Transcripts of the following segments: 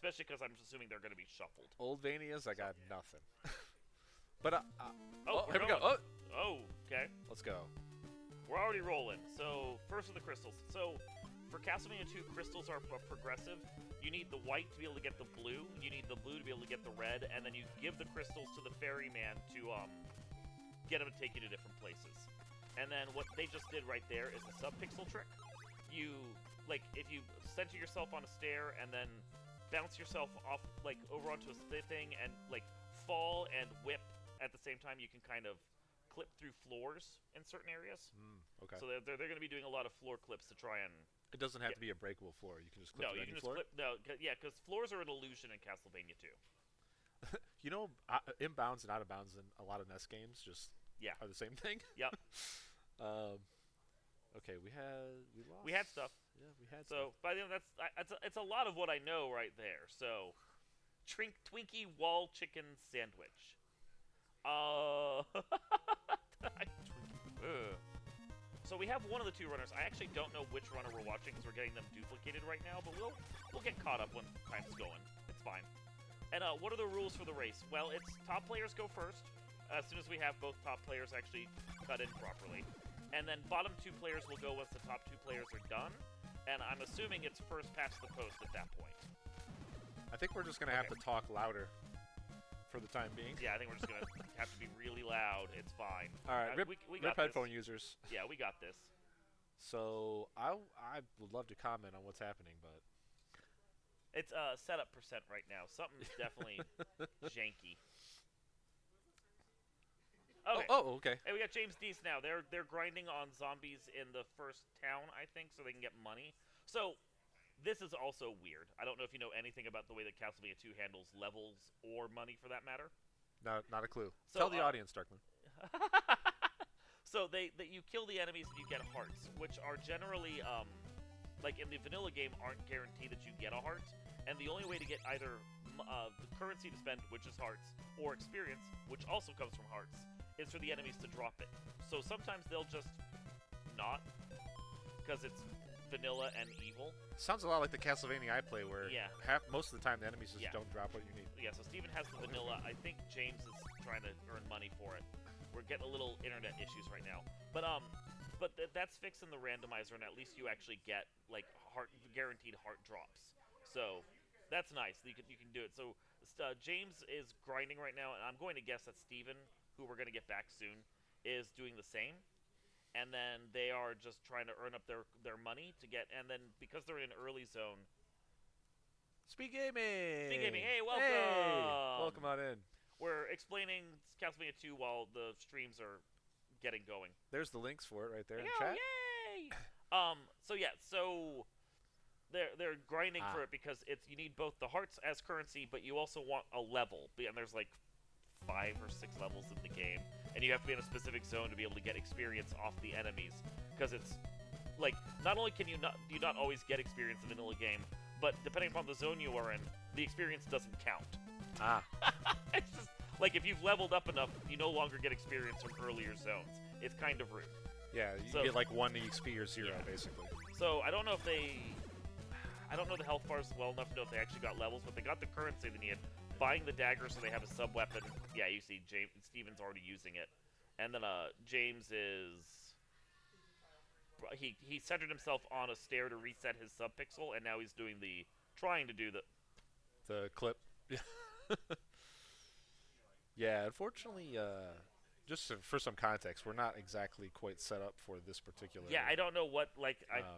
especially because I'm assuming they're going to be shuffled. Old Vanias, I got nothing. But Oh, here we go. Oh, okay. Let's go. We're already rolling. So, first with the crystals. So, for Castlevania 2, crystals are progressive. You need the white to be able to get the blue, you need the blue to be able to get the red, and then you give the crystals to the ferryman to get him to take you to different places. And then what they just did right there is a sub-pixel trick. You, like, if you center yourself on a stair and then bounce yourself off, like, over onto a thing and, like, fall and whip at the same time, you can kind of clip through floors in certain areas. Okay. So they're going to be doing a lot of floor clips to try and... It doesn't have to be a breakable floor. You can just clip No, through you any can just floor? clip... No, yeah, because floors are an illusion in Castlevania 2. You know, inbounds and out of bounds in a lot of NES games just are the same thing. Yep. Okay, we lost. We had stuff. Yeah, we had so, stuff. by the way, it's a lot of what I know right there. So, Twinkie Wall Chicken Sandwich. So we have one of the two runners. I actually don't know which runner we're watching because we're getting them duplicated right now, but we'll get caught up when time's going. It's fine. And what are the rules for the race? Well, it's top players go first, as soon as we have both top players actually cut in properly. And then bottom two players will go once the top two players are done. And I'm assuming it's first past the post at that point. I think we're just going to have to talk louder for the time being. Yeah, I think we're just going to have to be really loud. It's fine. All right, we got headphone this. users. Yeah, we got this. So I would love to comment on what's happening, but... It's setup percent right now. Something's definitely janky. Okay. Oh, okay. Hey, we got James Deese now. They're grinding on zombies in the first town, I think, so they can get money. So, this is also weird. I don't know if you know anything about the way that Castlevania 2 handles levels or money, for that matter. Not a clue. So, Tell the audience, Darkman. So, you kill the enemies and you get hearts, which are generally, like in the vanilla game, aren't guaranteed that you get a heart. And the only way to get either the currency to spend, which is hearts, or experience, which also comes from hearts, is for the enemies to drop it. So sometimes they'll just not, because it's vanilla and evil. Sounds a lot like the Castlevania I play, where most of the time the enemies just don't drop what you need. Yeah, so Steven has the vanilla. I think James is trying to earn money for it. We're getting a little internet issues right now. But that's fixing the randomizer, and at least you actually get, like, guaranteed heart drops. So that's nice. You can do it. So James is grinding right now, and I'm going to guess that Steven, who we're going to get back soon, is doing the same. And then they are just trying to earn up their money to get, and then because they're in an early zone. Speed Gaming! Speed Gaming, hey, welcome! Hey! Welcome on in. We're explaining Castlevania 2 while the streams are getting going. There's the links for it right there in chat. Yay! So they're grinding for it because you need both the hearts as currency, but you also want a level. And there's like 5 or 6 levels in the game, and you have to be in a specific zone to be able to get experience off the enemies. Because it's like not only can you not always get experience in the vanilla game, but depending upon the zone you are in, the experience doesn't count. It's just like if you've leveled up enough, you no longer get experience from earlier zones. It's kind of rude. Yeah, you get like 1 EXP or 0, basically. So I don't know the health bars well enough to know if they actually got levels, but they got the currency they need. Buying the dagger so they have a sub-weapon. Yeah, you see Steven's already using it. And then James is... He centered himself on a stair to reset his sub-pixel, and now he's trying to do the clip. Yeah, unfortunately, just for some context, we're not exactly quite set up for this particular... Yeah, I don't know what,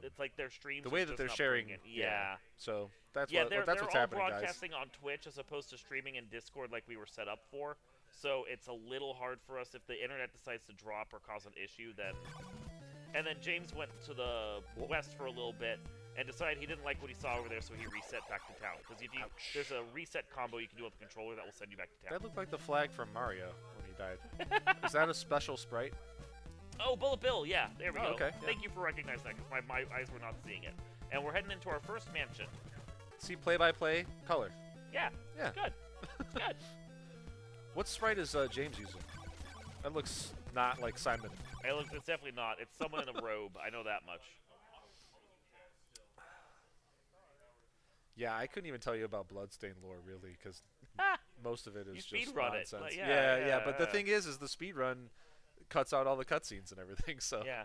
it's like their streams... The way that they're sharing... Yeah. So, that's what's they're happening, all broadcasting on Twitch as opposed to streaming in Discord like we were set up for. So, it's a little hard for us. If the internet decides to drop or cause an issue, then... And then James went to the west for a little bit and decided he didn't like what he saw over there, so he reset back to town. Because there's a reset combo you can do with the controller that will send you back to town. That looked like the flag from Mario when he died. Is that a special sprite? Oh, Bullet Bill, yeah. There we go. Okay, Thank you for recognizing that, because my eyes were not seeing it. And we're heading into our first mansion. See play-by-play color. Yeah. It's good. It's good. What sprite is James using? That looks not like Simon. It's definitely not. It's someone in a robe. I know that much. Yeah, I couldn't even tell you about Bloodstained lore really, because Ah, most of it you is speed just run it. nonsense. Like, Yeah. But the thing is the speed run cuts out all the cutscenes and everything. So yeah.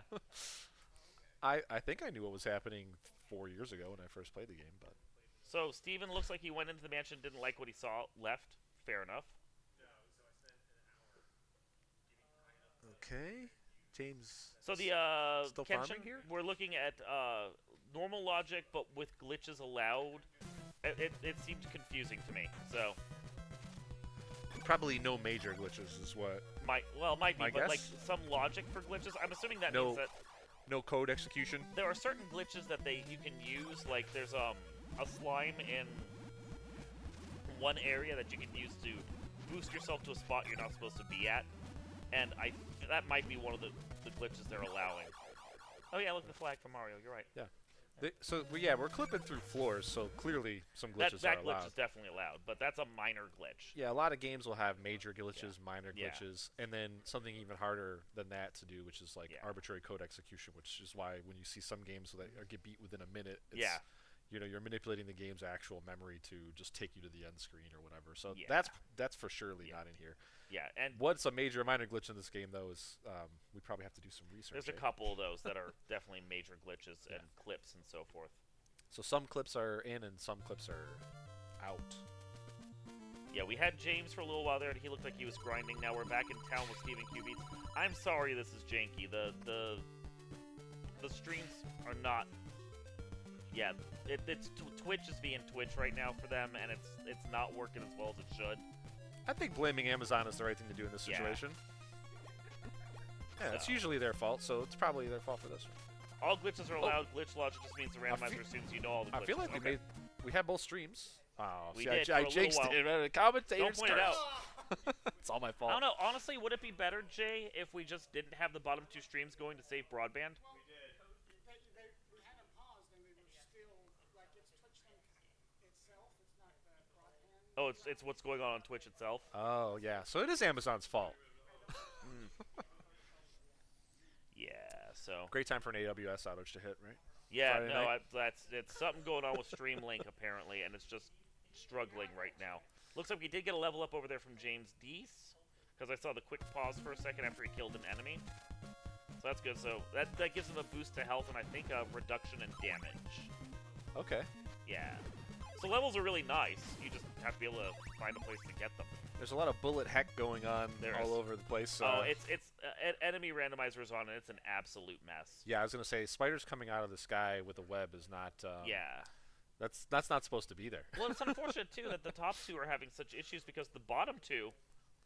I think I knew what was happening 4 years ago when I first played the game, but So Steven looks like he went into the mansion, didn't like what he saw, left. Fair enough. okay. James. So the Still Kenshin, farming here? we're looking at normal logic, but with glitches allowed. It seemed confusing to me. So Probably no major glitches is what. might be, My but like guess? some logic for glitches. I'm assuming that No. means that No code execution. there are certain glitches that you can use. Like there's a slime in one area that you can use to boost yourself to a spot you're not supposed to be at, and that might be one of the glitches they're allowing. Oh yeah, look, the flag from Mario. You're right. Yeah. We're clipping through floors, so clearly some glitches That are glitch allowed. is definitely allowed, but that's a minor glitch. Yeah, a lot of games will have major glitches, Yeah. minor Yeah. glitches, and then something even harder than that to do, which is like Yeah. arbitrary code execution, which is why when you see some games that get beat within a minute, it's, Yeah. you're manipulating the game's actual memory to just take you to the end screen or whatever. So Yeah. that's for surely Yeah. not in here. Yeah, and What's a major or minor glitch in this game, though, is we probably have to do some research. there's a right? couple of those that are definitely major glitches Yeah. and clips and so forth. So some clips are in and some clips are out. Yeah, we had James for a little while there, and he looked like he was grinding. Now we're back in town with Stephen Q Beats. I'm sorry this is janky. The streams are not. Yeah, Twitch is being Twitch right now for them, and it's not working as well as it should. I think blaming Amazon is the right thing to do in this Yeah. situation. Yeah, it's So. usually their fault, so it's probably their fault for this one. All glitches are allowed. Glitch logic just means the randomizer assumes you know all the glitches. I feel like Okay. we had both streams. Oh, We see, did I for a jinxed little it. The commentators Don't point it out. It's all my I fault. don't know. Honestly, would it be better, Jay, if we just didn't have the bottom two streams going to save broadband? We had them paused and we were still, like, it's Twitch thing itself, it's not the broadband. Oh, it's what's going on Twitch itself. Oh, yeah. So it is Amazon's fault. Yeah. So. Great time for an AWS outage to hit, right? Yeah. Friday No. night? It's something going on with Streamlink apparently, and it's just struggling right now. Looks like we did get a level up over there from James Deese, because I saw the quick pause for a second after he killed an enemy. So that's good. So that gives him a boost to health and I think a reduction in damage. Okay. Yeah. So levels are really nice. You just have to be able to find a place to get them. There's a lot of bullet heck going on There all is. over the place. Oh, it's enemy randomizers on, and it's an absolute mess. Yeah, I was gonna say spiders coming out of the sky with a web is not. Yeah. That's not supposed to be there. Well, it's unfortunate too that the top two are having such issues because the bottom two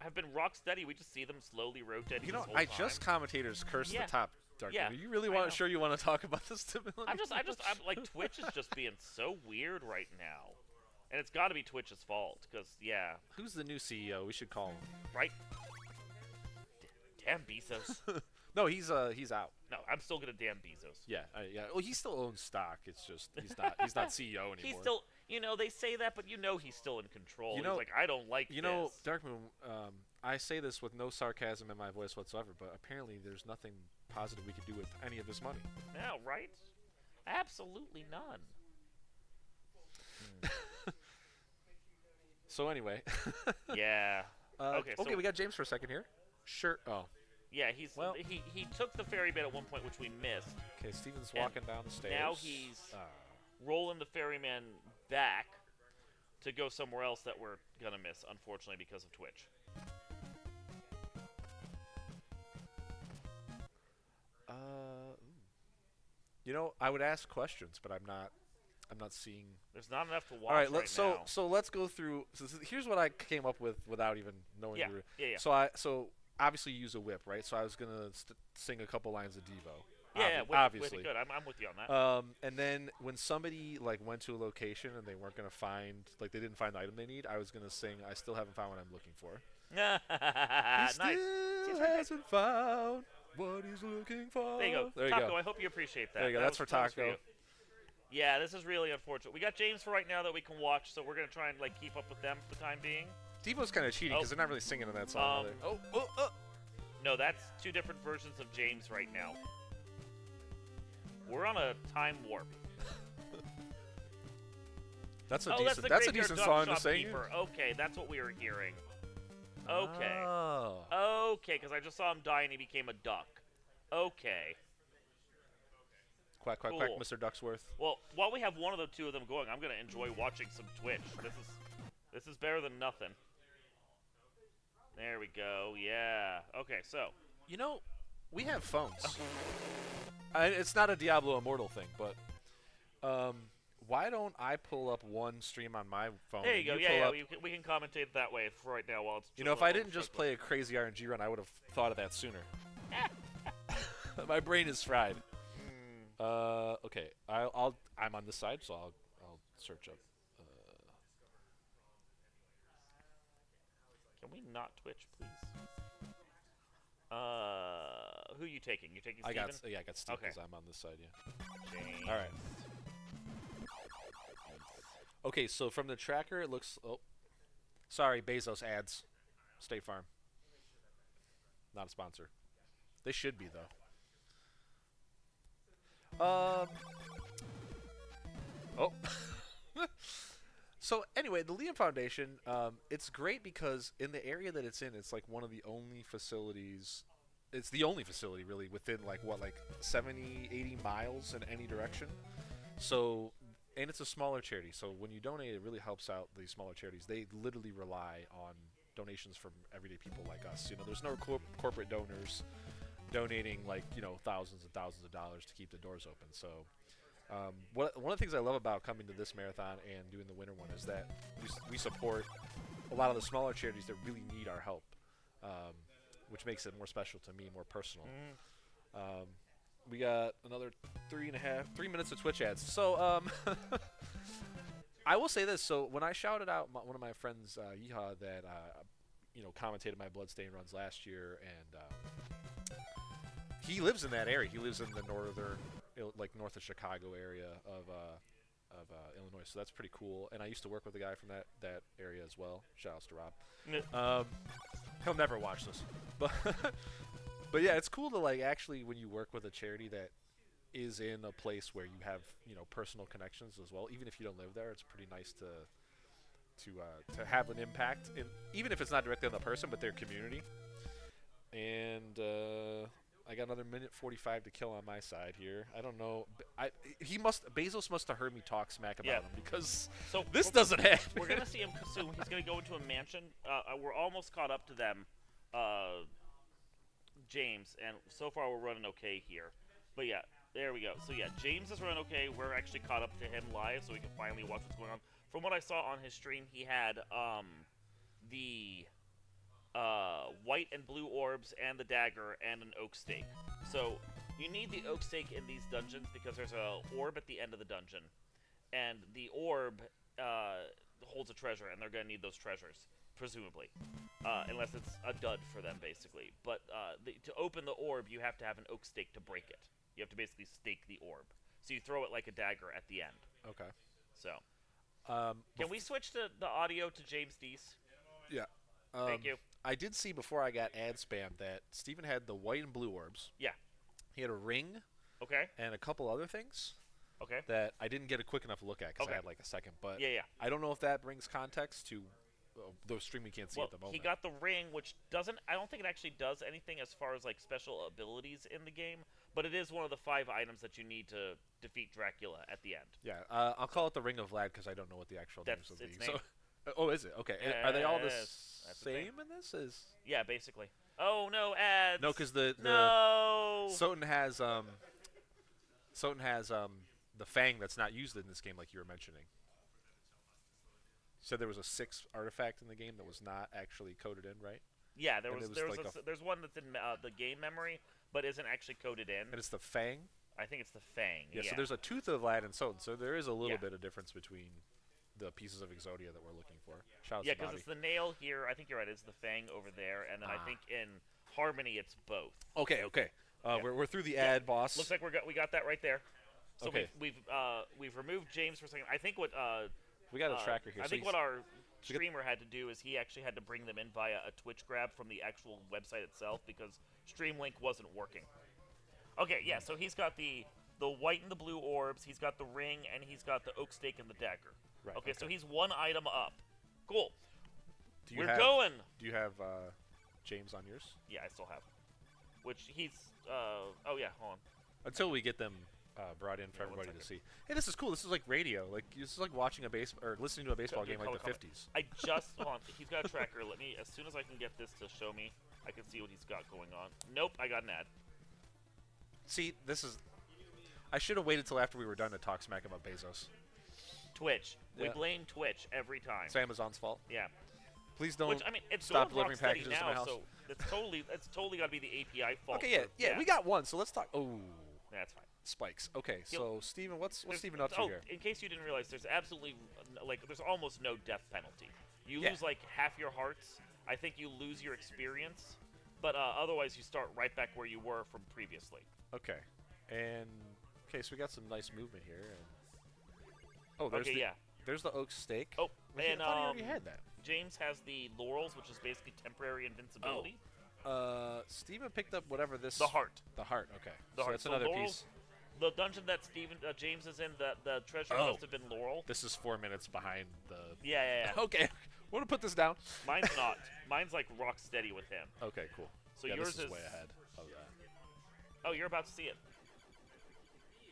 have been rock steady. We just see them slowly rotating. You know, this whole I time. just commentators cursed Yeah. the top dark. Yeah, You really I know. sure you want to talk about this stability? I'm like Twitch is just being so weird right now, and it's got to be Twitch's fault because yeah, Who's the new CEO? We should call him. right. Damn Bezos. No, he's out. No, I'm still gonna damn Bezos. Yeah, yeah. Well, he still owns stock. It's just he's not CEO anymore. He's still, they say that, but he's still in control. You know- he's like, I don't like You know, this. Darkmoon, I say this with no sarcasm in my voice whatsoever, but apparently there's nothing positive we could do with any of this money. No, right? Absolutely none. So anyway, Yeah. Okay, so- we got James for a second here. Sure. Oh, Yeah, Well- he took the ferry bit at one point, which we missed. okay. Steven's And walking down the stairs. now he's Ah. rolling the ferryman back to go somewhere else that we're gonna miss, unfortunately, because of Twitch. Ooh. You know, I would ask questions, but I'm not seeing. There's not enough to watch All right, now. so let's go through. So here's what I came up with without even knowing. Yeah, you were- yeah. So obviously you use a whip, right? So I was gonna sing a couple lines of Devo. Yeah, obviously. Good. I'm with you on that. And then when somebody like went to a location and they weren't gonna find, like they didn't find the item they need, I was gonna sing "I still haven't found what I'm looking for." Nice. Still hasn't found what he's looking for. There you go. There you Taco, go. I hope you appreciate that. There you go. That That's was- for that was Taco. you. Yeah, this is really unfortunate. We got James for right now that we can watch, so we're gonna try and like keep up with them for the time being. Devo's kind of cheating because they're not really singing in that song. Are they? No, that's two different versions of James right now. We're on a time warp. That's a Oh, that's decent. the That's a Graveyard decent Dog song to sing. Shopkeeper. Okay, that's what we were hearing. Okay. Oh. Okay, because I just saw him die and he became a duck. Okay. Quack, quack, Cool. quack, Mr. Ducksworth. Well, while we have one of the two of them going, I'm gonna enjoy watching some Twitch. This is better than nothing. There we go. Yeah. Okay, so You know, we have phones. It's not a Diablo Immortal thing, but why don't I pull up one stream on my phone? there you and go. pull Yeah, up, we can commentate that way for right now while it's. You know, if I didn't just play a crazy RNG run, I would have thought of that sooner. My brain is fried. Okay, I'm on this side, so I'll search up. Can we not Twitch, please? Who are you taking? You're taking Steven? I got Steve Okay. because I'm on this side. Yeah. James. All right. Okay, so from the tracker, it looks. Oh, sorry, Bezos ads, State Farm. Not a sponsor. They should be though. Oh. So anyway, the Liam Foundation, it's great because in the area that it's in, it's like one of the only facilities. It's the only facility really within like 70, 80 miles in any direction. So, and it's a smaller charity. So when you donate, it really helps out these smaller charities. They literally rely on donations from everyday people like us. You know, there's no corporate donors donating like, you know, thousands and thousands of dollars to keep the doors open. So one of the things I love about coming to this marathon and doing the winter one is that we support a lot of the smaller charities that really need our help, which makes it more special to me, more personal. We got another 3 minutes of Twitch ads. So I will say this. So when I shouted out one of my friends, Yeehaw, that you know, commentated my Bloodstained runs last year, and he lives in that area. He lives in the northern, like north of Chicago area of Illinois. So that's pretty cool. And I used to work with a guy from that area as well. Shout outs to Rob. He'll never watch this, but yeah, it's cool to like actually when you work with a charity that is in a place where you have, you know, personal connections as well. Even if you don't live there, it's pretty nice to have an impact, even if it's not directly on the person, but their community. And I got another minute 45 to kill on my side here. I don't know. Bezos must have heard me talk smack about him because this doesn't happen. We're gonna see him soon. He's gonna go into a mansion. We're almost caught up to them, James, and so far we're running okay here. But yeah, there we go. So yeah, James is running okay. We're actually caught up to him live, so we can finally watch what's going on. From what I saw on his stream, he had the white and blue orbs and the dagger and an oak stake. So you need the oak stake in these dungeons because there's a orb at the end of the dungeon, and the orb holds a treasure, and they're gonna need those treasures, presumably, unless it's a dud for them, basically. But to open the orb, you have to have an oak stake to break it. You have to basically stake the orb. So you throw it like a dagger at the end. Okay. So, can we switch the audio to James Deese? Yeah. Thank you. I did see before I got ad spam that Steven had the white and blue orbs. Yeah. He had a ring. Okay. And a couple other things. Okay. That I didn't get a quick enough look at because Okay. I had like a second. But Yeah. I don't know if that brings context to the stream we can't see Well, at the moment. he got the ring, which doesn't. I don't think it actually does anything as far as like special abilities in the game, but it is one of the 5 items that you need to defeat Dracula at the end. Yeah. I'll call it the Ring of Vlad because I don't know what the actual names of its these. name. So, oh, is it? Okay. Are they all the Yes, that's the same thing. in this? Is Yeah, basically. Oh no, ads. no, because the no. Soten has the fang that's not used in this game, like you were mentioning. So there was a 6th artifact in the game that was not actually coded in, right? Yeah, And there's one that's in the game memory, but isn't actually coded in. And it's the fang. I think it's the Fang. Yeah. So there's a tooth of Vlad and Soten. So there is a little Yeah. bit of difference between the pieces of Exodia that we're looking for. Shout out Yeah, to because Bobby. it's the nail here. I think you're right. It's the Fang over there, and then I think in Harmony it's both. Okay. Yeah. We're through the ad, boss. Looks like we got that right there. So Okay. we've removed James for a second. I think what we got a tracker here. I so think he's- what our streamer had to do is he actually had to bring them in via a Twitch grab from the actual website itself because Streamlink wasn't working. Okay, yeah. So he's got the white and the blue orbs. He's got the ring, and he's got the oak stake and the dagger. Right. Okay, so he's one item up. Cool. Do you We're have, going. Do you have James on yours? Yeah, I still have. Which he's. Oh yeah, hold on. Until we get them brought in for Yeah, 1 everybody to second. see. Hey, this is cool. This is like radio. Like this is like watching a or listening to a baseball Dude, game like the color. 50s. I just hold on. He's got a tracker. Let me. As soon as I can get this to show me, I can see what he's got going on. Nope, I got an ad. See, this is. I should have waited till after we were done to talk smack about Bezos. Twitch. We Yeah. blame Twitch every time. It's Amazon's fault. Yeah. Please don't. Which I mean, it's stop going delivering rock steady packages to now, my house. so it's totally got to be the API fault. Okay, yeah, for- yeah, we got one. So let's talk. Oh, That's fine. spikes. Okay, Yep. so Steven, what's There's- Steven up to oh, here? in case you didn't realize, there's absolutely there's almost no death penalty. You Yeah. lose like half your hearts. I think you lose your experience, but otherwise you start right back where you were from previously. Okay, and okay, so we got some nice movement here. And, oh, there's Okay, the yeah. there's the oak steak. Oh, Wait, and I thought he already had that. James has the laurels, which is basically temporary invincibility. Steven picked up whatever this. The heart. The heart. Okay, The so heart. that's So another laurels, piece. the dungeon that James is in, the treasure Oh. must have been laurel. This is 4 minutes behind the. Yeah. Okay, want to put this down? Mine's not. Mine's like rock steady with him. Okay, cool. So yeah, yours this is way ahead of that. Oh, you're about to see it.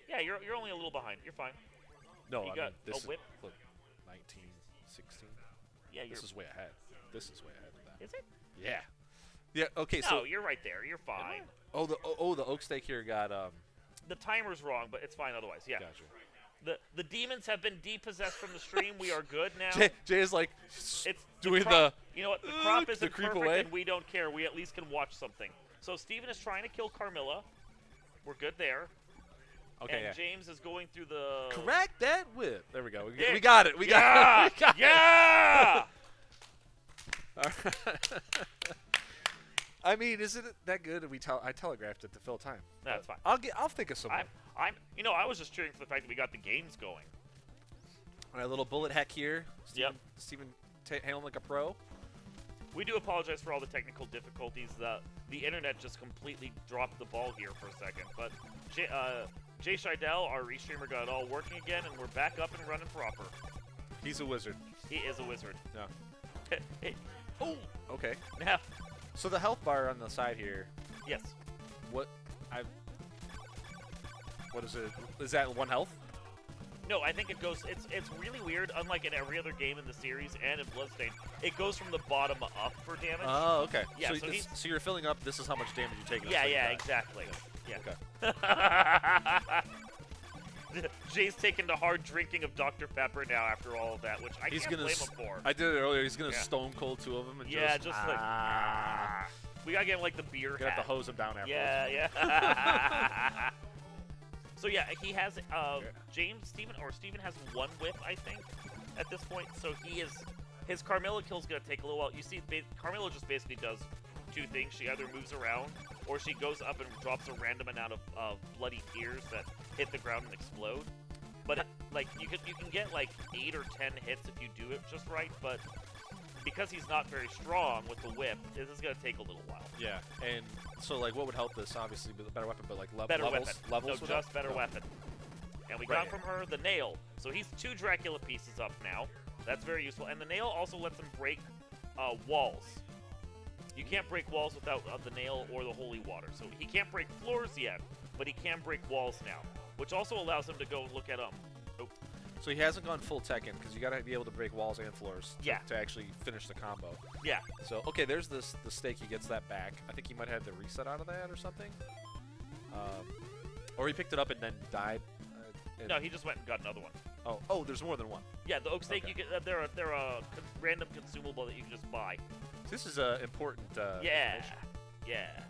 Yeah, you're only a little behind. You're fine. No, You I got mean this a whip? is look, 1916. Yeah, you're. This is way ahead. This is way ahead of that. Is it? Yeah. Yeah. Okay. No, So. you're right there. You're fine. Oh, the oak steak here got The timer's wrong, but it's fine otherwise. Yeah. Gotcha. The demons have been depossessed from the stream. We are good now. Jay is like It's doing crop, You know what? The crop the isn't creep perfect, away. and we don't care. We at least can watch something. So Steven is trying to kill Carmilla. We're good there. Okay. And Yeah. James is going through the. Crack that whip. There we go. Yeah. We got it. We got it. We got Yeah! it. I mean, isn't it that good? I telegraphed it to fill time. That's fine. I'll think of some more. I was just cheering for the fact that we got the games going. All right, little bullet heck here. Yep. Steven handling like a pro. We do apologize for all the technical difficulties. The internet just completely dropped the ball here for a second. But Jay Scheidel, our restreamer, got it all working again, and we're back up and running proper. He's a wizard. He is a wizard. Yeah. Oh, Okay. now, So the health bar on the side here. yes. What is it? Is that 1 health? No, I think it goes. It's really weird. Unlike in every other game in the series and in Bloodstained, it goes from the bottom up for damage. Oh, okay. Yeah, So, so he's- so you're filling up. This is how much damage you take. yeah, exactly. Yeah. Okay. Jay's taken to hard drinking of Dr. Pepper now after all of that, which I He's can't gonna. blame him for. I did it earlier. He's gonna Yeah. stone cold 2 of them and Yeah, just. just like we gotta get him like the beer Gonna hat. have to hose him down afterwards. Yeah. So yeah, he has Steven has 1 whip, I think, at this point. So his Carmilla kill's gonna take a little while. You see, Carmilla just basically does 2 things. She either moves around or she goes up and drops a random amount of bloody tears that hit the ground and explode. But like you can get like 8 or 10 hits if you do it just right. But because he's not very strong with the whip, this is gonna take a little while. Yeah, and so like, what would help this? Obviously, with a better weapon, but like Better levels. weapon. Levels. No, would just help? better No. weapon. And we Right. got from her the nail. So he's 2 Dracula pieces up now. That's very useful. And the nail also lets him break walls. You can't break walls without the nail or the holy water. So he can't break floors yet, but he can break walls now, which also allows him to go look at So he hasn't gone full Tekken because you gotta be able to break walls and floors. Yeah. To actually finish the combo. yeah. So okay, there's the stake. He gets that back. I think he might have the reset out of that or something. Or he picked it up and then died. No, he just went and got another one. Oh, there's more than one. Yeah, the oak stake Okay. you get. They're a random consumable that you can just buy. This is important. Yeah, information. yeah.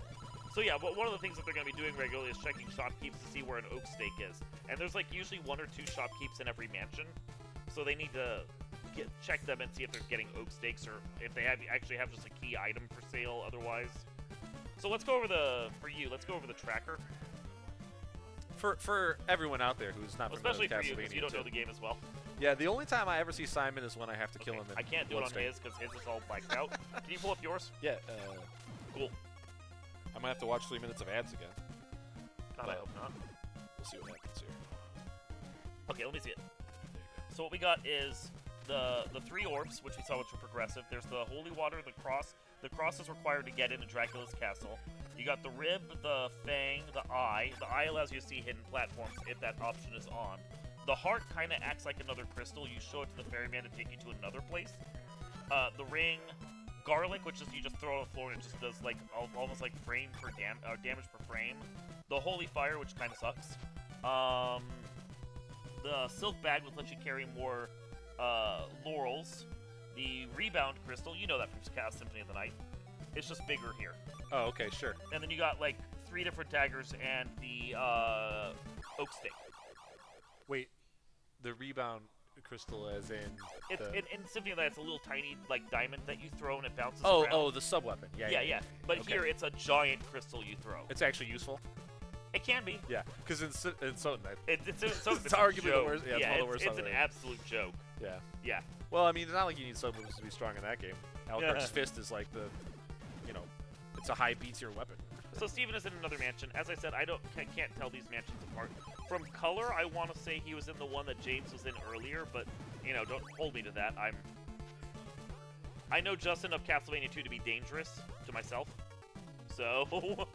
So yeah, one of the things that they're going to be doing regularly is checking shopkeepes to see where an oak stake is. And there's like usually 1 or 2 shopkeepes in every mansion, so they need to check them and see if they're getting oak stakes or if they actually have just a key item for sale otherwise. So let's go over let's go over the tracker, For everyone out there who's not especially for familiar you with because you don't know Castlevania the game as well. 2. Yeah, the only time I ever see Simon is when I have to kill him. In I can't do it on Bloodstained. his because his is all blacked out. Can you pull up yours? Yeah. Cool. I might have to watch 3 minutes of ads again. God, I hope not. We'll see what happens here. Okay, let me see it. So what we got is the 3 orbs, which we saw, which were progressive. There's the holy water, the cross. The cross is required to get into Dracula's castle. You got the rib, the fang, the eye. The eye allows you to see hidden platforms if that option is on. The heart kind of acts like another crystal. You show it to the ferryman to take you to another place. The ring, garlic, which is you just throw it on the floor and it just does like almost like damage per frame. The holy fire, which kind of sucks. The silk bag, which lets you carry more laurels. The rebound crystal, you know that from Symphony of the Night. It's just bigger here. Oh, okay, sure. And then you got like 3 different daggers and the oak stake. Wait, the rebound crystal as in in Symphony of the Night, it's a little tiny like diamond that you throw and it bounces Oh, around. oh, the sub-weapon. Yeah. But Okay. here, it's a giant crystal you throw. It's actually useful? It can be. Yeah, because in Soten, It's It's arguably the worst. Yeah, it's one of the worst. It's an absolute joke. Yeah. Yeah. Well, I mean, it's not like you need sub-weapons to be strong in that game. Alucard's fist is like the, it's a high B-tier weapon. So Steven is in another mansion. As I said, I can't tell these mansions apart. From color, I want to say he was in the one that James was in earlier, but don't hold me to that. I know just enough Castlevania 2 to be dangerous to myself. So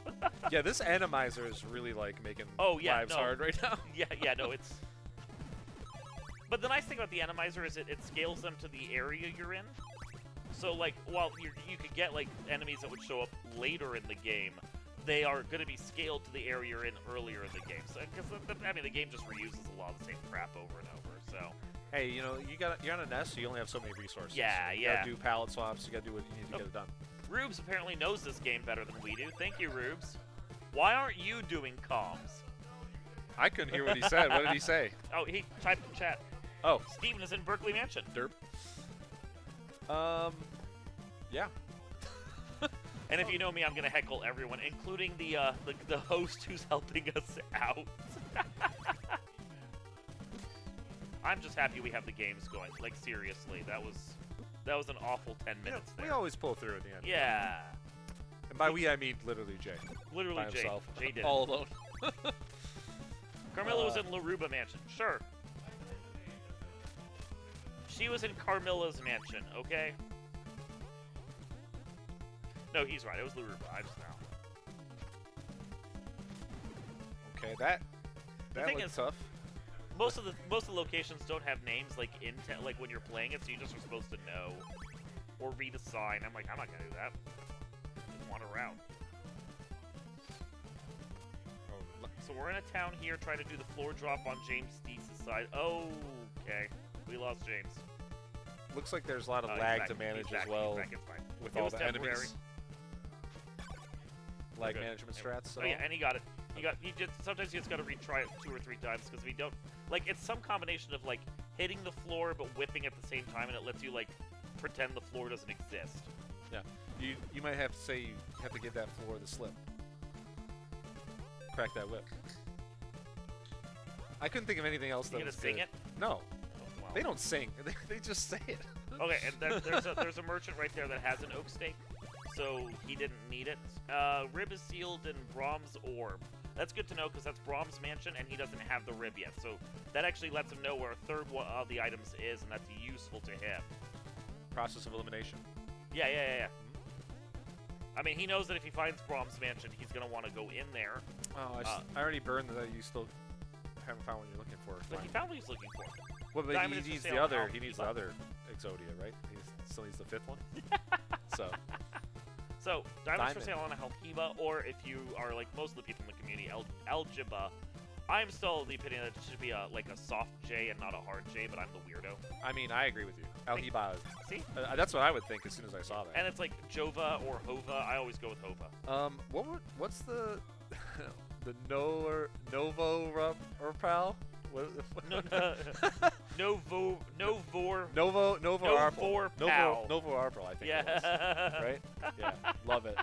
Yeah, this Randomizer is really like making lives hard right now. No, it's. But the nice thing about the Randomizer is it scales them to the area you're in. So like, while you could get like enemies that would show up later in the game, they are going to be scaled to the area you're in earlier in the game. So, because the game just reuses a lot of the same crap over and over. So. Hey, you're on a NES, so you only have so many resources. Yeah, You gotta do palette swaps. You gotta do what you need to get it done. Rubes apparently knows this game better than we do. Thank you, Rubes. Why aren't you doing comms? I couldn't hear what he said. What did he say? Oh, he typed in chat. Oh. Steven is in Berkeley Mansion. Derp. Yeah. And if you know me, I'm gonna heckle everyone, including the host who's helping us out. I'm just happy we have the games going. Like seriously, that was an awful 10 minutes there. We always pull through at the end. Yeah. And by we, I mean literally Jay. Literally by Jay. himself. Jay did. All alone. Carmilla was in Laruba Mansion. Sure. She was in Carmilla's mansion, okay? No, he's right. It was Laruba. I just know. Okay, that thing looks is, tough. Most of the locations don't have names like like when you're playing it, so you just are supposed to know or read a sign. I'm like, I'm not gonna do that. Just wander around. Oh, So we're in a town here, trying to do the floor drop on James Steese's side. Oh, okay. We lost James. looks like there's a lot of He's lag back. to manage He's back. as well He's back. It's fine. with It all was the temporary. enemies. Lag Good. management strats. Oh yeah, and he got it. He just sometimes you just got to retry it 2 or 3 times because we don't like it's some combination of like hitting the floor but whipping at the same time, and it lets you like pretend the floor doesn't exist. Yeah, you might have to say you have to give that floor the slip. Crack that whip. I couldn't think of anything else that You was gonna sing good. it? No, Oh, wow. they don't sing. They just say it. Okay, and there's a merchant right there that has an oak stake, so he didn't need it. Rib is sealed in Brahms orb. That's good to know because that's Brahms' mansion, and he doesn't have the rib yet. So that actually lets him know where a third one of the items is, and that's useful to him. Process of elimination. Yeah. I mean, he knows that if he finds Brahms' mansion, he's gonna want to go in there. Oh, I already burned that. You still haven't found what you're looking for. But he found what he's looking for. Well, but Diamond is he for needs sale the on other. Alpha He needs Viva. the other Exodia, right? He still needs the 5th one. So So, Diamonds for Diamond. sale on a Halkiba, or if you are like most of the people in the community, Aljiba. I'm still of the opinion that it should be like a soft J and not a hard J, but I'm the weirdo. I mean, I agree with you. Alhiba. See? That's what I would think as soon as I saw that. And it's like Jova or Hova. I always go with Hova. What's the the Novo Rapal? No, Novo Arpal. Pal. Novo Arpal, I think it was. Yeah. Right? Yeah. Love it.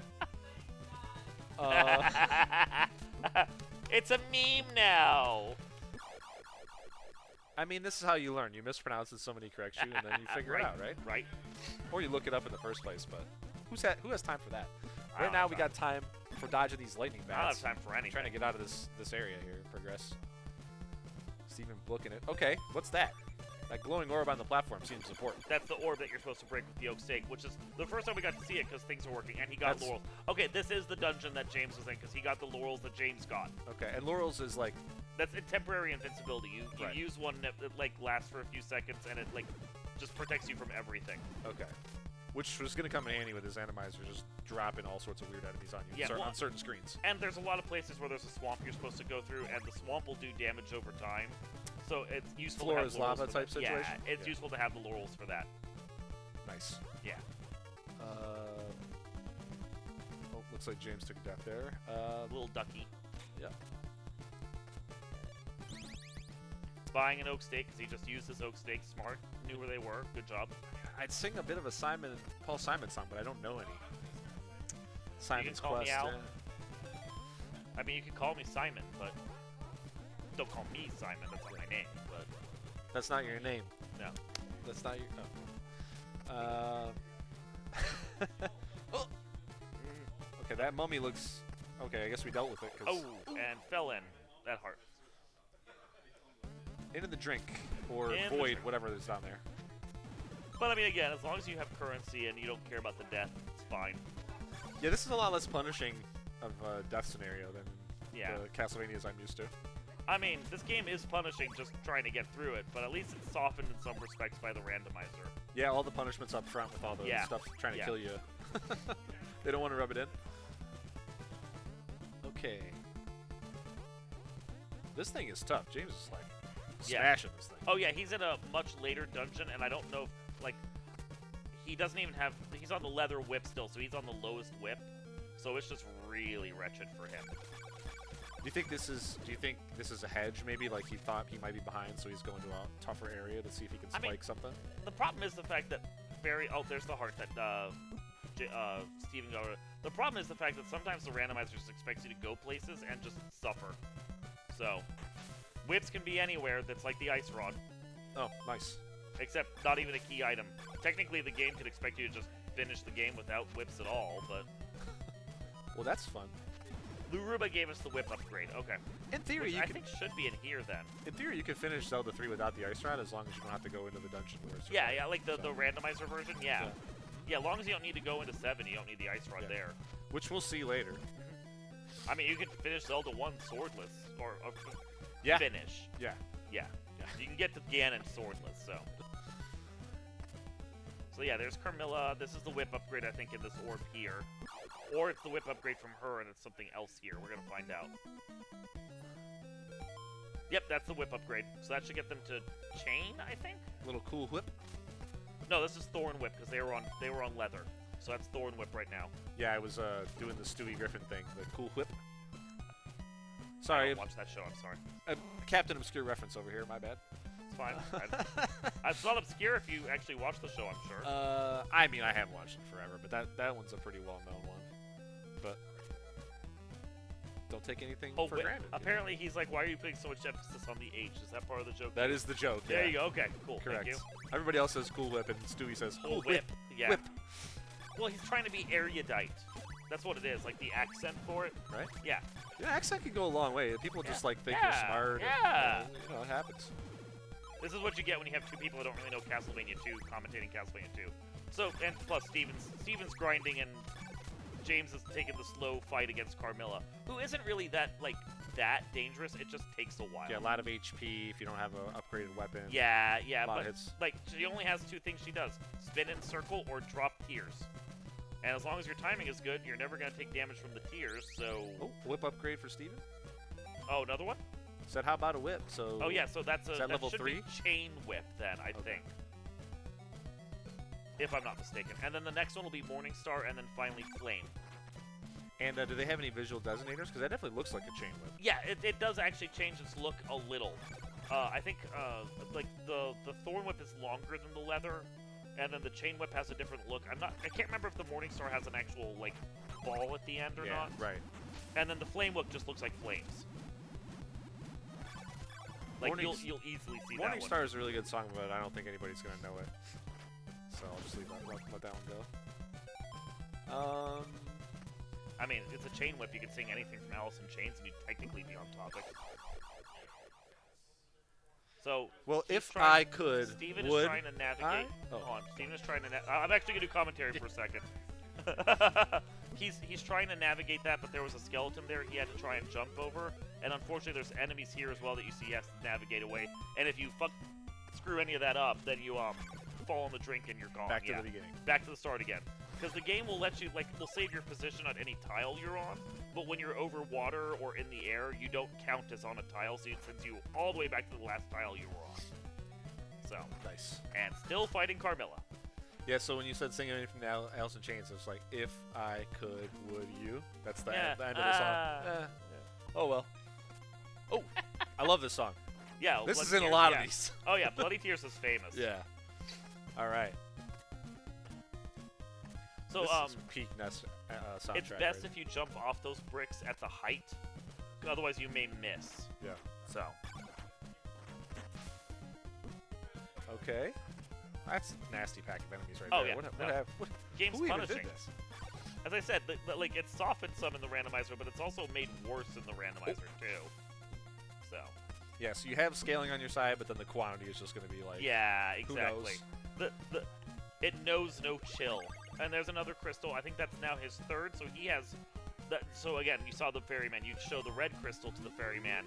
It's a meme now. I mean, this is how you learn. You mispronounce it, somebody corrects you, and then you figure it out, right? Right. Or you look it up in the first place, but who has time for that? I Right don't now, have we time. got time for dodging these lightning I don't bats. have time for anything. Trying to get out of this area here, progress. Steven looking at. Okay, what's that? That glowing orb on the platform seems important. That's the orb that you're supposed to break with the oak stake, which is the first time we got to see it because things are working, and he got That's- laurels. Okay, this is the dungeon that James was in because he got the laurels that James got. Okay, and laurels is like... That's a temporary invincibility. You Right. use one that like lasts for a few seconds, and it like just protects you from everything. Okay. Which was going to come in handy with his randomizer, just dropping all sorts of weird enemies on you Yeah, well- on certain screens. And there's a lot of places where there's a swamp you're supposed to go through, and the swamp will do damage over time. So it's useful to have Floor is laurels lava for type that. situation? Yeah, it's Yeah. useful to have the laurels for that. Nice. Yeah. Oh, looks like James took a death there. Little ducky. Yeah. Buying an oak stake because he just used his oak stake. Smart. Knew where they were. Good job. I'd sing a bit of a Paul Simon song, but I don't know any. Simon's call me Quest. Al. I mean, you can call me Simon, but don't call me Simon. That's not my name. But That's not your name. no. That's not your... Oh. Oh. Okay, that mummy looks... Okay, I guess we dealt with it. 'Cause Oh, and fell in that heart. into the drink, or In the void, drink. whatever is down there. But I mean, again, as long as you have currency and you don't care about the death, it's fine. Yeah, this is a lot less punishing of a death scenario than Yeah. the Castlevanias I'm used to. I mean, this game is punishing just trying to get through it, but at least it's softened in some respects by the randomizer. Yeah, all the punishments up front with all the Yeah. stuff trying to Yeah. kill you. They don't want to rub it in. Okay. This thing is tough. James is like Yeah. smashing this thing. Oh yeah, he's in a much later dungeon, and I don't know if, like, he doesn't even have, he's on the leather whip still, so he's on the lowest whip, so it's just really wretched for him. Do you think this is a hedge maybe? Like he thought he might be behind, so he's going to a tougher area to see if he can I spike mean, something? The problem is the fact that there's the heart that Steven got. The problem is the fact that sometimes the randomizer just expects you to go places and just suffer. So, whips can be anywhere that's like the ice rod, Oh, nice. except not even a key item. Technically, the game could expect you to just finish the game without whips at all, but Well, that's fun. Luruba gave us the whip upgrade. Okay. In theory, Which you I can. think should be in here then. In theory, you can finish Zelda 3 without the ice rod as long as you don't have to go into the dungeon where it's Yeah, required. yeah, like the So- randomizer version, yeah. Yeah, as long as you don't need to go into 7, you don't need the ice rod Yeah. there. Which we'll see later. I mean, you can finish Zelda 1 swordless, or Yeah. finish. Yeah. Yeah. You can get to Ganon swordless, so. So yeah, there's Carmilla. This is the whip upgrade, I think, in this orb here. Or it's the whip upgrade from her and it's something else here. We're gonna find out. Yep, that's the whip upgrade. So that should get them to chain, I think? Little cool whip. No, this is Thorn Whip, because they were on leather. So that's Thorn Whip right now. Yeah, I was doing the Stewie Griffin thing, the cool whip. I Sorry, don't watch that show, I'm sorry. Captain Obscure reference over here. My bad. It's fine. It's not obscure if you actually watch the show, I'm sure. I mean, I haven't watched it forever, but that one's a pretty well-known one. But don't take anything Oh, for wait, granted. you know? apparently he's like, why are you putting so much emphasis on the H? Is that part of the joke? That is the joke. There yeah. you go. Okay, cool. Correct. Thank you. Everybody else says cool whip, and Stewie says Oh, cool whip. Yeah. Whip. Well, he's trying to be erudite. That's what it is, like the accent for it. Right? Yeah. Yeah, accent can go a long way. People just like think Yeah, you're smart. yeah. And, you know, it happens. This is what you get when you have two people who don't really know Castlevania 2 commentating Castlevania 2. So, and plus Steven's grinding and James is taking the slow fight against Carmilla, who isn't really that dangerous. It just takes a while. Yeah, a lot of HP if you don't have an upgraded weapon. Yeah, A lot but of hits. like she only has two things she does: spin in circle or drop tears. And as long as your timing is good, you're never gonna take damage from the tears. So, Oh, whip upgrade for Steven? oh, another one? Said, how about a whip? So. Oh yeah, so that's Is that level should 3? be chain whip then, I Okay. think. If I'm not mistaken. And then the next one will be Morning Star, and then finally Flame. And do they have any visual designators? Because that definitely looks like a chain whip. Yeah, it does actually change its look a little. I think like the Thorn Whip is longer than the leather, and then the Chain Whip has a different look. I can't remember if the Morning Star has an actual like ball at the end or not. Right. And then the Flame Whip just looks like flames. Like you'll easily see that Morning one. Star is a really good song, but I don't think anybody's gonna know it. So I'll just let that one go. I mean, it's a Chain Whip. You can sing anything from Alice in Chains, and you'd technically be on topic. So, Well, he's if trying- I could, Steven would is trying to navigate. Oh. Hold on, Steven is trying to. I'm actually gonna do commentary for a second. He's trying to navigate that, but there was a skeleton there he had to try and jump over, and unfortunately, there's enemies here as well that you see he has to navigate away. And if you screw any of that up, then you fall in the drink and you're gone. back to the beginning. Back to the start again. Because the game will let you, will save your position on any tile you're on, but when you're over water or in the air, you don't count as on a tile, so it sends you all the way back to the last tile you were on. So, Nice. and still fighting Carmilla. Yeah, so when you said singing anything from Alice in Chains, it was like, if I could, would you? That's the, Yeah. the end of the song. Yeah. Oh, well. Oh, I love this song. Yeah, This Bloody is in a Tears, lot yeah. of these. Oh yeah, Bloody Tears is famous. Yeah. All right. So, this is peak soundtrack. it's best right if you jump off those bricks at the height, otherwise you may miss. Yeah. So, Okay. That's a nasty pack of enemies right Oh, there. yeah. What, game's who even punishing. did this? As I said, it softened some in the randomizer, but it's also made worse in the randomizer too. So, Yeah, so you have scaling on your side, but then the quantity is just going to be like... yeah, who exactly. knows? It knows no chill. And there's another crystal. I think that's now his third. So he has that. So again, you saw the ferryman. You show the red crystal to the ferryman,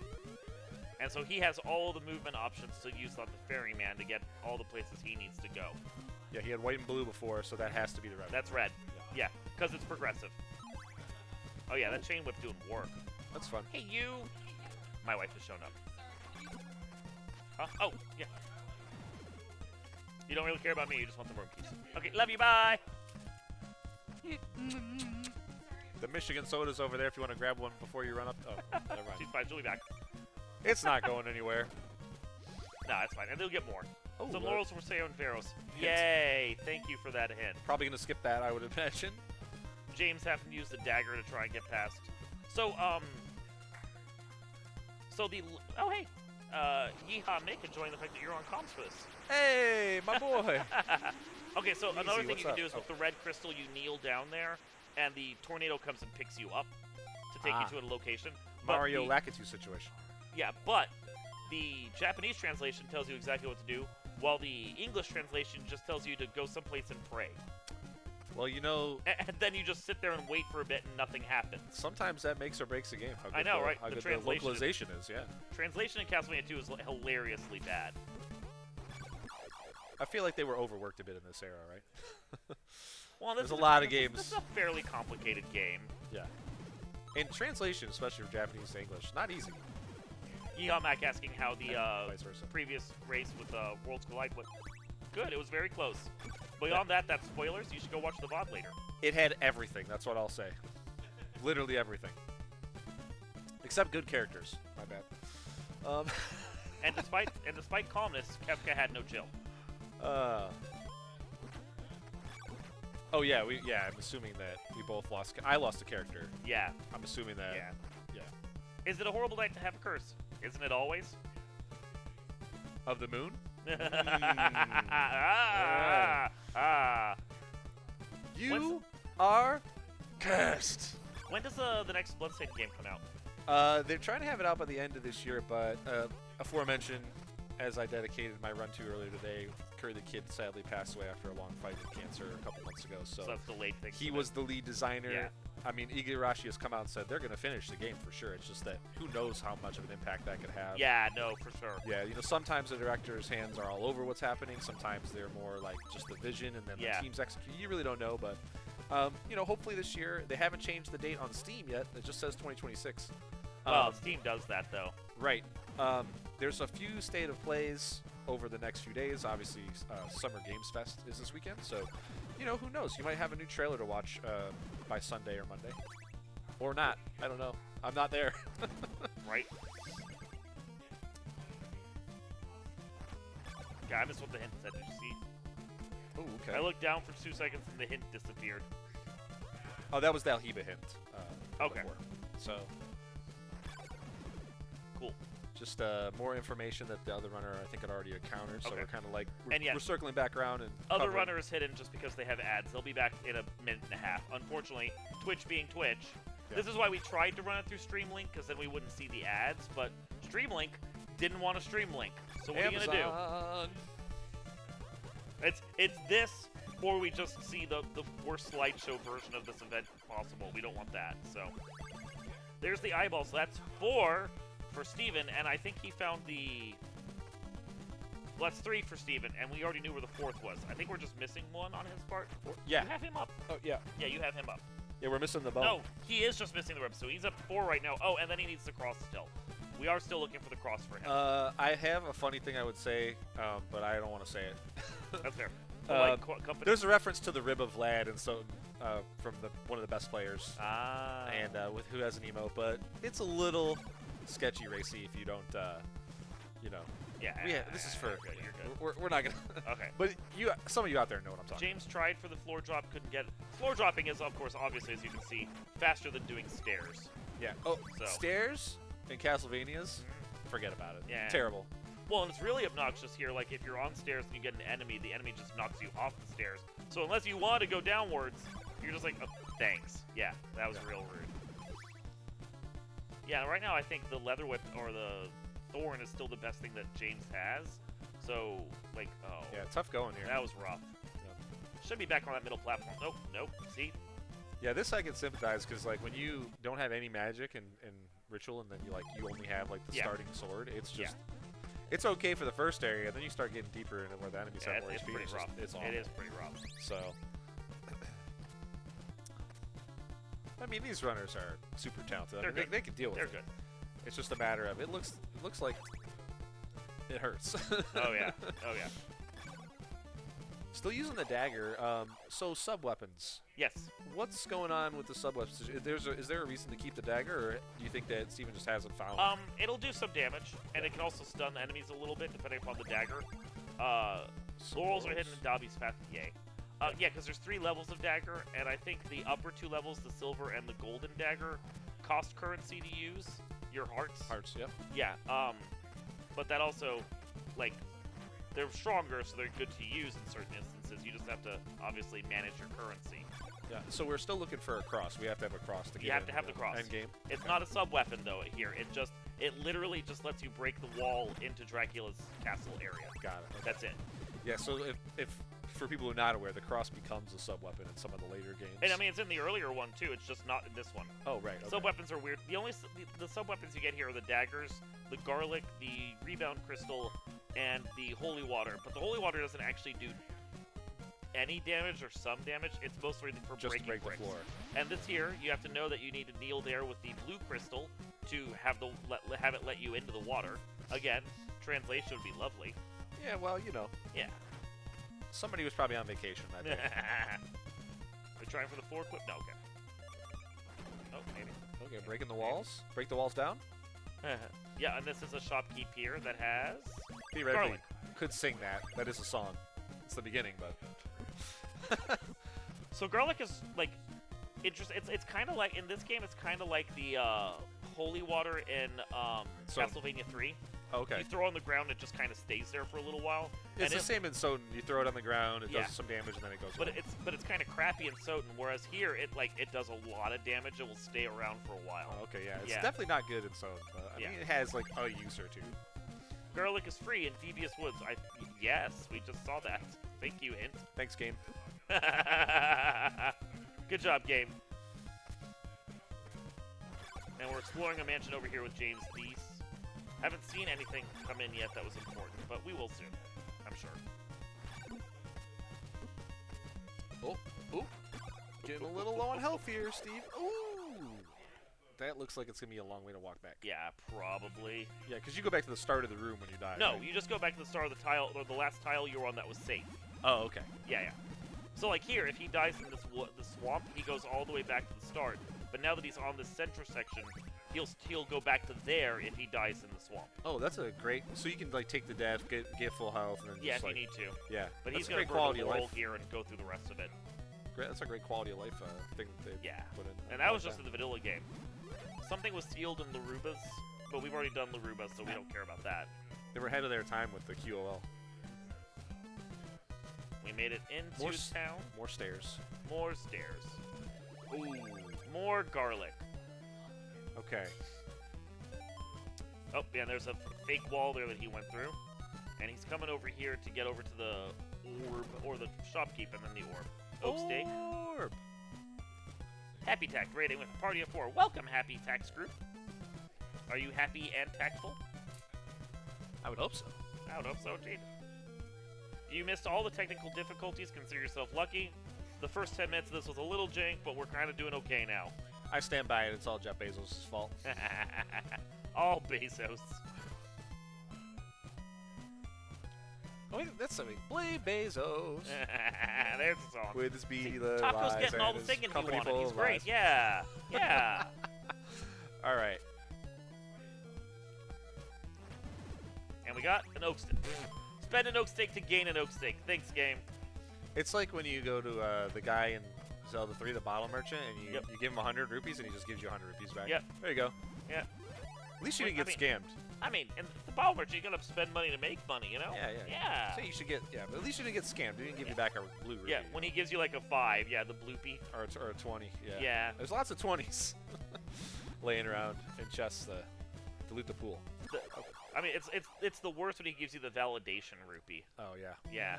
and so he has all the movement options to use on the ferryman to get all the places he needs to go. Yeah, he had white and blue before, so that has to be the red. That's red. Yeah, because it's progressive. Oh yeah, that chain whip doing work. That's fun. Hey you! My wife has shown up. Huh? Oh yeah. You don't really care about me. You just want the room keys. Okay, love you. Bye. The Michigan soda's over there if you want to grab one before you run up. Oh, never She's mind. fine. She'll be back. It's not going anywhere. No, it's fine. And they'll get more. Oh, Some look. laurels for Sayo and Pharaohs. Yay! Thank you for that hint. Probably going to skip that, I would imagine. James having to use the dagger to try and get past. So, oh, hey. Yeehaw Mick enjoying the fact that you're on comms for this. Hey, my boy. Okay, so Easy, another thing what's you can up? do is with the red crystal, you kneel down there, and the tornado comes and picks you up to take you to a location. But Mario the- Lakitu situation. Yeah, but the Japanese translation tells you exactly what to do, while the English translation just tells you to go someplace and pray. Well, you know, And then you just sit there and wait for a bit and nothing happens. sometimes that makes or breaks a game. How I good know, the, right? How The good the translation is- localization is, yeah. Translation in Castlevania 2 is hilariously bad. I feel like they were overworked a bit in this era, right? Well, this There's is a lot of this is- games. This is a fairly complicated game. Yeah. And translation, especially from Japanese to English, not easy. Yeehaw Mac asking how the Vice versa. previous race with Worlds Collide went. Good, it was very close. Beyond that, that's spoilers. You should go watch the VOD later. It had everything, that's what I'll say. Literally everything. Except good characters. My bad. And despite calmness, Kefka had no chill. Oh yeah, I'm assuming that we both lost. I lost a character. Yeah, I'm assuming that. yeah. Yeah. Is it a horrible night to have a curse? Isn't it always? Of the moon? You are cursed. When does the next Bloodstained game come out? They're trying to have it out by the end of this year, but aforementioned, as I dedicated my run to earlier today, Curry the Kid sadly passed away after a long fight with cancer a couple months ago. So, So that's delayed things. he a bit. was the lead designer. Yeah. I mean, Igarashi has come out and said they're going to finish the game for sure. It's just that who knows how much of an impact that could have. Yeah, no, for sure. Yeah, you know, sometimes the director's hands are all over what's happening. Sometimes they're more like just the vision and then Yeah. the team's execute. You really don't know, but you know, hopefully this year they haven't changed the date on Steam yet. It just says 2026. Well, Steam does that though. Right. There's a few state of plays over the next few days. Obviously, Summer Games Fest is this weekend, so you know, who knows? You might have a new trailer to watch by Sunday or Monday, or not. I don't know. I'm not there. Right? God, I missed what the hint said. Did you see? Oh, I okay. looked down for 2 seconds and the hint disappeared. Oh, that was the Alhiba hint. Okay. Before. So, Cool. just more information that the other runner, I think, had already encountered. So Okay. we're kind of like, And yeah, we're circling back around and Other covering. runner is hidden just because they have ads. They'll be back in a minute and a half. Unfortunately, Twitch being Twitch, Yeah. this is why we tried to run it through Streamlink, because then we wouldn't see the ads, but Streamlink didn't want to Streamlink. So what are you gonna do? Amazon. It's this, or we just see the worst slideshow version of this event possible. We don't want that. So there's the eyeballs. So that's 4 for Steven, and I think he found the. Well, that's 3 for Steven, and we already knew where the 4th was. I think we're just missing one on his part. Yeah. You have him up. Oh, yeah. Yeah, you have him up. Yeah, we're missing the bone. No, he is just missing the rib, so he's at 4 right now. Oh, and then he needs the cross still. We are still looking for the cross for him. I have a funny thing I would say, but I don't want to say it. That's fair. But, like, company. There's a reference to the rib of Lad, and so from one of the best players, and with who has an emo, but it's a little sketchy racy if you don't, you know. Yeah. This is for. You're good. We're not gonna. Okay. But some of you out there know what I'm talking. James tried for the floor drop, couldn't get it. Floor dropping is, of course, obviously, as you can see, faster than doing stairs. Yeah. Oh, So. stairs in Castlevanias, forget about it. Yeah. Terrible. Well, and it's really obnoxious here. Like, if you're on stairs and you get an enemy, the enemy just knocks you off the stairs. So unless you want to go downwards, you're just like, oh, thanks. Yeah, that was real rude. Yeah, right now I think the leather whip or the thorn is still the best thing that James has. So, like, oh. Yeah, tough going here. That was rough. Should be back on that middle platform. Nope. See? Yeah, this I can sympathize because like when you don't have any magic and ritual, and then you only have like the starting sword, it's just it's okay for the first area. Then you start getting deeper into where the enemies have more it's HP. pretty rough. It's awful. It is pretty rough. So, I mean, these runners are super talented. They're good. They can deal with They're it. good. It's just a matter of it looks like it hurts. Oh yeah. Still using the dagger. So sub weapons. Yes. What's going on with the sub weapons? Is there a reason to keep the dagger, or do you think that Steven just hasn't found? It'll do some damage, and it can also stun enemies a little bit depending upon the dagger. Laurels are hidden in Dobby's path. Yay. Yeah, because there's 3 levels of dagger, and I think the upper 2 levels, the silver and the golden dagger, cost currency to use. Your hearts. Hearts. Yep. Yeah. But that also, like, they're stronger, so they're good to use in certain instances. You just have to obviously manage your currency. Yeah. So we're still looking for a cross. We have to have a cross to get. You have to have the cross. End game. It's not a sub weapon though. Here, it literally just lets you break the wall into Dracula's castle area. Got it. Okay. That's it. Yeah. So if for people who are not aware, the cross becomes a sub weapon in some of the later games. And I mean, it's in the earlier one too. It's just not in this one. Oh right. Okay. Sub weapons are weird. The only the sub weapons you get here are the daggers, the garlic, the rebound crystal, and the holy water. But the holy water doesn't actually do any damage or some damage. It's mostly for just breaking to break bricks. the floor. And this here, you have to know that you need to kneel there with the blue crystal to have have it let you into the water. Again, translation would be lovely. Yeah. Well, you know. Yeah. Somebody was probably on vacation that day. We're trying for the floor clip. No. Okay. Oh, maybe. Okay. Breaking the walls. Break the walls down. Yeah, and this is a shopkeep here that has Theoretically, garlic. could sing that. That is a song. It's the beginning, but. So garlic is like interesting. It's kind of like in this game. It's kind of like the holy water in Castlevania 3. Okay. You throw it on the ground, it just kind of stays there for a little while. It's the same in Soden. You throw it on the ground, it Yeah. does some damage, and then it goes. But away. it's kind of crappy in Soden. Whereas here, it does a lot of damage. It will stay around for a while. Oh, okay, yeah. It's Yeah. definitely not good in Soden. I Yeah. mean, it has like a use or two. Garlic is free in Devious Woods. Yes, we just saw that. Thank you, hint. Thanks, game. Good job, game. And we're exploring a mansion over here with James Deese. Haven't seen anything come in yet that was important, but we will soon, I'm sure. Oh, getting a little low on health here, Steve. Ooh, that looks like it's gonna be a long way to walk back. Yeah, probably. Yeah, because you go back to the start of the room when you die. No, right? you just go back to the start of the tile, or the last tile you were on that was safe. Oh, okay. Yeah. So like here, if he dies in the swamp, he goes all the way back to the start. But now that he's on this center section, he'll go back to there if he dies in the swamp. Oh, that's a great. So you can like take the death, get full health, and then Yeah, just, if like, you need to. Yeah, But that's he's a gonna great burn quality the of laurel life. here and go through the rest of it. That's a great quality of life thing that they Yeah. put in. And that was just in the vanilla game. Something was sealed in Larubas, but we've already done Larubas, so we don't care about that. They were ahead of their time with the QOL. We made it into town. More stairs. More stairs. Ooh, more garlic. Okay. Oh, yeah, there's a fake wall there that he went through. And he's coming over here to get over to the orb, or the shopkeep, and then the orb. Oak steak. Orb. Happy Tact rating with a party of 4. Welcome, Happy Tax group. Are you happy and tactful? I would hope so. I would hope so, indeed. You missed all the technical difficulties. Consider yourself lucky. The first 10 minutes of this was a little jank, but we're kind of doing okay now. I stand by it. It's all Jeff Bezos' fault. All Bezos. Oh, wait, that's something. Play Bezos. There's the song. With his beady little Taco's eyes getting all and the his singing he company wanted. full He's of great. lies. Yeah. Yeah. All right. And we got an oak steak. Spend an oak steak to gain an oak steak. Thanks, game. It's like when you go to the guy in Zelda 3, the bottle merchant, and you give him 100 rupees, and he just gives you 100 rupees back. Yep. There you go. Yeah. At least you Wait, didn't get scammed. I mean, in the bottle merchant, you gotta spend money to make money, you know? Yeah. So you should get, but at least you didn't get scammed. He didn't give you back a blue rupee. Yeah, when he gives you like a 5, yeah, the bloopy. Or a 20, yeah. Yeah. There's lots of 20s laying around in chests to loot the pool. I mean, it's the worst when he gives you the validation rupee. Oh, yeah. Yeah.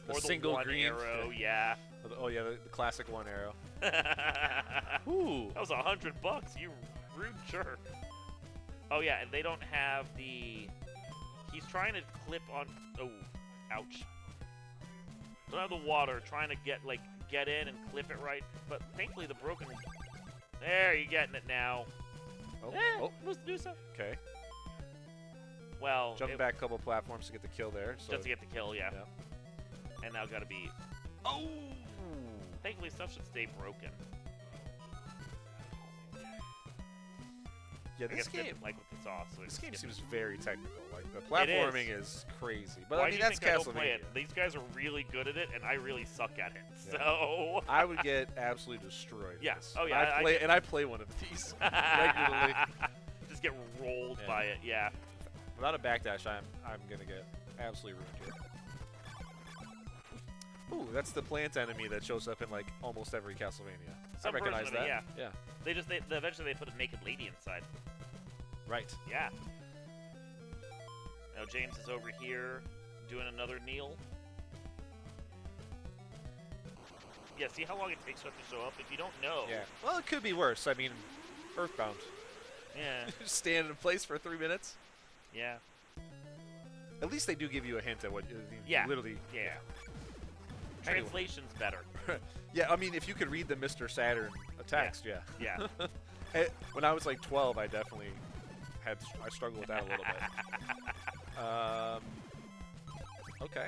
The Or the single one green arrow, yeah. Oh, yeah, the classic one arrow. That Ooh. was $100, you rude jerk. Oh yeah, and they don't have the... He's trying to clip on... Oh, ouch. Don't have the water, trying to get in and clip it right. But thankfully the broken... There, you're getting it now. Oh, Must do so. okay. Well, Jumping back a couple platforms to get the kill there. So just to get the kill, yeah. Yep. And now gotta be... Oh! Thankfully stuff should stay broken. Yeah, I this guess game, didn't like what they saw, so this just game skip seems it. very technical. Like the platforming is crazy, but Why I mean do you that's think I don't play Castlevania. it? These guys are really good at it, and I really suck at it. Yeah. So I would get absolutely destroyed. Yeah. This. Oh, yeah, I play one of these regularly. just get rolled Yeah. by it. Yeah. Without a backdash, I'm gonna get absolutely ruined here. Ooh, that's the plant enemy that shows up in like almost every Castlevania. Some I recognize version of that. it, yeah. They eventually they put a naked lady inside. Right. Yeah. Now James is over here doing another kneel. Yeah, see how long it takes for it to show up? If you don't know. Yeah. Well, it could be worse. I mean, Earthbound. Yeah. Just stand in place for 3 minutes. Yeah. At least they do give you a hint at what. Yeah. Literally. Yeah. Anyway. Translation's better. Yeah, I mean, if you could read the Mr. Saturn text, yeah. Yeah. When I was like 12, I definitely I struggled with that a little bit. Okay.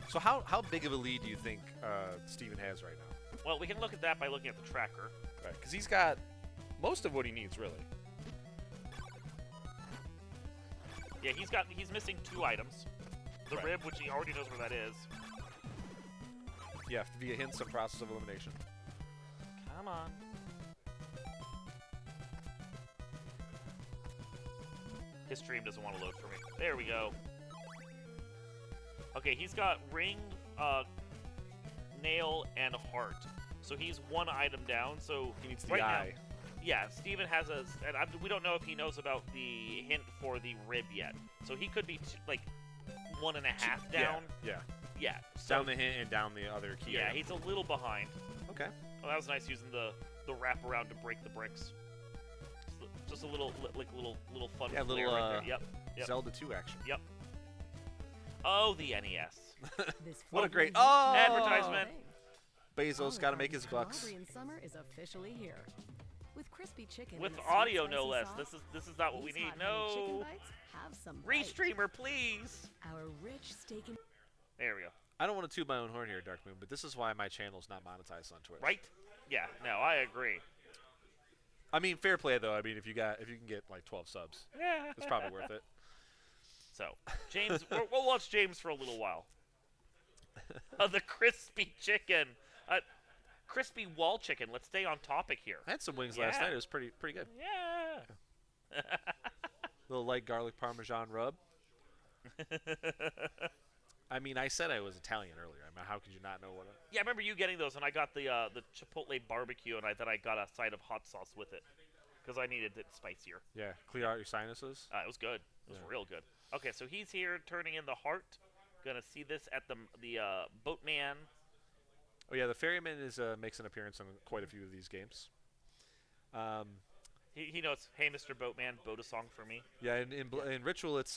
So how big of a lead do you think Steven has right now? Well, we can look at that by looking at the tracker. Right, because he's got most of what he needs, really. Yeah, he's missing 2 items. The Right. rib, which he already knows where that is. Yeah, via hints and process of elimination. Come on. His stream doesn't want to load for me. There we go. Okay, he's got ring, nail, and heart. So he's 1 item down. So He needs the right eye. now, yeah, Steven has a, and we don't know if he knows about the hint for the rib yet. So he could be like 1.5 down. Yeah. Yeah. So, Down the hint and down the other key. yeah, item. he's a little behind. Okay. Oh, that was nice using the wrap around to break the bricks. Just a little little fun. Yeah, flair little, right there. Yep. Yep. Zelda 2 action. Yep. Oh, the NES. What a great Advertisement. Bezos got to make his bucks. Austrian summer is officially here. With crispy chicken With and a sweet, audio, no spicy less. sauce, This is not what we these need. hot-headed chicken No. bites have some bite. Restreamer, please. Our rich steak and There we go. I don't want to toot my own horn here, Dark Moon, but this is why my channel's not monetized on Twitch. Right? Yeah. No, I agree. I mean, fair play though. I mean, if you can get like 12 subs, Yeah. it's probably worth it. So, James, we'll watch James for a little while. The crispy chicken. Crispy wall chicken. Let's stay on topic here. I had some wings last Yeah. night. It was pretty good. Yeah. Little light garlic parmesan rub. I mean, I said I was Italian earlier. I mean, how could you not know what? Yeah, I remember you getting those, and I got the Chipotle barbecue, and then I got a side of hot sauce with it. because I needed it spicier. Yeah, clear out your sinuses. It was good. It was Yeah. real good. Okay, so he's here turning in the heart. Gonna see this at the boatman. Oh yeah, the ferryman is makes an appearance in quite a few of these games. He knows. Hey, Mr. Boatman, boat a song for me. Yeah, in Ritual, it's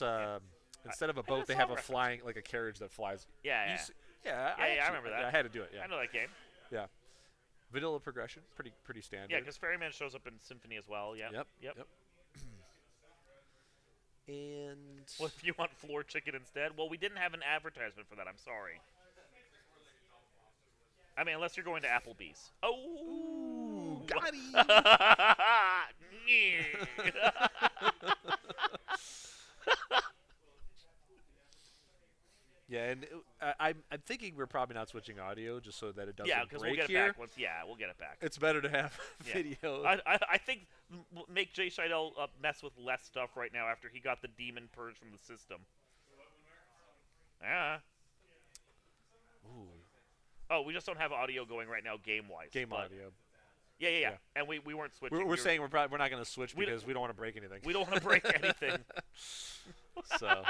instead of a I know boat, they song have a reference. flying like a carriage that flies. Yeah, You yeah. s- yeah, I remember that. I had to do it. Yeah, I know that game. yeah. Vanilla progression, pretty standard. Yeah, because Ferryman shows up in Symphony as well. Yeah. Yep. And Well, if you want floor chicken instead, well, we didn't have an advertisement for that. I'm sorry. I mean, unless you're going to Applebee's. Oh, got him. Yeah, and I'm thinking we're probably not switching audio just so that it doesn't Yeah, because break we'll get it here. back once. Yeah, we'll get it back. It's better to have Yeah. video. I think make Jay Scheidel mess with less stuff right now after he got the demon purge from the system. Yeah. Ooh, Oh, we just don't have audio going right now, game-wise. game but audio. Yeah. Yeah. And we weren't switching. We're We were- saying we're not going to switch We don't- because we don't want to break anything. we don't want to break anything. So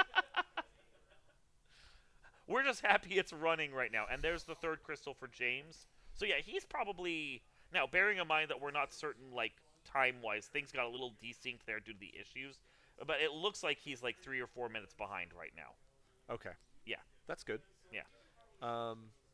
We're just happy it's running right now. And there's the third crystal for James. So yeah, he's probably now bearing in mind that we're not certain like time-wise. Things got a little desync there due to the issues, but it looks like he's like 3 or 4 minutes behind right now. okay, Yeah. that's good. Yeah.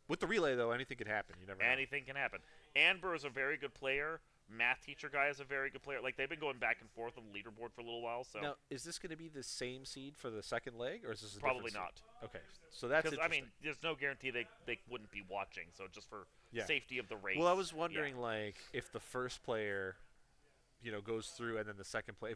With the relay though, anything could happen. You never know. Anything can happen. Amber is a very good player. Math teacher guy is a very good player. Like they've been going back and forth on the leaderboard for a little while. So Now, is this going to be the same seed for the second leg, or is this a probably different not. seed? Okay, so that's Because I interesting. mean, there's no guarantee they wouldn't be watching. So just for Yeah. safety of the race. Well, I was yeah. wondering like if the first player, goes through, and then the second player,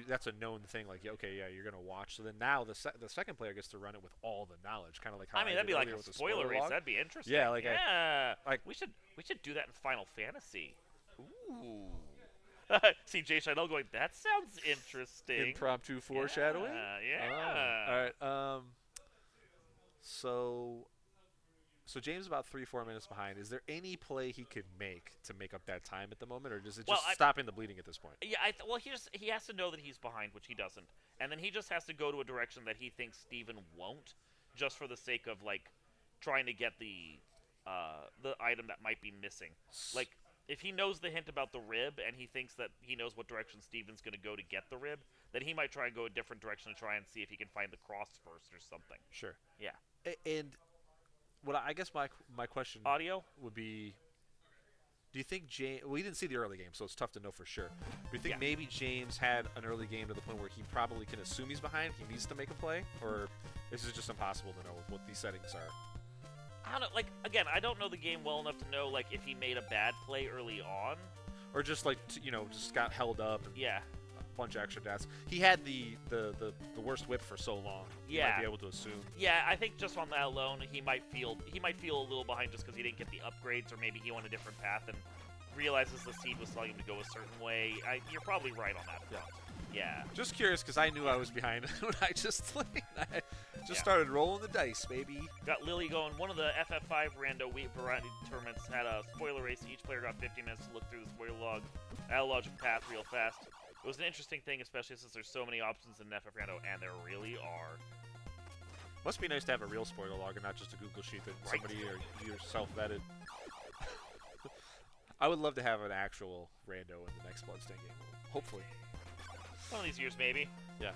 that's a known thing. Like, yeah, you're gonna watch. So then now the second player gets to run it with all the knowledge, kind of like how I mean, that'd did be like earlier a with the spoiler race. log. That'd be interesting. Yeah, like we should do that in Final Fantasy. Ooh. See Jay Scheidel going. That sounds interesting. Impromptu foreshadowing. Yeah. Oh, all right. So James is about 3-4 minutes behind. Is there any play he could make to make up that time at the moment, or is it just stopping the bleeding at this point? Yeah, well, he has to know that he's behind, which he doesn't, and then he just has to go to a direction that he thinks Steven won't, just for the sake of like trying to get the item that might be missing. Like if he knows the hint about the rib and he thinks that he knows what direction Steven's going to go to get the rib, then he might try and go a different direction to try and see if he can find the cross first or something. Sure. Yeah. And what I guess my question Audio? would be, do you think James? We didn't see the early game, so it's tough to know for sure. Do you think maybe James had an early game to the point where he probably can assume he's behind, he needs to make a play, or is it just impossible to know what these settings are? I don't know. Like again, I don't know the game well enough to know like if he made a bad play early on. Or just like just got held up and Yeah. a bunch of extra deaths. He had the worst whip for so long. You Yeah. might be able to assume. Yeah, I think just on that alone, he might feel a little behind just because he didn't get the upgrades, or maybe he went a different path and realizes the seed was telling him to go a certain way. You're probably right on that front. Yeah. Just curious because I knew I was behind when I just started rolling the dice, baby. Got Lily going. One of the FF5 Rando variety tournaments had a spoiler race. Each player got 50 minutes to look through the spoiler log, at a logic path real fast. It was an interesting thing, especially since there's so many options in FF Rando, and there really are. Must be nice to have a real spoiler log and not just a Google sheet that somebody or yourself vetted. I would love to have an actual Rando in the next Bloodstained game. Hopefully. One of these years, maybe. Yeah.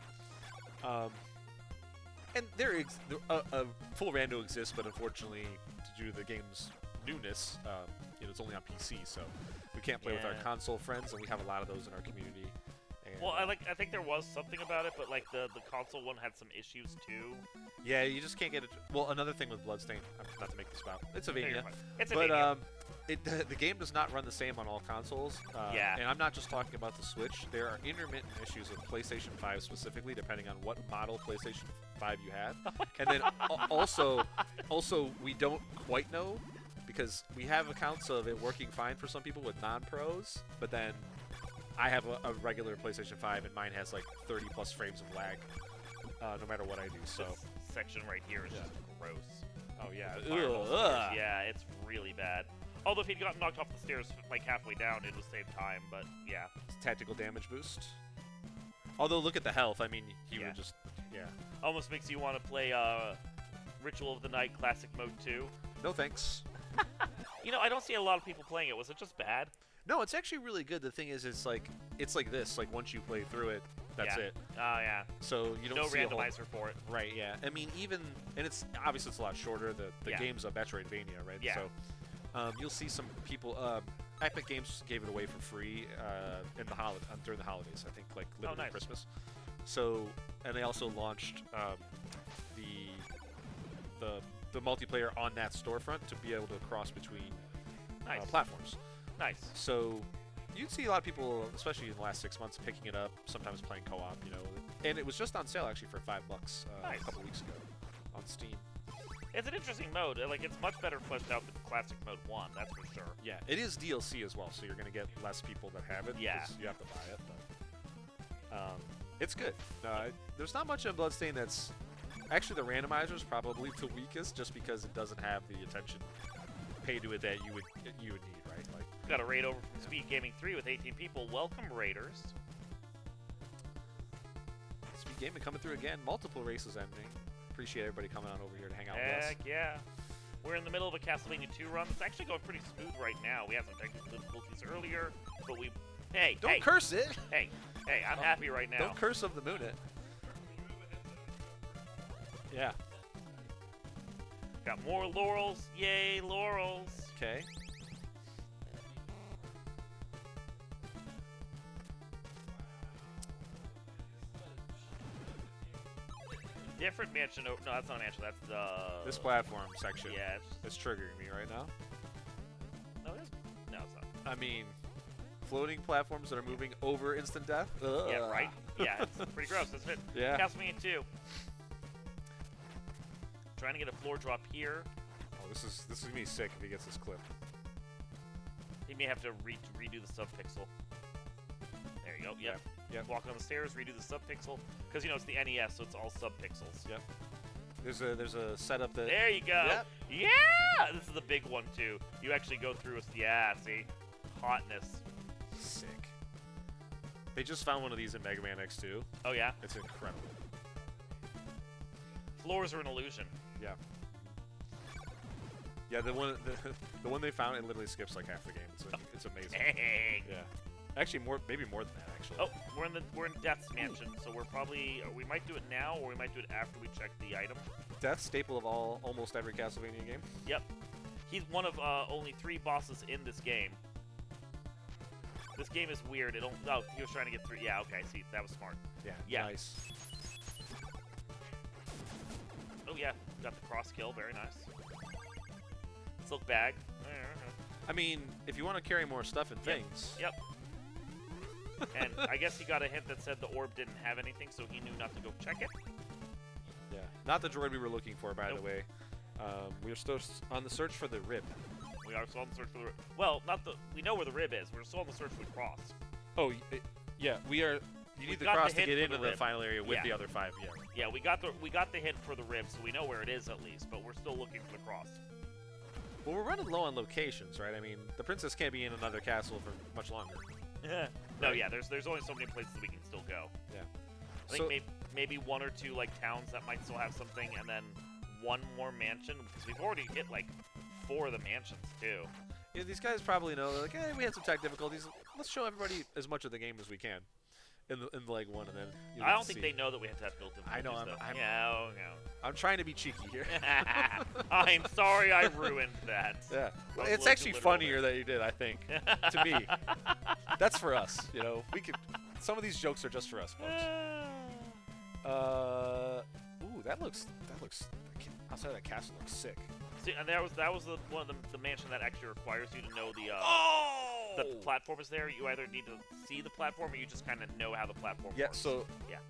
And a full Rando exists, but unfortunately, due to the game's newness, it's only on PC, so we can't play with our console friends, and we have a lot of those in our community. And, Well, I think there was something about it, but like the console one had some issues too. yeah, you just can't get it. Well, another thing with Bloodstained, not to make this about, it's a No, you're Vania, fine. It's a but Vania. the game does not run the same on all consoles. Yeah. And I'm not just talking about the Switch. There are intermittent issues with PlayStation 5 specifically, depending on what model PlayStation 5 you have. And then also we don't quite know, because we have accounts of it working fine for some people with non-pros, but then I have a regular PlayStation 5 and mine has like 30 plus frames of lag, no matter what I do. So This section right here is just gross. oh yeah, Fireball spheres. Yeah, it's really bad. Although if he'd gotten knocked off the stairs like halfway down, it would save time. But yeah, Tactical damage boost. Although look at the health. I mean, he Yeah. would just almost makes you want to play Ritual of the Night Classic Mode 2. no thanks. You know, I don't see a lot of people playing it. Was it just bad? No, it's actually really good. The thing is, it's like this. Like once you play through it, that's Yeah. it. Oh yeah. So you don't No see a whole- randomizer for it. Right, yeah. I mean, and it's obviously it's a lot shorter. The Yeah. game's a Metroidvania, right? Yeah. So you'll see some people. Epic Games gave it away for free in the during the holidays. I think like literally nice. Christmas. So and they also launched the multiplayer on that storefront to be able to cross between Nice. platforms. Nice. So you'd see a lot of people, especially in the last 6 months, picking it up. Sometimes playing co-op, you know. And it was just on sale actually for $5 Nice. a couple weeks ago on Steam. It's an interesting mode. Like, it's much better fleshed out than Classic Mode 1, that's for sure. Yeah, it is DLC as well, so you're gonna get less people that have it. Yeah. 'Cause you have to buy it, but it's good. There's not much in Bloodstain that's actually the randomizer is probably the weakest, just because it doesn't have the attention paid to it that you would need, right? Like, Got a raid over from Speed Gaming 3 with 18 people. Welcome, Raiders. Speed Gaming coming through again. Multiple races ending. Appreciate everybody coming on over here to hang out with us. Heck yeah. We're in the middle of a Castlevania 2 run. It's actually going pretty smooth right now. We had some technical difficulties earlier, but we... Hey, Don't hey, curse it. hey, I'm happy right now. Don't curse of the moon it. Yeah. Got more laurels. Yay, laurels. Okay. Different mansion. No, that's not a mansion. That's the... This platform section Yeah, is triggering me right now. no, it is. No, it's not. I mean, floating platforms that are moving over instant death. Yeah, Ugh. right? Yeah, it's pretty gross, isn't it? Yeah. Castlevania 2. Trying to get a floor drop here. Oh, this is gonna be sick if he gets this clip. He may have to redo the subpixel. There you go. Yep. Yep. Walk on the stairs, redo the subpixel, because you know it's the NES, so it's all subpixels. Yep. There's a setup that. There you go. Yep. Yeah. This is the big one too. You actually go through with see, hotness. Sick. They just found one of these in Mega Man X2. Oh yeah. It's incredible. Floors are an illusion. Yeah. Yeah, the one they found, it literally skips like half the game. It's amazing. Dang. Yeah. Actually, maybe more than that. Actually. Oh, we're in Death's Mansion, so we're probably we might do it now, or we might do it after we check the item. Death staple of almost every Castlevania game. Yep. He's one of only 3 bosses in this game. This game is weird. Oh, he was trying to get through. Yeah, okay. See, that was smart. Yeah. Yeah. Nice. Oh yeah, got the cross kill. Very nice. Silk bag. I mean, if you want to carry more stuff and things. Yep. And I guess he got a hint that said the orb didn't have anything, so he knew not to go check it. Yeah. Not the droid we were looking for, by Nope. the way. We are still on the search for the rib. We are still on the search for the rib. Well, not the. We know where the rib is. We're still on the search for the cross. Oh, yeah. We are. You We've need the got the cross to hint get for into the the rib. final area with Yeah. the other 5. Yeah. Yeah, we got the hint for the rib, so we know where it is at least. But we're still looking for the cross. Well, we're running low on locations, right? I mean, the princess can't be in another castle for much longer. No, yeah. There's only so many places that we can still go. Yeah. I think maybe 1 or 2 like towns that might still have something, and then 1 more mansion because we've already hit like 4 of the mansions too. Yeah, these guys probably know. They're like, hey, we had some tech difficulties. Let's show everybody as much of the game as we can in leg 1, and then. I don't think they know that we have to have built difficulties. I know, though. Yeah, oh, no. I'm trying to be cheeky here. I'm sorry I ruined that. Yeah, I was it's looking actually literal funnier that you did. I think to me, that's for us. You know, we could. Some of these jokes are just for us, folks. Ooh, that looks. Outside of that castle looks sick. See, and that was one of the mansion that actually requires you to know the platform is there. You either need to see the platform or you just kind of know how the platform Yeah. works.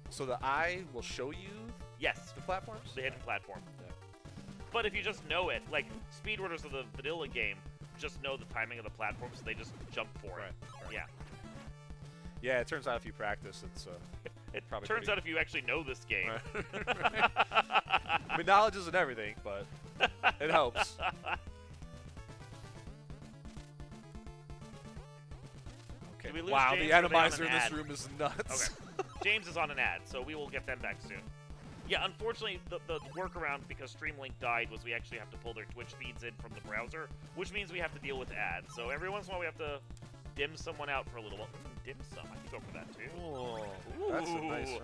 So the eye will show you Yes, the platforms. the hidden platform. Yeah. But if you just know it, like speedrunners of the vanilla game, just know the timing of the platform, so they just jump for it. Right. Yeah. Yeah. It turns out if you practice, it's It probably turns pretty- out if you actually know this game. Right. I mean, knowledge isn't everything, but it helps. Okay. Did we lose Wow, James the or are they on atomizer an in this ad? room is nuts. Okay. James is on an ad, so we will get them back soon. Yeah, unfortunately, the workaround, because Streamlink died, was we actually have to pull their Twitch feeds in from the browser, which means we have to deal with ads. So every once in a while, we have to dim someone out for a little while. Dim sum. I could go for that, too. Oh, that's a nice Ooh.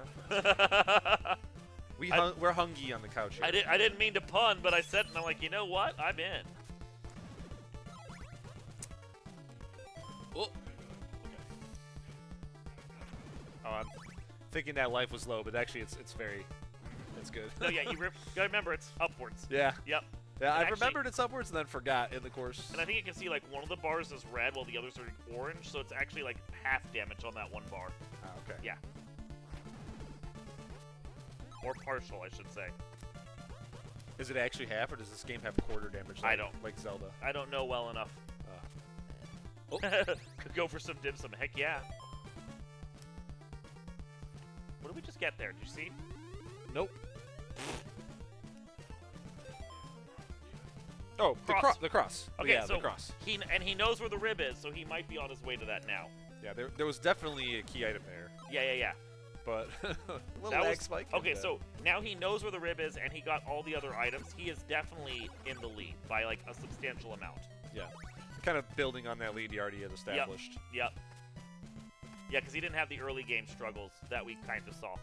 reference. We're hungry on the couch here. I didn't mean to pun, but I said it, and I'm like, you know what? I'm in. Oh. Oh, I'm thinking that life was low, but actually it's good. No, yeah, you gotta remember it's upwards. Yeah. Yep. Yeah, I actually- remembered it's upwards and then forgot in the course. And I think you can see, like, one of the bars is red while the others are orange, so it's actually, like, half damage on that one bar. Ah, okay. Yeah. Or partial, I should say. Is it actually half, or does this game have quarter damage? I don't. Like Zelda. I don't know well enough. Oh. Could go for some dim sum. Heck yeah. What did we just get there? Did you see? Nope. Oh, Cross. the cross. Okay, yeah, so the cross. he knows where the rib is, so he might be on his way to that now. Yeah, there was definitely a key item there, Yeah. but a little That lag was spike. okay. and, So now he knows where the rib is, and he got all the other items. He is definitely in the lead by like a substantial amount. yeah, kind of building on that lead he already had established. Yep. Yeah, because he didn't have the early game struggles that we kind of saw.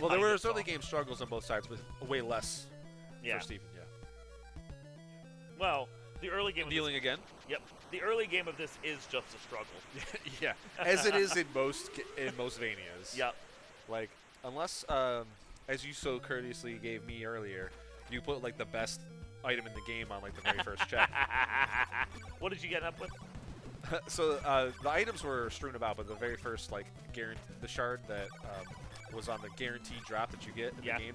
Well, there Kinda were saw. early game struggles on both sides, but way less Yeah. for Steven. Yeah. Well, the early game. Of Dealing this, again. Yep. The early game of this is just a struggle. Yeah, as it is in most Vanias. Yep. Like, unless, as you so courteously gave me earlier, you put like the best item in the game on like the very first check. What did you get up with? So the items were strewn about, but the very first like the shard that was on the guaranteed drop that you get in Yeah. the game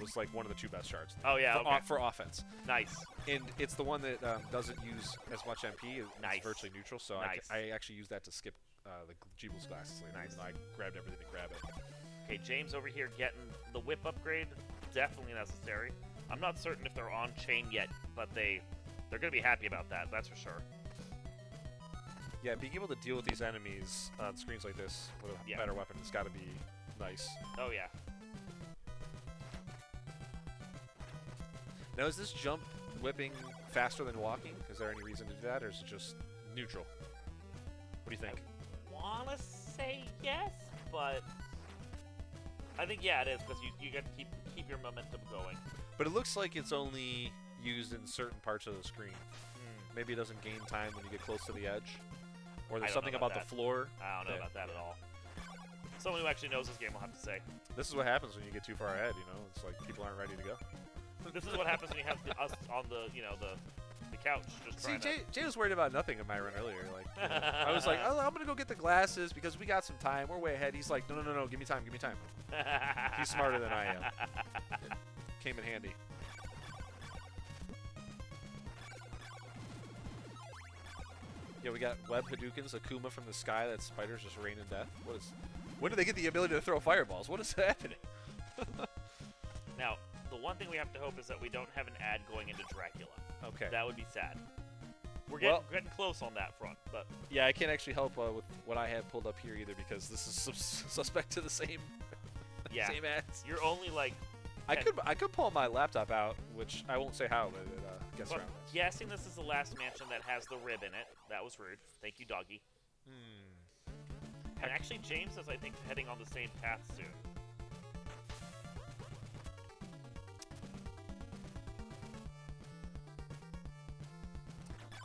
was like one of the two best shards. Oh yeah. For, Okay. for offense, Nice. and it's the one that doesn't use as much MP. It's Nice. virtually neutral, so Nice. I actually used that to skip the Jeebel's glasses later. Nice. Even though I grabbed everything to grab it. Okay, James over here getting the whip upgrade. Definitely necessary. I'm not certain if they're on chain yet, but they're gonna be happy about that. That's for sure. Yeah, being able to deal with these enemies on screens like this with a Yeah. better weapon has got to be nice. Oh yeah. Now, is this jump whipping faster than walking? Is there any reason to do that, or is it just neutral? What do you think? Wanna say yes, but I think yeah it is because you got to keep your momentum going. But it looks like it's only used in certain parts of the screen. Maybe it doesn't gain time when you get close to the edge, or I there's don't something know about about the floor. I don't know Yeah. about that at all. Someone who actually knows this game will have to say. This is what happens when you get too far ahead. You know, it's like people aren't ready to go. This is what happens when you have us on the the couch just See, trying to. Jay was worried about nothing in my run earlier. Like, you know, I was like, oh, I'm gonna go get the glasses because we got some time. We're way ahead. He's like, no, give me time. He's smarter than I am. It came in handy. Yeah, we got web Hadoukens, Akuma from the sky. That spiders just rain in death. When do they get the ability to throw fireballs? What is happening? Now, the one thing we have to hope is that we don't have an ad going into Dracula. Okay. That would be sad. We're Well- getting close on that front, but Yeah, I can't actually help with what I have pulled up here either because this is suspect to the same yeah, same ads. you're only like. I could pull my laptop out, which I won't say how, but it gets But around this. guessing this is the last mansion that has the rib in it. That was rude. Thank you, doggy. And actually, James is, I think, heading on the same path soon.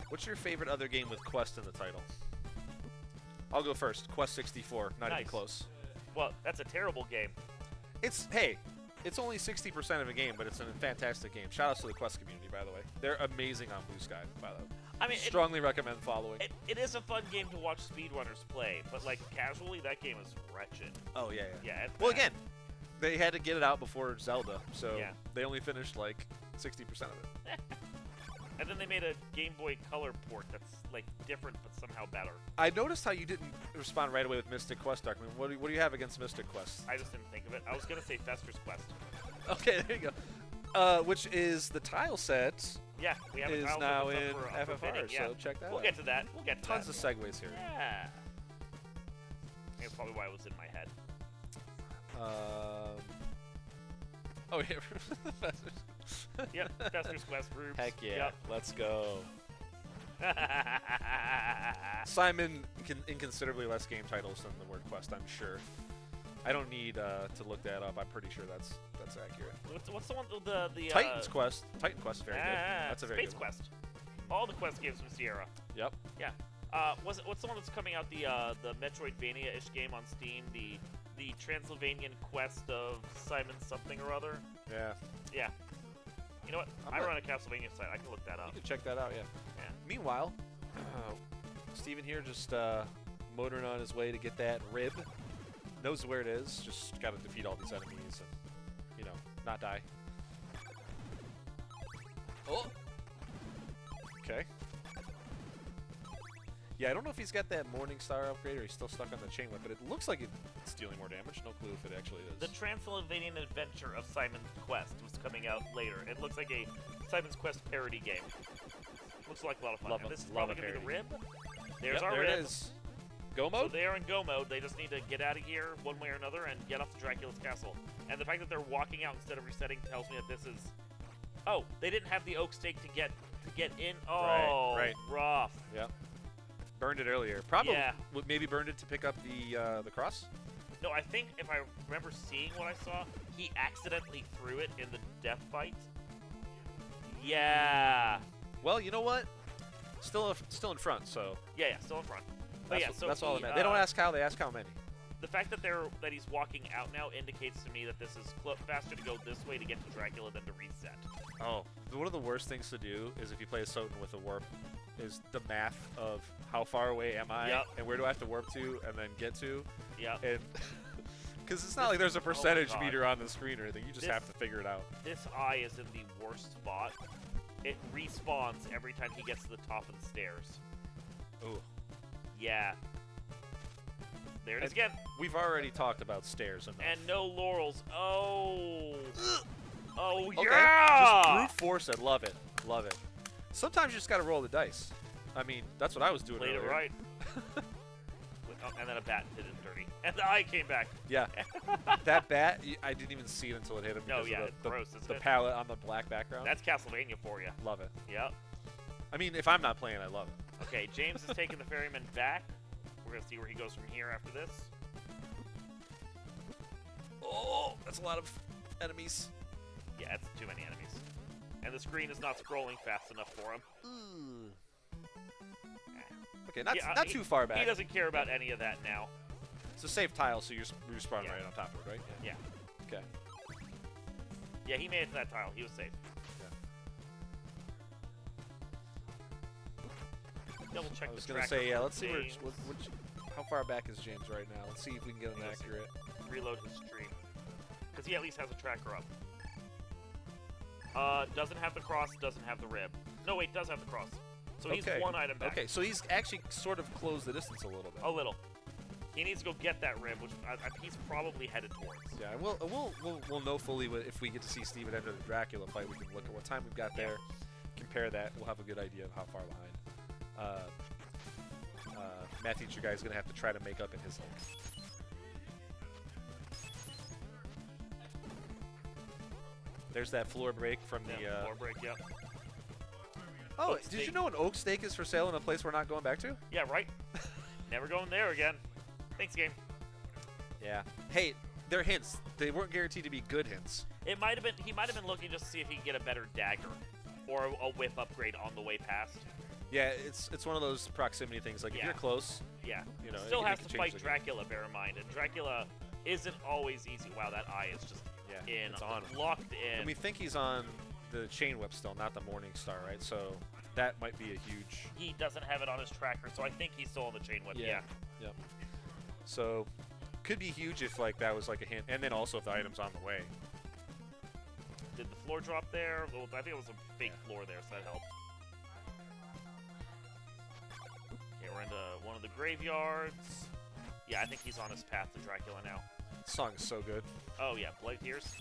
What's your favorite other game with Quest in the title? I'll go first. Quest 64, not even Nice. close. Well, that's a terrible game. It's only 60% of a game, but it's a fantastic game. Shout outs to the Quest community, by the way. They're amazing on Blue Sky, by the way. I mean, Strongly recommend following. it is a fun game to watch speedrunners play, but like casually, that game is wretched. Oh, yeah. Yeah. It's Well, bad. again, they had to get it out before Zelda, so Yeah. they only finished like 60% of it. And then they made a Game Boy Color port that's like different but somehow better. I noticed how you didn't respond right away with Mystic Quest, Darkman. What do you have against Mystic Quest? I just didn't think of it. I was gonna say Fester's Quest. Okay, there you go. Which is the tile set Yeah, we have a is tile now that's in up for FFR, bidding, yeah. so check that We'll out. get to that. We'll get to Tons that. of segues here. Yeah. That's probably why it was in my head. Oh, yeah. Yep, Fester's Quest groups. Heck yeah. Yep. Let's go. Simon, inconsiderably less game titles than the word quest, I'm sure. I don't need to look that up. I'm pretty sure that's accurate. What's the one the Titan's Quest. Titan Quest is very good. That's a very Space good one. Quest. All the quest games from Sierra. Yep. Yeah. What's the one that's coming out? The Metroidvania-ish game on Steam. The Transylvanian quest of Simon something or other. Yeah. Yeah. You know what? I run a Castlevania site. I can look that up. You can check that out, yeah. Yeah. Meanwhile, Steven here just motoring on his way to get that rib. Knows where it is. Just got to defeat all these enemies and, you know, not die. Oh! Okay. Yeah, I don't know if he's got that Morning Star upgrade or he's still stuck on the chain whip, but it looks like it's dealing more damage. No clue if it actually is. The Transylvanian Adventure of Simon's Quest was coming out later. It looks like a Simon's Quest parody game. Looks like a lot of fun. Love And a- this is love probably a going to be the parody. rib. There's Yep, our there rib. it is. Go So mode? they are in go mode. They just need to get out of here one way or another and get off to Dracula's castle. And the fact that they're walking out instead of resetting tells me that this is... Oh, they didn't have the oak stake to get in. Oh, right. rough. Yep. Burned it earlier. Probably. Yeah. Maybe burned it to pick up the cross? No, I think if I remember seeing what I saw, he accidentally threw it in the death fight. Yeah. Well, you know what? Still in front, so Yeah, still in front. But yeah, so that's all that he, matters. They don't ask how, they ask how many. The fact that he's walking out now indicates to me that this is faster to go this way to get to Dracula than to reset. Oh, one of the worst things to do is if you play a Soten with a warp, is the math of how far away am I, Yep. and where do I have to warp to, and then get to, Yeah. and because it's not like there's a percentage God. meter on the screen or anything. You just This- have to figure it out. This eye is in the worst spot. It respawns every time he gets to the top of the stairs. Ooh. Yeah. There it is And again. We've already talked about stairs enough. And no laurels. Oh. Oh, Okay, yeah! just brute force it. Love it. Love it. Sometimes you just got to roll the dice. I mean, that's what I was doing Played it earlier. right. Oh, and then a bat did it dirty. And the eye came back. Yeah. That bat, I didn't even see it until it hit him. No, because yeah, of it's the, gross, isn't the it? palette on the black background. That's Castlevania for you. Love it. Yep. I mean, if I'm not playing, I love it. Okay, James is taking the ferryman back. We're going to see where he goes from here after this. Oh, that's a lot of enemies. Yeah, it's too many enemies. And the screen is not scrolling fast enough for him. Okay, not Yeah, not too far back. He doesn't care about any of that now. It's a safe tile, so you're respawning Yeah. right on top of it, right? Yeah. Okay. Yeah, he made it to that tile. He was safe. Double check I was the gonna tracker say, yeah. for Let's see where, James. how far back is James right now. Let's see if we can get an Let's see. accurate. Reload his stream. Because he at least has a tracker up. Doesn't have the cross, doesn't have the rib. No, wait, does have the cross. So he's Okay. one item back. Okay, so he's actually sort of closed the distance a little bit. A little. He needs to go get that rib, which he's probably headed towards. Yeah, and we'll know fully if we get to see Steven enter the Dracula fight. We can look at what time we've got there, compare that. We'll have a good idea of how far behind. Math teacher guy is gonna have to try to make up in his life. There's that floor break from the. Floor break, yeah. Oh, Oak did stake. you know an oak stake is for sale in a place we're not going back to? Yeah, right? Never going there again. Thanks, game. Yeah. Hey, they're hints. They weren't guaranteed to be good hints. It might have been. He might have been looking just to see if he can get a better dagger, or a whip upgrade on the way past. Yeah, it's one of those proximity things. Like if Yeah. you're close, Yeah. you know, Still it has can to change fight the game. Dracula. Bear in mind, and Dracula isn't always easy. Wow, that eye is just Yeah, in, it's on him. locked in. And we think he's on the chain whip still, not the Morning Star, right? So that might be a huge. He doesn't have it on his tracker, so I think he's still on the chain whip. Yeah. Yep. So could be huge if like that was like a hint, and then also if the item's on the way. Did the floor drop there? Well, I think it was a fake floor there, so that helped. Okay, we're into one of the graveyards. Yeah, I think he's on his path to Dracula now. This song is so good. Oh yeah, Blight Tears.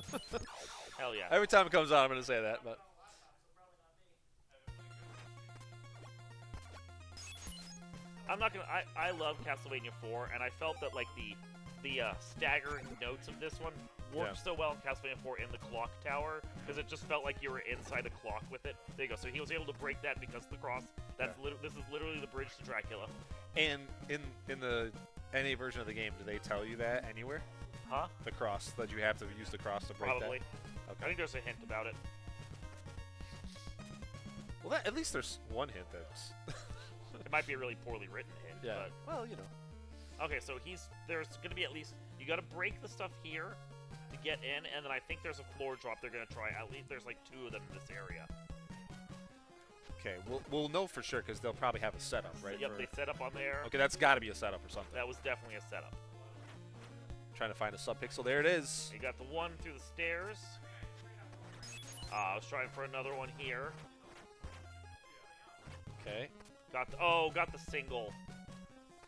Hell yeah. Every time it comes on, I'm gonna say that, but I'm not gonna. I love Castlevania 4, and I felt that like the staggering notes of this one worked so well in Castlevania 4 in the clock tower because it just felt like you were inside a clock with it. There you go. So he was able to break that because of the cross. That's this is literally the bridge to Dracula. And in the NA version of the game, do they tell you that anywhere? Huh? The cross, that you have to use the cross to break Probably. that? Okay. I think there's a hint about it. Well, at least there's one hint that's... It might be a really poorly written hint. yeah. But Well, you know. okay, so there's going to be at least, you got to break the stuff here to get in, and then I think there's a floor drop they're going to try. At least there's like 2 of them in this area. Okay, we'll know for sure because they'll probably have a setup, right? Yep, they set up on there. Okay, that's got to be a setup or something. That was definitely a setup. Trying to find a subpixel. There it is. You got the one through the stairs. I was trying for another one here. Okay. Got the single.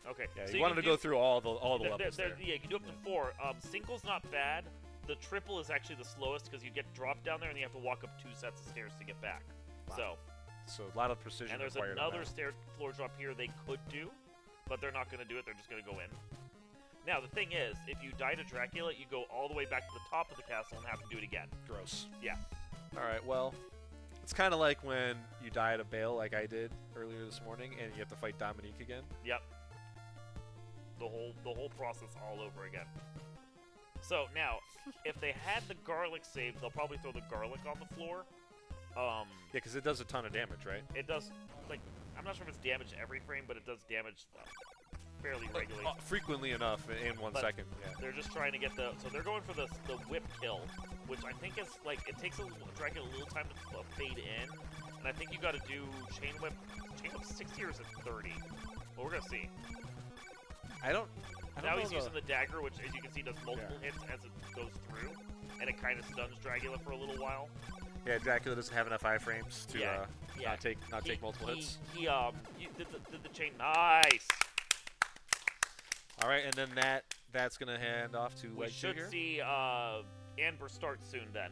Okay. Yeah, so you wanted to go through all the levels there. Yeah, you can do up to 4. Single's not bad. The triple is actually the slowest because you get dropped down there and you have to walk up 2 sets of stairs to get back. Wow. So a lot of precision and there's required another floor drop here they could do, but they're not going to do it. They're just going to go in. Now, the thing is, if you die to Dracula, you go all the way back to the top of the castle and have to do it again. Gross. Yeah. All right, well, it's kind of like when you die to Bale, like I did earlier this morning, and you have to fight Dominique again. Yep. The whole process all over again. So, now, if they had the garlic saved, they'll probably throw the garlic on the floor. Yeah, because it does a ton of damage, right? It does, like, I'm not sure if it's damage every frame, but it does damage fairly regularly. Frequently enough in 1 second, yeah. They're just trying to get so they're going for the whip kill, which I think is, like, it takes Dracula a little time to fade in, and I think you gotta do chain whip 60 or is it 30? Well, we're gonna see. I don't now know he's using the dagger, which, as you can see, does multiple hits as it goes through, and it kind of stuns Dracula for a little while. Yeah, Dracula doesn't have enough iframes to not take multiple hits. He did the chain. Nice. All right, and then that's gonna hand off to We should here. see Amber start soon then.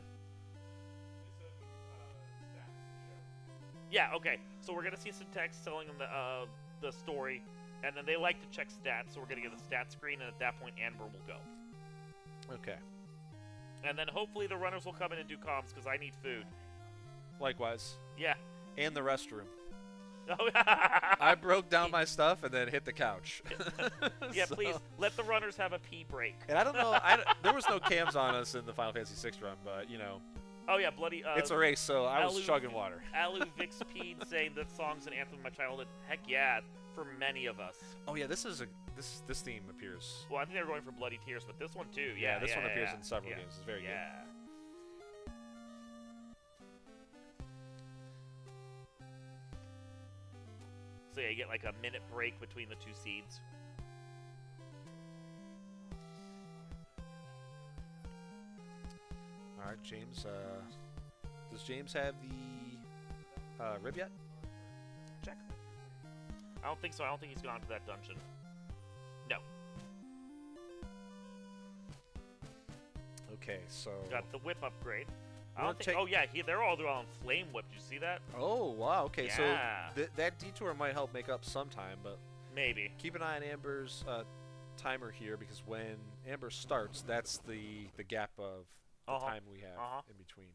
Yeah. Okay. So we're gonna see some text telling them the story, and then they like to check stats, so we're gonna get a stat screen, and at that point Amber will go. Okay. And then hopefully the runners will come in and do comms because I need food. Likewise. Yeah. And the restroom. Oh, I broke down my stuff and then hit the couch. Yeah, So- please let the runners have a pee break. And I don't know. There was no cams on us in the Final Fantasy VI run, but you know, Oh yeah, bloody. it's a race, so I was Alu- chugging water. Alu Vixpede saying that song's an anthem of my childhood. Heck yeah, for many of us. Oh yeah, this theme appears. Well, I think they were going for Bloody Tears, but this one too. Yeah, Yeah, this one appears yeah. in several Yeah. games. It's very Yeah. So yeah, you get like a minute break between the 2 seeds. good. All right, James. Does James have the rib yet? Check. I don't think so. I don't think he's gone to that dungeon. No. Okay, so. Got the whip upgrade. I Wanna don't think. take- Oh yeah, they're all on flame whip. Did you see that? Oh wow. Okay, Yeah. so that detour might help make up some time, but Maybe. keep an eye on Amber's timer here because when Amber starts, that's the gap of the time we have in between.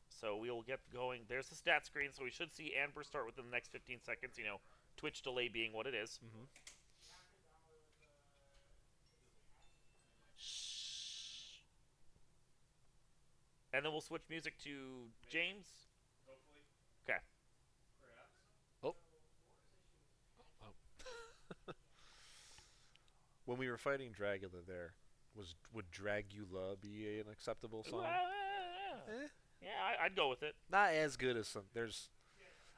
So we will get going. There's the stat screen, so we should see Amber start within the next 15 seconds. You know, Twitch delay being what it is. Mm-hmm. And then we'll switch music to James. Okay. Oh. When we were fighting Dragula, there would Dragula be an acceptable song? Eh. Yeah, I'd go with it. Not as good as some. There's,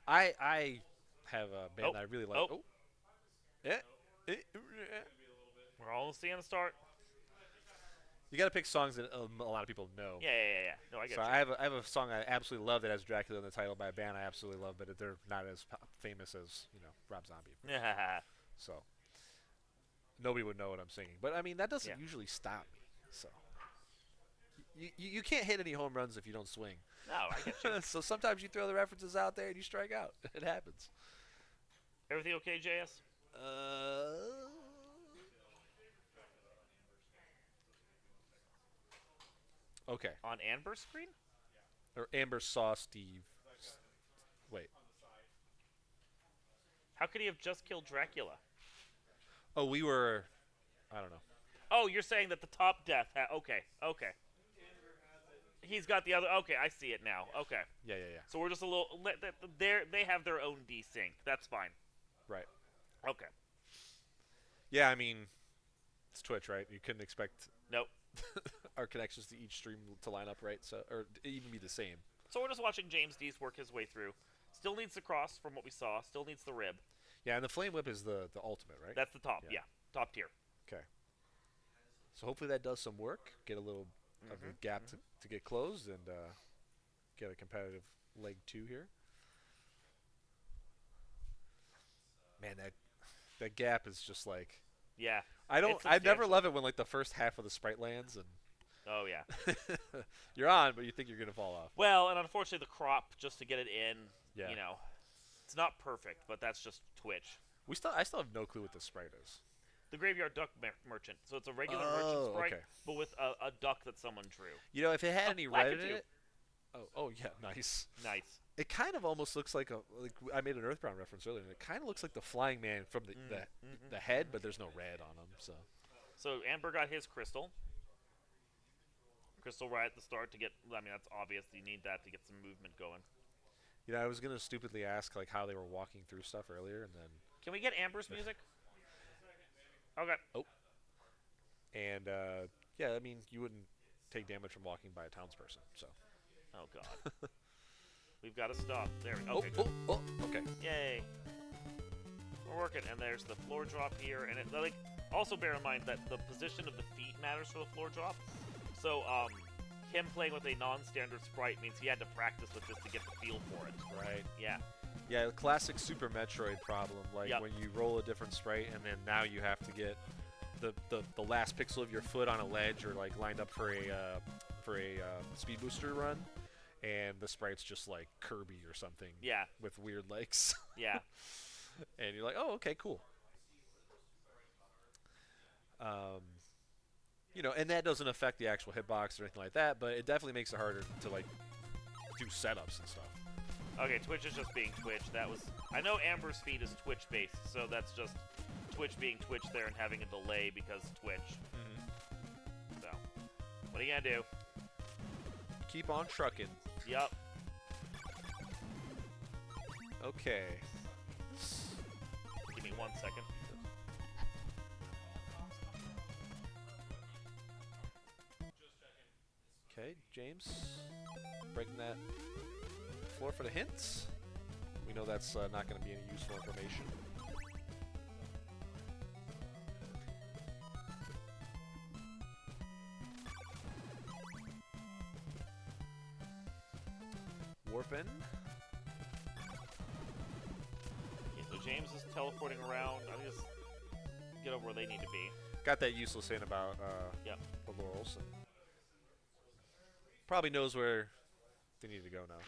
I have a band I really like. Oh. We're all seeing the start. You got to pick songs that a lot of people know. Yeah. No, I get So you. I have a song I absolutely love that has Dracula in the title by a band I absolutely love, but they're not as famous as Rob Zombie. So nobody would know what I'm singing. But I mean that doesn't usually stop me. So you can't hit any home runs if you don't swing. No, I get you. So sometimes you throw the references out there and you strike out. It happens. Everything okay, JS? Okay. On Amber's screen? Or Amber saw Steve. Wait. How could he have just killed Dracula? Oh, we were. I don't know. Oh, you're saying that the top death. Okay. He's got the other. Okay, I see it now. Okay. Yeah. So we're just a little. They have their own desync. That's fine. Right. Okay. Yeah, I mean, it's Twitch, right? You couldn't expect Nope. our connections to each stream to line up right, so or even be the same. So we're just watching James Dees work his way through. Still needs the cross from what we saw. Still needs the rib. Yeah, and the flame whip is the ultimate, right? That's the top. Yeah. Top tier. Okay. So hopefully that does some work. Get a little of a gap to get closed and get a competitive leg 2 here. Man, that gap is just like Yeah. I never love it when like the first half of the sprite lands and Oh yeah. you're on, but you think you're gonna fall off. Well, and unfortunately the crop just to get it in. Yeah. You know, it's not perfect, but that's just Twitch. I still have no clue what this sprite is. The Graveyard Duck Merchant. So it's a regular merchant sprite, okay. but with a duck that someone drew. You know, if it had any red in Lakitu. it. Oh yeah, nice. Nice. It kind of almost looks like I made an Earthbound reference earlier. And it kind of looks like the Flying Man from the head, but there's no red on him. So Amber got his crystal. Crystal right at the start to get. I mean, that's obvious. You need that to get some movement going. You know, I was gonna stupidly ask like how they were walking through stuff earlier, and then. Can we get Amber's music? Okay. Oh. And yeah, I mean, you wouldn't take damage from walking by a townsperson, so. Oh God. We've got to stop. There. Okay. Okay. Yay. We're working, and there's the floor drop here, and it like also bear in mind that the position of the feet matters for the floor drop. So him playing with a non-standard sprite means he had to practice with this to get the feel for it. Right. Yeah. Yeah, classic Super Metroid problem, like when you roll a different sprite and then now you have to get the last pixel of your foot on a ledge or like lined up for a speed booster run, and the sprite's just like Kirby or something. Yeah. With weird legs. Yeah. And you're like, oh, okay, cool. You know, and that doesn't affect the actual hitbox or anything like that, but it definitely makes it harder to like do setups and stuff. Okay, Twitch is just being Twitch. That was. I know Amber's feed is Twitch based, so that's just Twitch being Twitch there and having a delay because Twitch. So, what are you gonna do? Keep on trucking. Yup. Okay. Give me 1 second. Okay, James, breaking that floor for the hints. We know that's not going to be any useful information. Warping. Yeah, so James is teleporting around. I just get over where they need to be. Got that useless hint about Yep. the laurels. And probably knows where they need to go now.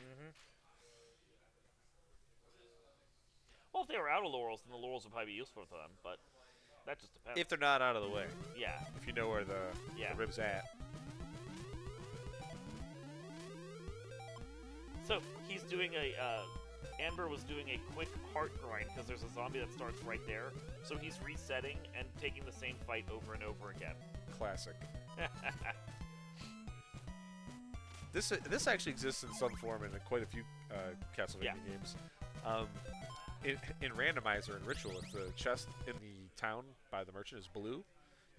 Well, if they were out of laurels, then the laurels would probably be useful to them, but that just depends. If they're not out of the way. Yeah. If you know where the rib's at. So he's doing Amber was doing a quick heart grind because there's a zombie that starts right there. So he's resetting and taking the same fight over and over again. Classic. This actually exists in some form in quite a few Castlevania games. In Randomizer and Ritual, if the chest in the town by the merchant is blue,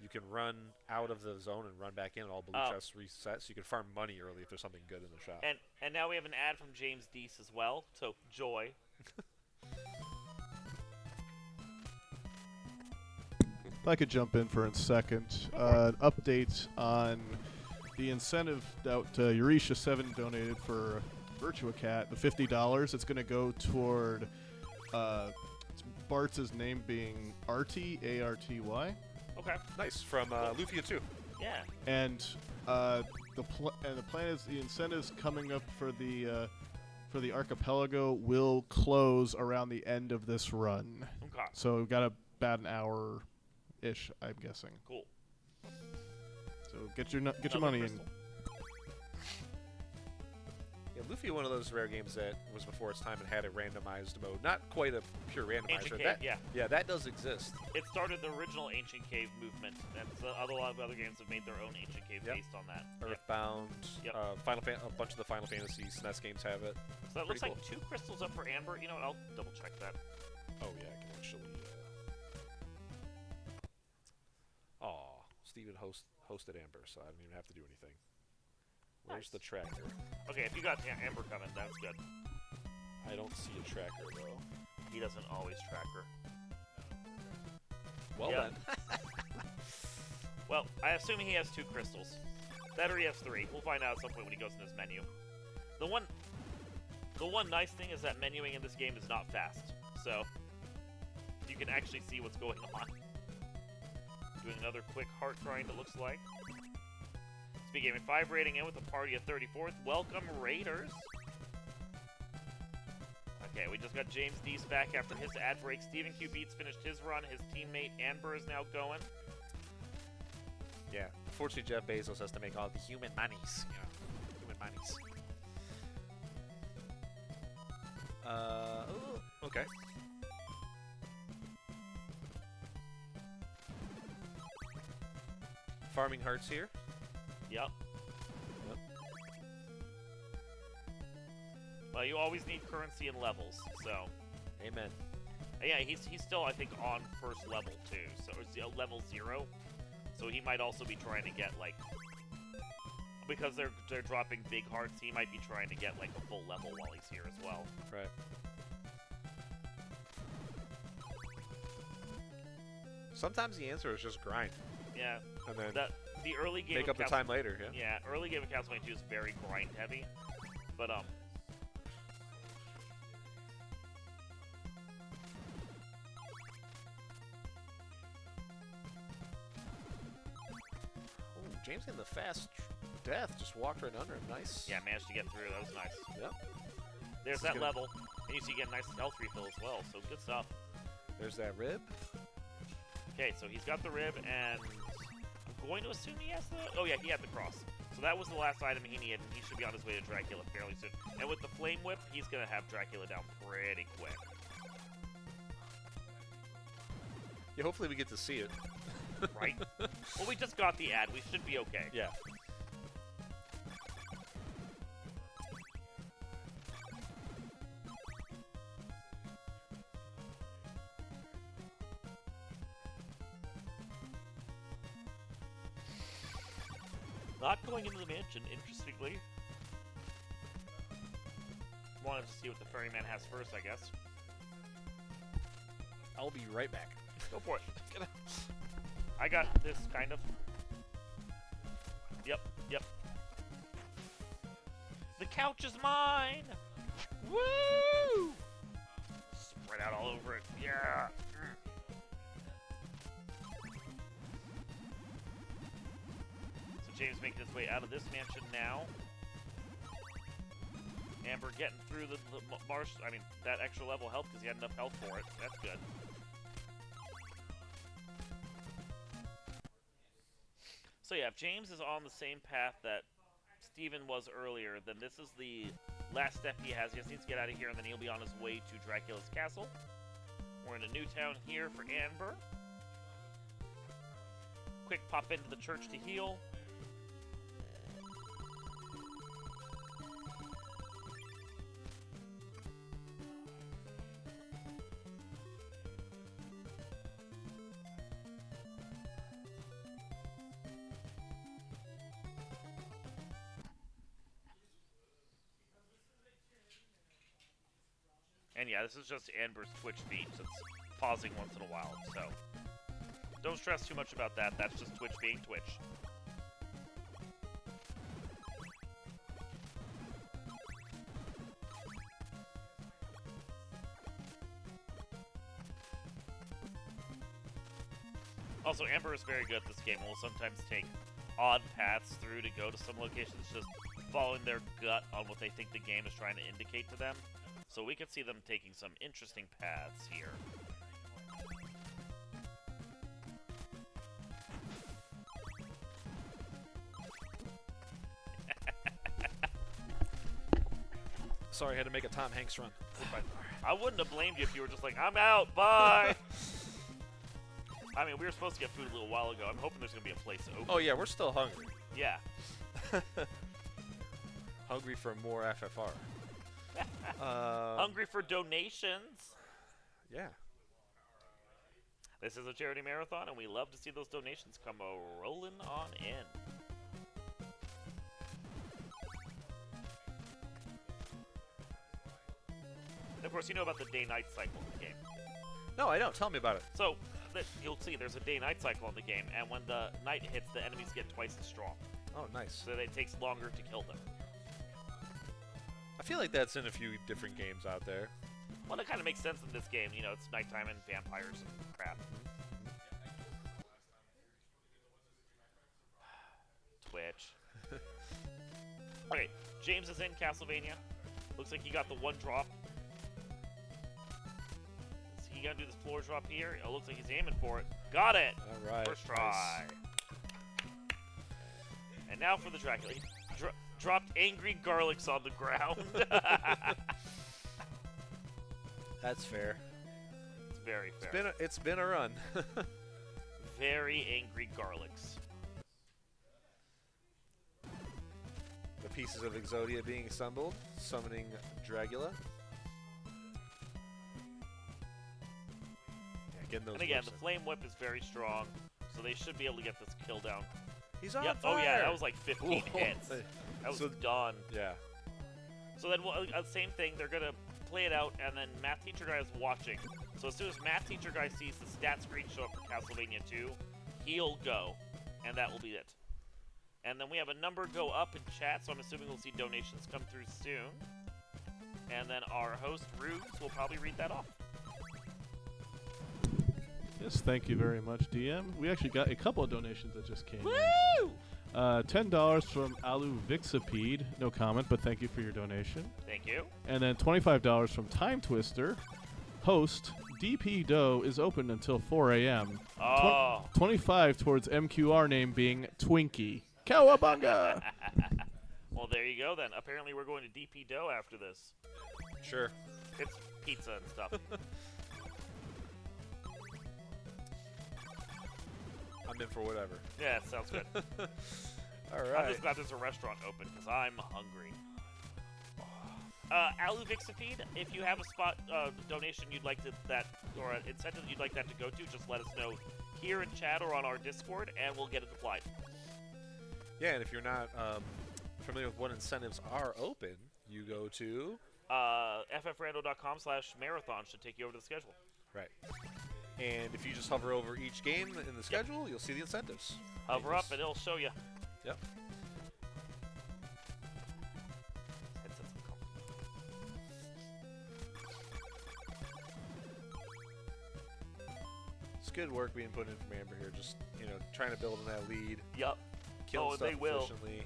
you can run out of the zone and run back in, and all blue chests reset, so you can farm money early if there's something good in the shop. And now we have an ad from James Deese as well, so joy. If I could jump in for a second, update on the incentive that Euretia7 donated for Virtua Cat, the $50. It's going to go toward Bart's name being Arty, A-R-T-Y. Okay. Nice, from Lufia 2. Yeah. And the plan is the incentives coming up for the for the archipelago will close around the end of this run. Okay. So we've got about an hour-ish, I'm guessing. Cool. So get your Another money crystal. in. Yeah, Luffy, one of those rare games that was before its time and had a randomized mode. Not quite a pure randomizer. Ancient Cave, Yeah, that does exist. It started the original Ancient Cave movement, and a lot of other games have made their own Ancient Cave Yep. based on that. Yep. Earthbound, Yep. a bunch of the Final Fantasy SNES games have it. So that looks Pretty like 2 crystals up for Amber. You know what? I'll double check that. Oh yeah, I can actually. Steven hosted Amber, so I don't even have to do anything. Where's Nice. the tracker? Okay, if you got Amber coming, that's good. I don't see a tracker though. He doesn't always track her. Well Yeah. then. Well, I assume he has 2 crystals. That or he has 3. We'll find out at some point when he goes in his menu. The one nice thing is that menuing in this game is not fast, so you can actually see what's going on. Doing another quick heart grind, it looks like. Speed Gaming 5 rating in with a party of 34th. Welcome, Raiders. Okay, we just got James Deese back after his ad break. Stephen Q. Beats finished his run. His teammate Amber is now going. Yeah. Unfortunately, Jeff Bezos has to make all the human monies. Human monies. Okay. Farming hearts here. Yep. Yep. Well, you always need currency and levels, so... Amen. Yeah, he's still, I think, on first level, too. So it's level 0. So he might also be trying to get, like... Because they're dropping big hearts, he might be trying to get, like, a full level while he's here as well. Right. Sometimes the answer is just grind, Yeah. and then The early game make of up the time later. Yeah. Yeah, early game of Castlevania 2 is very grind heavy. But, Ooh, James getting the fast death. Just walked right under him. Nice. yeah, managed to get through. That was nice. Yep. There's This is that gonna- level. And you see you get a nice health refill as well, so good stuff. There's that rib. Okay, so he's got the rib, and I'm going to assume he has the... Oh, yeah, he had the cross. So that was the last item he needed, and he should be on his way to Dracula fairly soon. And with the Flame Whip, he's going to have Dracula down pretty quick. Yeah, hopefully we get to see it. Right? Well, we just got the ad. We should be okay. Yeah. Not going into the mansion, interestingly. Wanted to see what the ferryman has first, I guess. I'll be right back. Go for it. I got this, kind of. Yep. The couch is mine! Woo! Spread out all over it. Yeah! So James making his way out of this mansion now. Amber getting through the marsh. I mean, that extra level health because he had enough health for it. That's good. So yeah, if James is on the same path that Steven was earlier, then this is the last step he has. He just needs to get out of here, and then he'll be on his way to Dracula's castle. We're in a new town here for Amber. Quick pop into the church to heal. And yeah, this is just Amber's Twitch feed. So it's pausing once in a while, so don't stress too much about that. That's just Twitch being Twitch. Also, Amber is very good at this game and will sometimes take odd paths through to go to some locations. Just following their gut on what they think the game is trying to indicate to them. So we could see them taking some interesting paths here. Sorry, I had to make a Tom Hanks run. I wouldn't have blamed you if you were just like, I'm out, bye! I mean, we were supposed to get food a little while ago. I'm hoping there's going to be a place open. Oh yeah, we're still hungry. Yeah. Hungry for more FFR. Hungry for donations. Yeah. This is a charity marathon, and we love to see those donations come rolling on in. And of course, you know about the day-night cycle in the game. No, I don't. Tell me about it. So, you'll see there's a day-night cycle in the game, and when the night hits, the enemies get twice as strong. Oh, nice. So it takes longer to kill them. I feel like that's in a few different games out there. Well, it kind of makes sense in this game. You know, it's nighttime and vampires and crap. Twitch. Okay, James is in Castlevania. Looks like he got the one drop. Is he gonna do this floor drop here? It looks like he's aiming for it. Got it! All right. First try. And now for the Dracula. He dropped angry garlics on the ground. That's fair. It's very fair. It's been a run. Very angry garlics. The pieces of Exodia being assembled, summoning Dracula. Yeah, getting those. And again, whips the in. flame whip is very strong, so they should be able to get this kill down. He's on Yep. fire. Oh yeah, that was like 15 Whoa. hits. That was So- done. Yeah. So then, same thing. They're gonna play it out, and then Math Teacher Guy is watching. So as soon as Math Teacher Guy sees the stat screen show up for Castlevania 2, he'll go, and that will be it. And then we have a number go up in chat, so I'm assuming we'll see donations come through soon. And then our host, Rubes, will probably read that off. Yes, thank you very much, DM. We actually got a couple of donations that just came in. Woo! $10 from Alu Vixipede. No comment, but thank you for your donation. Thank you. And then $25 from Time Twister. Host, DP Doe is open until 4 a.m. Oh. 25 towards MQR name being Twinkie. Cowabunga! Well, there you go then. Apparently we're going to DP Dough after this. Sure. It's pizza and stuff. I'm in for whatever. Yeah, sounds good. All I'm right. just glad there's a restaurant open because I'm hungry. Alu Vixipede, if you have a spot donation you'd like or an incentive you'd like that to go to, just let us know here in chat or on our Discord, and we'll get it applied. Yeah, and if you're not familiar with what incentives are open, you go to FFRando.com/marathon should take you over to the schedule. right. And if you just hover over each game in the schedule, you'll see the incentives. Hover up and it'll show you. Yep. Headsets uncomfortable. It's good work being put in from Amber here. Just trying to build on that lead, Yep. kill stuff they will. efficiently.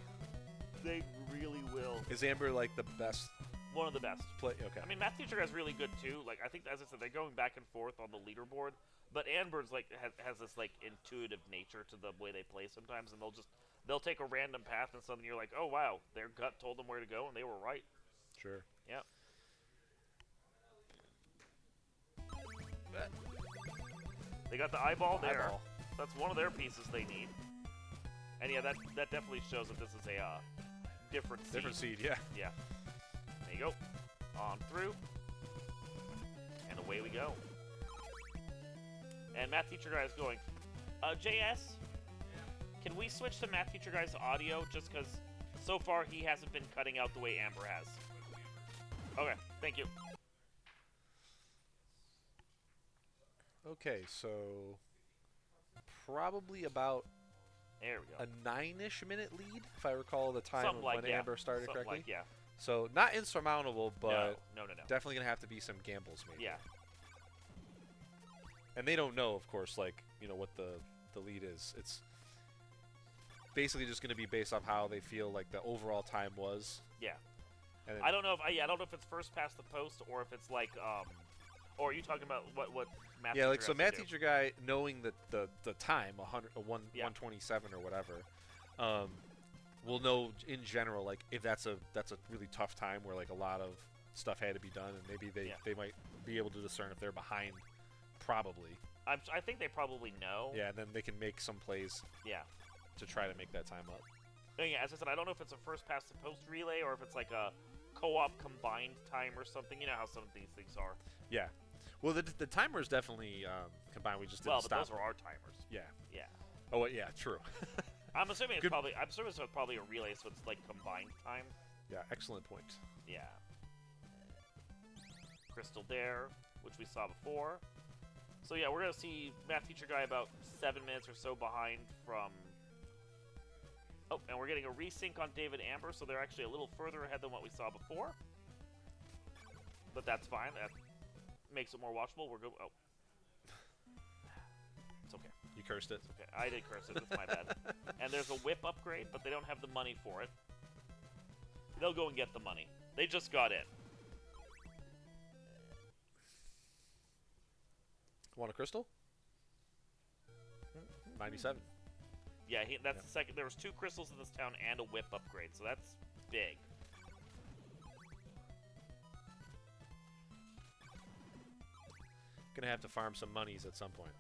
They really will. Is Amber like the best One of the best. play? Okay. I mean, Math Teacher Guy's really good too. Like, I think, as I said, they're going back and forth on the leaderboard. But Amber's like has this like intuitive nature to the way they play sometimes, and they'll take a random path and something you're like, oh wow, their gut told them where to go, and they were right. Sure. Yep. They got the eyeball there. Eyeball. That's one of their pieces they need. And yeah, that definitely shows that this is a different seed. Different seed, yeah. Yeah. There you go. On through. And away we go. And Math Teacher Guy is going, JS, can we switch to Math Teacher Guy's audio just because so far he hasn't been cutting out the way Amber has? Okay, thank you. Okay, so probably about There we go. a 9-ish minute lead, if I recall the time Something of like when yeah. Amber started Something correctly. like, yeah. So not insurmountable, but No. definitely gonna have to be some gambles maybe. Yeah. And they don't know, of course, like what the lead is. basically just going to be based off how they feel like the overall time was. Yeah. And then, I don't know if I don't know if it's first past the post or if it's like or are you talking about what math yeah, teacher like so has to math do? teacher guy knowing the time Yeah. 127 or whatever, will know in general like if that's a really tough time where like a lot of stuff had to be done, and maybe they might be able to discern if they're behind. Probably. I think they probably know. Yeah, and then they can make some plays Yeah. to try to make that time up. And yeah, as I said, I don't know if it's a first past the post relay or if it's like a co-op combined time or something. You know how some of these things are. Yeah. Well, the timer is definitely combined. We just didn't Well, but stop. those are our timers. Yeah. Yeah. Oh, yeah. True. I'm assuming it's Good. probably a relay, so it's like combined time. Yeah. Excellent point. Yeah. Crystal Dare, which we saw before. So yeah, we're gonna see math teacher guy about 7 minutes or so behind from. Oh, and we're getting a resync on David Amber, so they're actually a little further ahead than what we saw before. But that's fine. That makes it more watchable. We're good. Oh, it's okay. You cursed it. It's okay. I did curse it. That's my bad. And there's a whip upgrade, but they don't have the money for it. They'll go and get the money. They just got in. Want a crystal? 97. Yeah, that's Yeah. the second. There was 2 crystals in this town and a whip upgrade, so that's big. Gonna have to farm some monies at some point.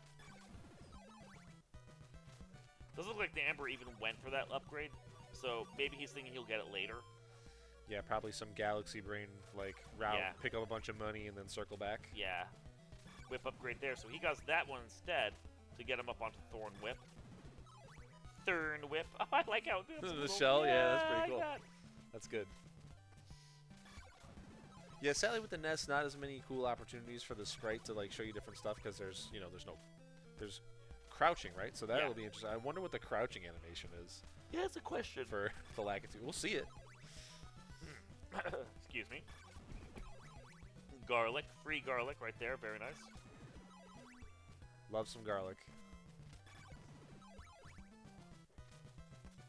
Doesn't look like the Amber even went for that upgrade, so maybe he's thinking he'll get it later. Yeah, probably some galaxy brain like route. Yeah. Pick up a bunch of money and then circle back. Yeah, whip upgrade there, so he got that one instead to get him up onto Thorn Whip. Thorn Whip. Oh, I like how it's a The little- shell? Yeah, that's pretty I cool. got- That's good. Yeah, sadly with the NES, not as many cool opportunities for the sprite to like show you different stuff because there's there's crouching, right? So that'll Yeah. be interesting. I wonder what the crouching animation is Yeah, it's a question. for the Lakitu. We'll see it. Excuse me. Garlic, free garlic right there, very nice. Love some garlic.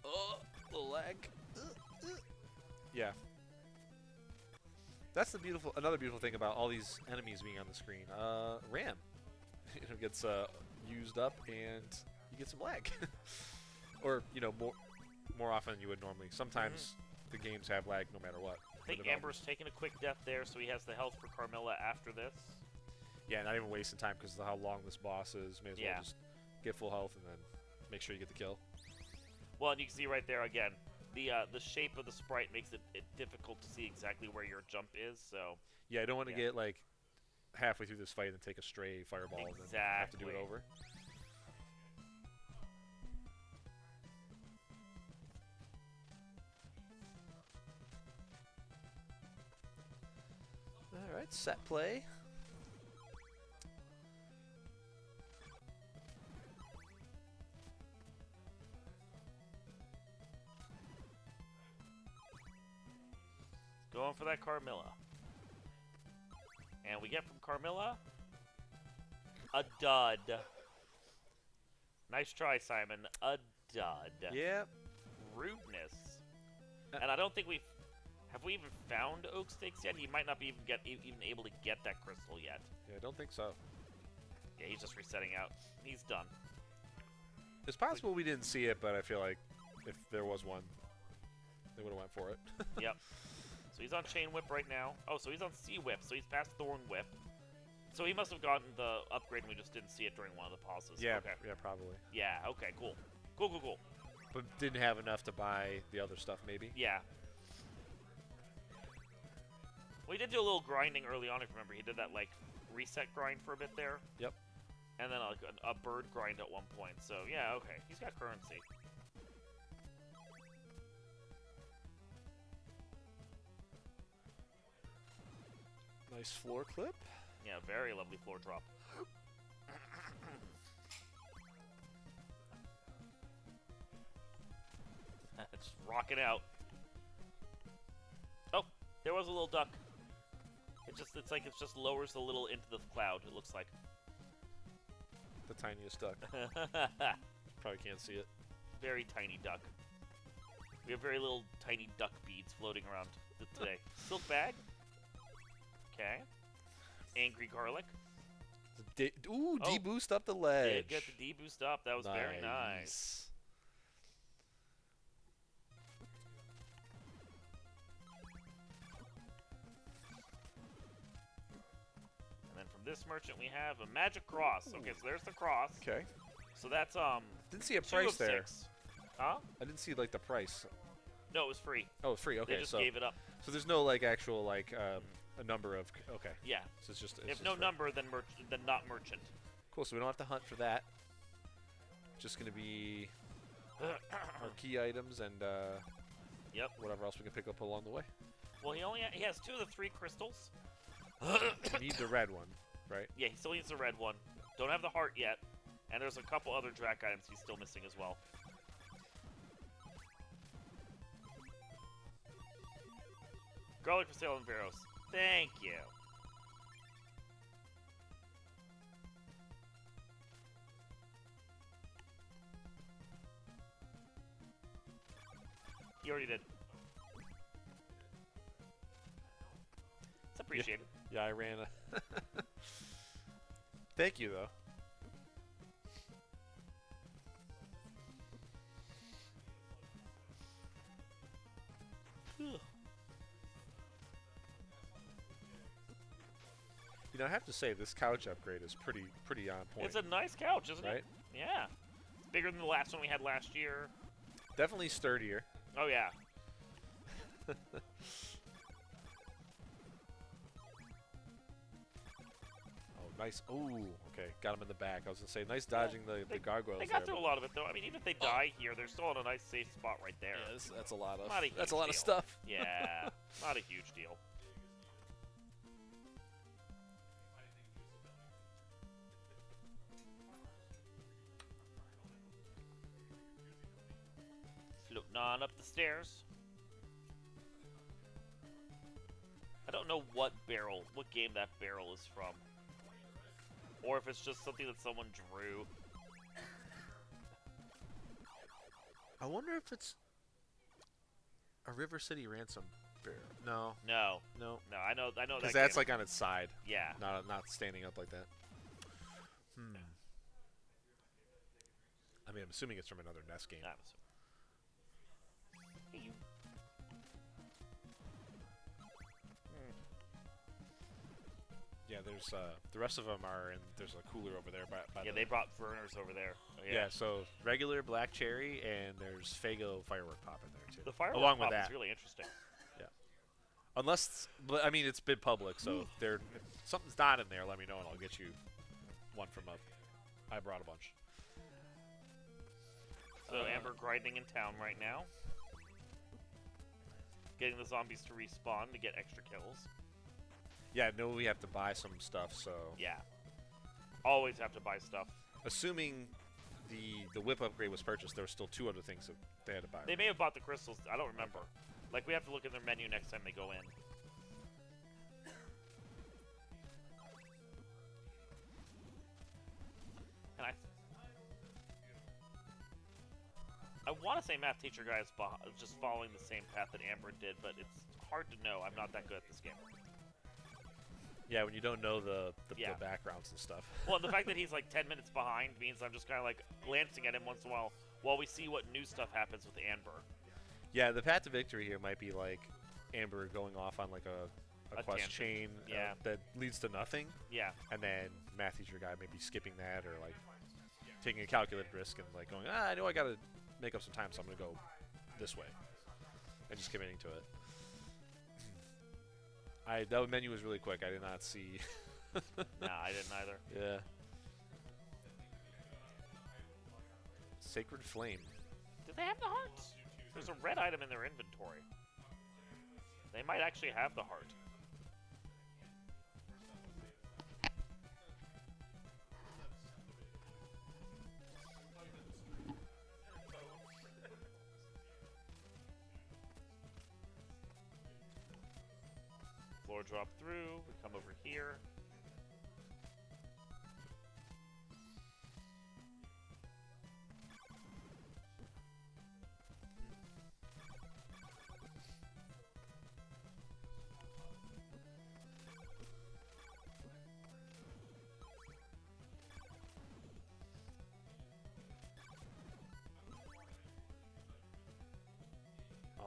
Oh, the lag. Yeah. That's another beautiful thing about all these enemies being on the screen. RAM, gets used up and you get some lag, or more often than you would normally. Sometimes the games have lag no matter what. I think Amber's taking a quick death there, so he has the health for Carmilla after this. Yeah, not even wasting time because of how long this boss is. May as Yeah. well just get full health and then make sure you get the kill. Well, and you can see right there again, the shape of the sprite makes it difficult to see exactly where your jump is. So Yeah, I don't want to Yeah. get like halfway through this fight and take a stray fireball and then have to do it Exactly. over. All right, set play. going for that Carmilla. And we get from Carmilla a dud. Nice try, Simon. A dud. Yep. Rudeness. And I don't think have we even found Oak Stakes yet? He might not be even able to get that crystal yet. Yeah, I don't think so. Yeah, he's just resetting out. He's done. It's possible we didn't see it, but I feel like if there was one, they would have went for it. Yep. So he's on Chain Whip right now. Oh, so he's on Sea Whip, so he's past Thorn Whip. So he must have gotten the upgrade and we just didn't see it during one of the pauses. Yeah, Okay. yeah, probably. Yeah, okay, cool. Cool. But didn't have enough to buy the other stuff, maybe. Yeah. We did do a little grinding early on, if you remember. He did that, like, reset grind for a bit there. Yep. And then a bird grind at one point. So, yeah, okay. He's got currency. Nice floor clip. Yeah, very lovely floor drop. Just rocking out. Oh, there was a little duck. It's like it just lowers a little into the cloud, it looks like. The tiniest duck. Probably can't see it. Very tiny duck. We have very little tiny duck beads floating around today. Silk bag. Okay. Angry garlic. Ooh, Oh, deboost up the ledge. Did get the deboost up. That was very nice. And then from this merchant we have a magic cross. Okay, so there's the cross. Okay. So that's Didn't see a 2 price of there. 6. Huh? I didn't see like the price. No, it was free. Oh, free. Okay, They just so gave it up. so there's no like actual like a number of. Okay. Yeah. So it's just. It's If just no free. number, then not merchant. Cool. So we don't have to hunt for that. Just gonna be our key items and Yep. whatever else we can pick up along the way. Well, he has 2 of the 3 crystals. We need the red one, right? Yeah, he still needs the red one. Don't have the heart yet. And there's a couple other Drac items he's still missing as well. Garlic for sale in Veros. Thank you. You already did. It's appreciated. Yeah, I ran a. Thank you though. You know, I have to say this couch upgrade is pretty on point. It's a nice couch, isn't right? it? Yeah. It's bigger than the last one we had last year. Definitely sturdier. Oh, yeah. Oh, nice. Ooh, okay. Got him in the back. I was going to say, nice dodging the gargoyles They got there, through a lot of it, though. I mean, even if they die here, they're still in a nice, safe spot right there. Yeah, that's a lot of Not a that's a huge lot of deal. stuff. Yeah, not a huge deal. Floating on up the stairs. I don't know what game that barrel is from. Or if it's just something that someone drew. I wonder if it's a River City Ransom barrel. No, No, no, no, I know that because that's game. like on its side, Yeah. not standing up like that. I mean, I'm assuming it's from another NES game. I'm assuming. Hey, you. Yeah, there's the rest of them are, and there's a cooler over there by Yeah, the, they brought Verners over there. Oh, yeah. So regular black cherry, and there's Fago firework pop in there too. The firework along with pop that, is really interesting. unless, but I mean, it's been public, so if something's not in there, let me know, and I'll get you one from up. I brought a bunch. So Amber grinding in town right now. Getting the zombies to respawn to get extra kills. Yeah, no, we have to buy some stuff, so Yeah. Always have to buy stuff. assuming the whip upgrade was purchased, there were still 2 other things that they had to buy. They may have bought the crystals. I don't remember. Like, we have to look in their menu next time they go in. And I want to say math teacher guy is just following the same path that Amber did, but it's hard to know. I'm not that good at this game. Yeah, when you don't know the Yeah. backgrounds and stuff. Well, the fact that he's like 10 minutes behind means I'm just kind of like glancing at him once in a while we see what new stuff happens with Amber. Yeah, the path to victory here might be like Amber going off on like a quest tangent. chain Yeah. that leads to nothing, Yeah. and then math teacher guy maybe skipping that or like taking a calculated risk and like going, I know I gotta make up some time, so I'm gonna go this way, and just committing to it. That menu was really quick. I did not see. Nah, I didn't either. Yeah. Sacred Flame. Do they have the hearts? There's a red item in their inventory. They might actually have the heart. Floor drop through. We come over here.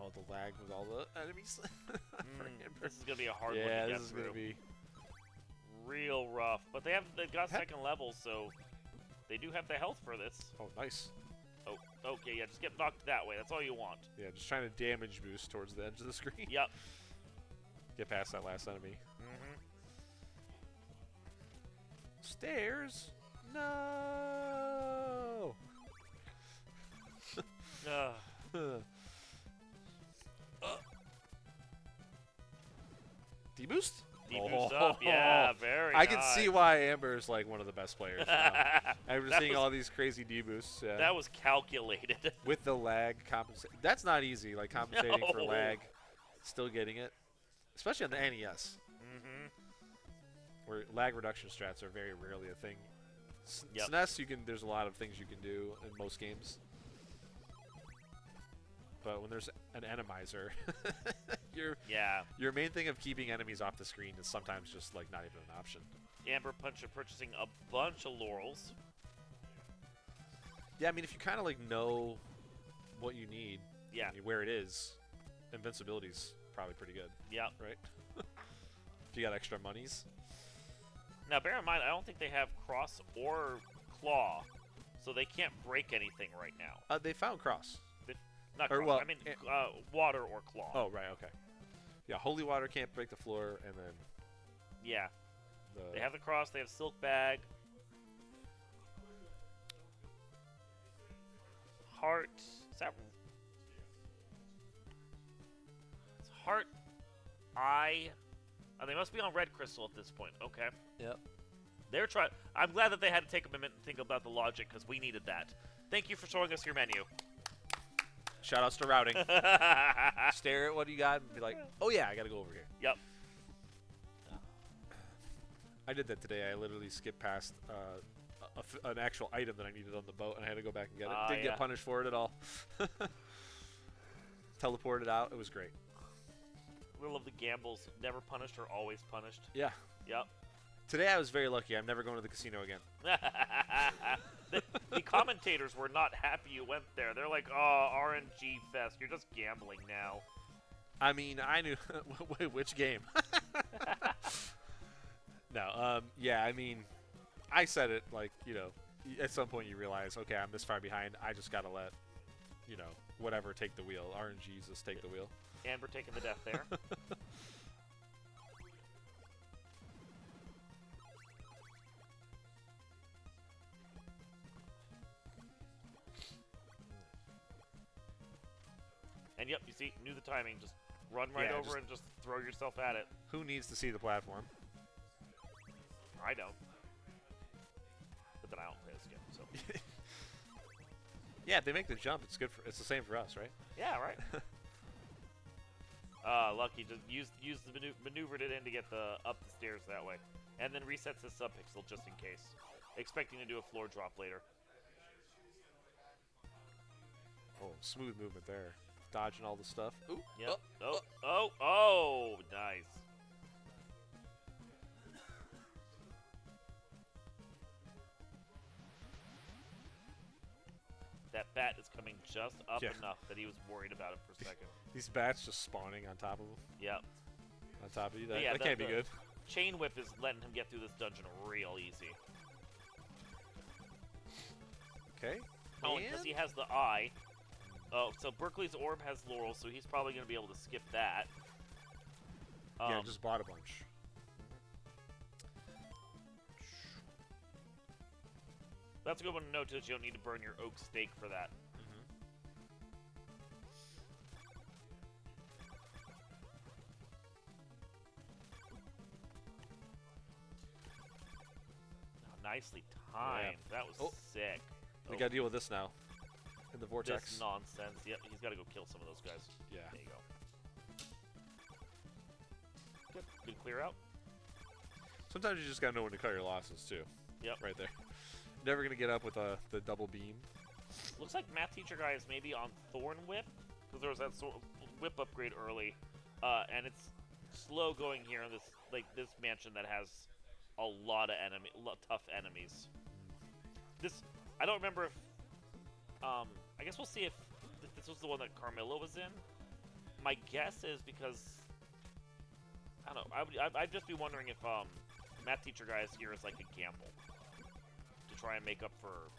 Oh, the lag with all the enemies. This is gonna be a hard one to Yeah, get this is through. gonna be. Real rough, but they've got second level, so they do have the health for this. Oh, nice. Oh, okay, yeah, just get knocked that way. That's all you want. Yeah, just trying to damage boost towards the edge of the screen. Yep. Get past that last enemy. Stairs? No. D-boost? D-boost up, yeah, very I can nice. see why Amber's like one of the best players now. After That seeing was- all these crazy D-boosts. Yeah. That was calculated. With the lag compensate. That's not easy, like compensating for No. lag. Still getting it. Especially on the NES. Where lag reduction strats are very rarely a thing. Yep. SNES, there's a lot of things you can do in most games. But when there's an enemizer, your main thing of keeping enemies off the screen is sometimes just like not even an option. Amber purchasing a bunch of laurels. Yeah, I mean, if you kind of like know what you need, Yeah. where it is, invincibility's probably pretty good, Yep. right? If you got extra monies. Now, bear in mind, I don't think they have cross or claw, so they can't break anything right now. They found cross. Not Or, cross, well, I mean water or claw. Oh, right, okay. Yeah, holy water can't break the floor, and then Yeah. the They have the cross, they have silk bag. Heart. Is that. It's heart. Eye. Oh, they must be on red crystal at this point. Okay. Yep. They're trying. I'm glad that they had to take a minute and think about the logic because we needed that. Thank you for showing us your menu. Shoutouts to routing. Stare at what you got and be like, oh yeah, I gotta go over here. Yep. I did that today. I literally skipped past an actual item that I needed on the boat, and I had to go back and get it. Didn't yeah. get punished for it at all. Teleported out. It was great. We love the gambles. Never punished or always punished. Yeah. Yep. Today I was very lucky. I'm never going to the casino again. the commentators were not happy you went there. They're like, oh, RNG fest. You're just gambling now. I mean, I knew wait, which game. No, yeah, I mean, I said it like, at some point you realize, okay, I'm this far behind. I just gotta let, whatever take the wheel. RNGs just take the wheel. Amber taking the death there. And yep, you see, knew the timing. Just run right Yeah, over and just throw yourself at it. Who needs to see the platform? I don't. But then I don't play this game, so. Yeah, if they make the jump, it's good for. It's the same for us, right? Yeah, right. Lucky just used the maneuvered it in to get the up the stairs that way, and then resets his subpixel just in case, expecting to do a floor drop later. Oh, smooth movement there, dodging all the stuff. Ooh, Yep. Oh, nice. That bat is coming just up Yeah. enough that he was worried about it for a second. These bats just spawning on top of him, Yep. on top of you. But That, yeah, that can't be good. Chain whip is letting him get through this dungeon real easy. Okay. Oh, because he has the eye. Oh, so Berkeley's orb has laurel, so he's probably going to be able to skip that. Yeah, just bought a bunch. That's a good one to note, too. You don't need to burn your oak stake for that. Oh, nicely timed. That was sick. We gotta deal with this now. In the vortex. This nonsense. Yep, he's got to go kill some of those guys. Yeah. There you go. Good. Good clear out. Sometimes you just gotta know when to cut your losses too. Yep. Right there. Never gonna get up with the double beam. Looks like math teacher guy is maybe on Thorn Whip, because there was that sort of whip upgrade early, and it's slow going here in this mansion that has a lot of tough enemies. I don't remember if I guess we'll see if this was the one that Carmilla was in. My guess is because I don't know. I'd just be wondering if math teacher guys here is like a gamble to try and make up for.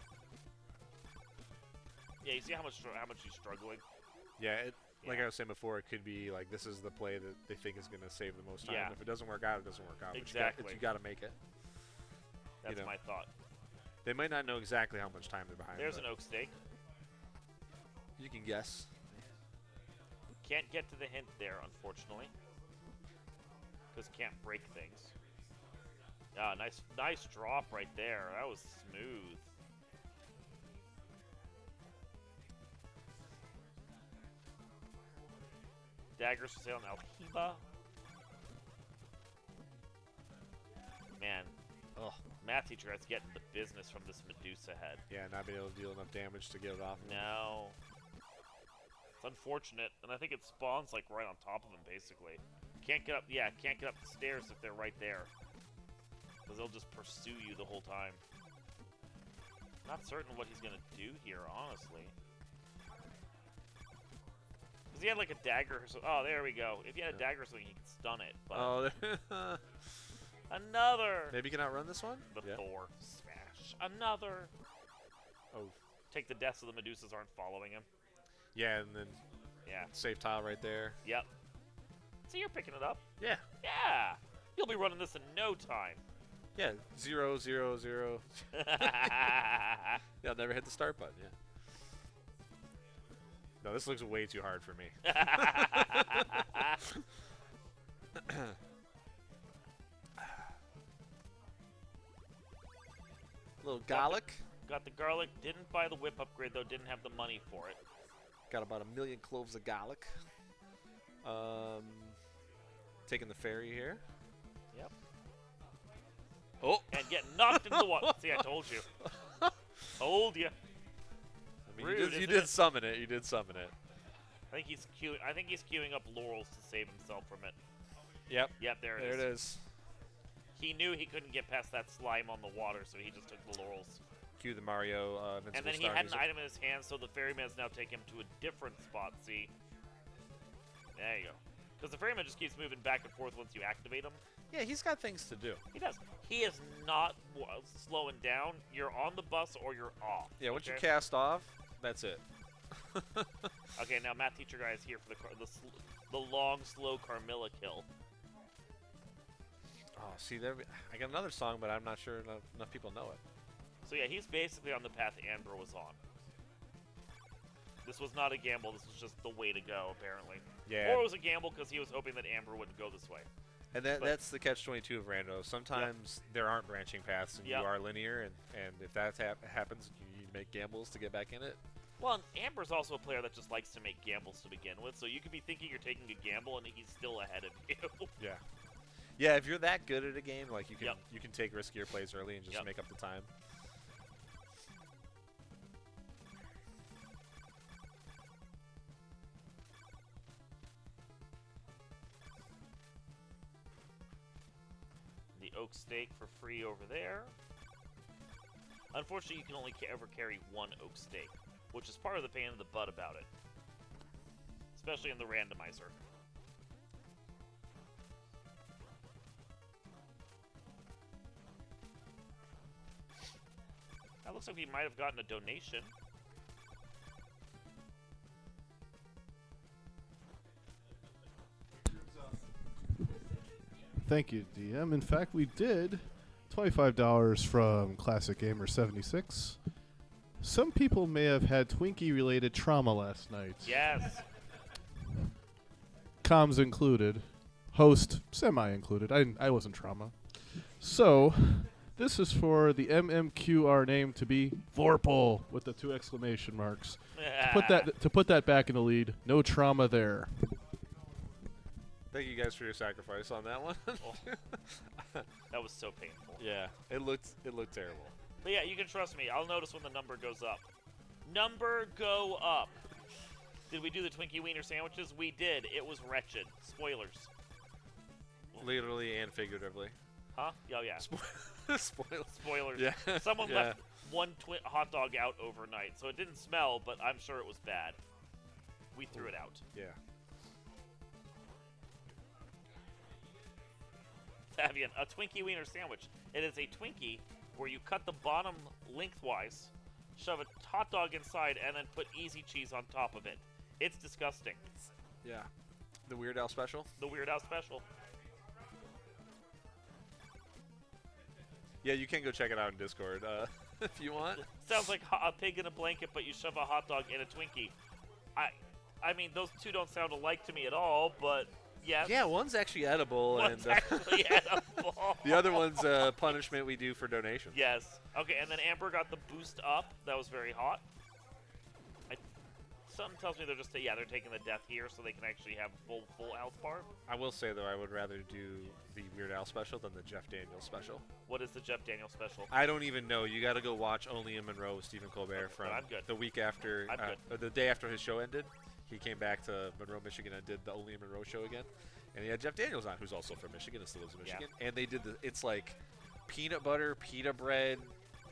Yeah, you see how much he's struggling. Yeah, like Yeah. I was saying before, it could be like this is the play that they think is going to save the most time. Yeah. If it doesn't work out, it doesn't work out. Exactly. But you got to make it. That's know. my thought. They might not know exactly how much time they're behind. There's an but oak steak. You can guess. Can't get to the hint there, unfortunately, because can't break things. Ah, nice drop right there. That was smooth. Daggers for sale on Alhiba. Man, Oh, math teacher is getting the business from this Medusa head. yeah, not being able to deal enough damage to get it off. No. It's unfortunate, and I think it spawns like right on top of him, basically. Can't get up, yeah, can't get up the stairs if they're right there. Because they'll just pursue you the whole time. Not certain what he's gonna do here, honestly. Because he had like a dagger or something. Oh, there we go. If he had a dagger or something, he could stun it. But Oh, another! maybe you can outrun this one? The Yeah. Thor smash. Another! Oh, Take the deaths so the Medusas aren't following him. yeah, and then Yeah. safe tile right there. Yep. So you're picking it up. Yeah. Yeah. You'll be running this in no time. Yeah, 0, 0, 0. Yeah, I'll never hit the start button, yeah. No, this looks way too hard for me. Little garlic. Got the garlic. Didn't buy the whip upgrade, though. Didn't have the money for it. Got about 1,000,000 cloves of garlic. Taking the ferry here. Yep. Oh! And get knocked into the water. See, I told you. Told you. I mean, Rude, you isn't did it? summon it. You did summon it. I think he's queuing up laurels to save himself from it. Yep. Yep, there There it is. He knew he couldn't get past that slime on the water, so he just took the laurels. Cue the Mario Invincible And then he Star had an music. item in his hand, so the ferryman's now take him to a different spot. See? There you go. Because the ferryman just keeps moving back and forth once you activate him. Yeah, he's got things to do. He does. He is not slowing down. You're on the bus or you're off. Yeah, once you okay? cast off, that's it. Okay, now math teacher guy is here for the long, slow Carmilla kill. Oh, see, there. I got another song, but I'm not sure enough people know it. So yeah, he's basically on the path Amber was on. This was not a gamble. This was just the way to go, apparently. Yeah. Or it was a gamble because he was hoping that Amber wouldn't go this way. And that's the catch-22 of Rando. Sometimes there aren't branching paths, and Yep. you are linear, and if that happens, you make gambles to get back in it. Well, and Amber's also a player that just likes to make gambles to begin with, so you could be thinking you're taking a gamble, and he's still ahead of you. Yeah. Yeah, if you're that good at a game, like you can Yep. you can take riskier plays early and just Yep. make up the time. The oak steak for free over there. Unfortunately, you can only ever carry one oak steak, which is part of the pain in the butt about it. Especially in the randomizer. That looks like we might have gotten a donation. Thank you, DM. In fact, we did. $25 from Classic Gamer 76. Some people may have had Twinkie-related trauma last night. Yes. Comms included. Host semi-included. I wasn't trauma. So, this is for the MMQR name to be Vorpal with the 2 exclamation marks. To put that back in the lead. No trauma there. Thank you guys for your sacrifice on that one. That was so painful. Yeah, it looked terrible. But yeah, you can trust me. I'll notice when the number goes up. Number go up. Did we do the Twinkie Wiener sandwiches? We did. It was wretched. Spoilers. Literally and figuratively. Huh? Oh, yeah. Spoilers. Spoilers. Yeah. Someone Yeah. left one hot dog out overnight, so it didn't smell, but I'm sure it was bad. We threw it out. Yeah. Fabian, a Twinkie Wiener sandwich. It is a Twinkie where you cut the bottom lengthwise, shove a hot dog inside, and then put easy cheese on top of it. It's disgusting. Yeah. The Weird Al special? The Weird Al special. Yeah, you can go check it out in Discord if you want. Sounds like a pig in a blanket, but you shove a hot dog in a Twinkie. I mean, those two don't sound alike to me at all, but yes. Yeah, one's actually edible, One's and actually edible. the other one's a punishment we do for donations. Yes. Okay, and then Amber got the boost up. That was very hot. Something tells me they're just they're taking the death here so they can actually have full health bar. I will say though, I would rather do the Weird Al special than the Jeff Daniels special. What is the Jeff Daniels special? I don't even know. You got to go watch Only in Monroe with Stephen Colbert from I'm good. the week after, or the day after his show ended. He came back to Monroe, Michigan, and did the Only in Monroe show again. And he had Jeff Daniels on, who's also from Michigan and still lives in Michigan. And they did it's like peanut butter, pita bread,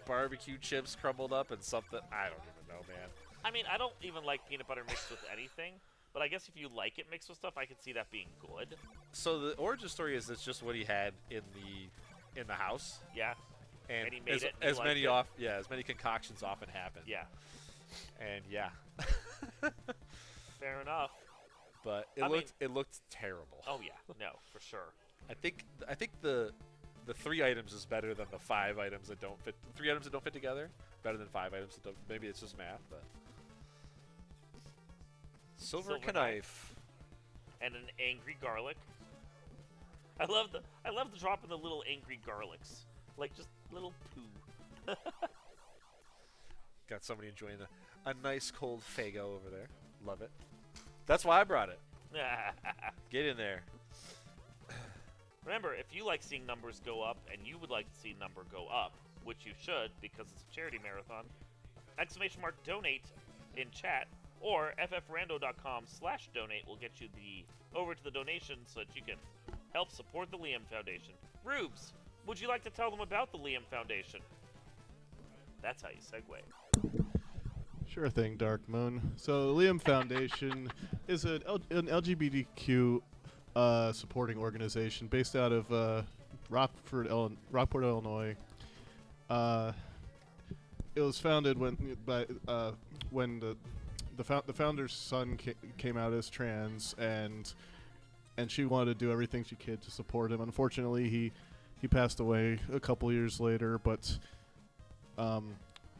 barbecue chips crumbled up, and something. I don't even know, man. I mean, I don't even like peanut butter mixed with anything, but I guess if you like it mixed with stuff, I can see that being good. So the origin story is it's just what he had in the house. Yeah. And he made it. As many concoctions often happen. Yeah. And yeah. Fair enough. But it looked terrible. Oh yeah, no, for sure. I think the 3 items is better than the 5 items that don't fit. 3 items that don't fit together better than 5 items that don't. Maybe it's just math, but silver knife and an angry garlic. I love the drop in the little angry garlics, like just little poo. Got somebody enjoying a nice cold Faygo over there. Love it. That's why I brought it. Get in there. Remember, if you like seeing numbers go up and you would like to see number go up, which you should because it's a charity marathon, !donate in chat or ffrando.com/donate will get you over to the donation so that you can help support the Liam Foundation. Rubes, would you like to tell them about the Liam Foundation? That's how you segue. Sure thing, Dark Moon. So the Liam Foundation is an LGBTQ supporting organization based out of Rockport, Illinois. It was founded when the founder's son came out as trans, and she wanted to do everything she could to support him. Unfortunately, he passed away a couple years later, but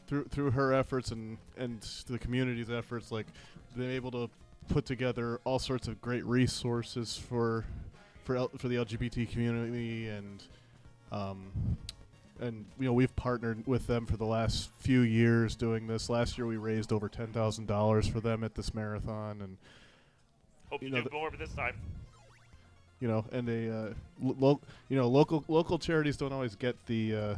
through her efforts and the community's efforts, like, been able to put together all sorts of great resources for the LGBT community, and we've partnered with them for the last few years doing this. Last year we raised over $10,000 for them at this marathon, and hope you do more this time. And they local charities don't always get the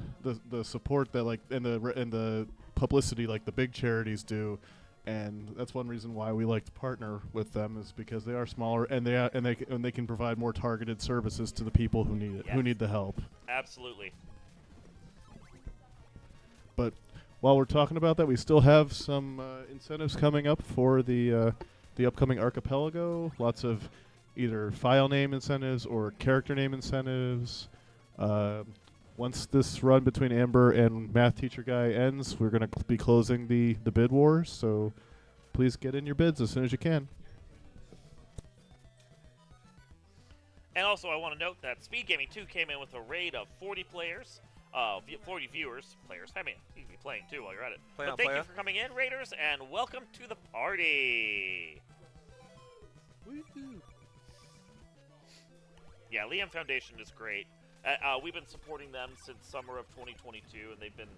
support that and the publicity like the big charities do, and that's one reason why we like to partner with them, is because they are smaller and they can provide more targeted services to the people who need it, who need the help. Absolutely. But while we're talking about that, we still have some incentives coming up for the upcoming Archipelago. Lots of either file name incentives or character name incentives. Once this run between Amber and Math Teacher Guy ends, we're going to be closing the bid wars, so please get in your bids as soon as you can. And also, I want to note that Speed Gaming 2 came in with a raid of 40 players, 40 players. I mean, you can be playing too while you're at it. But thank you for coming in, Raiders, and welcome to the party. Woo-hoo. Yeah, Liam Foundation is great. We've been supporting them since summer of 2022, and they've been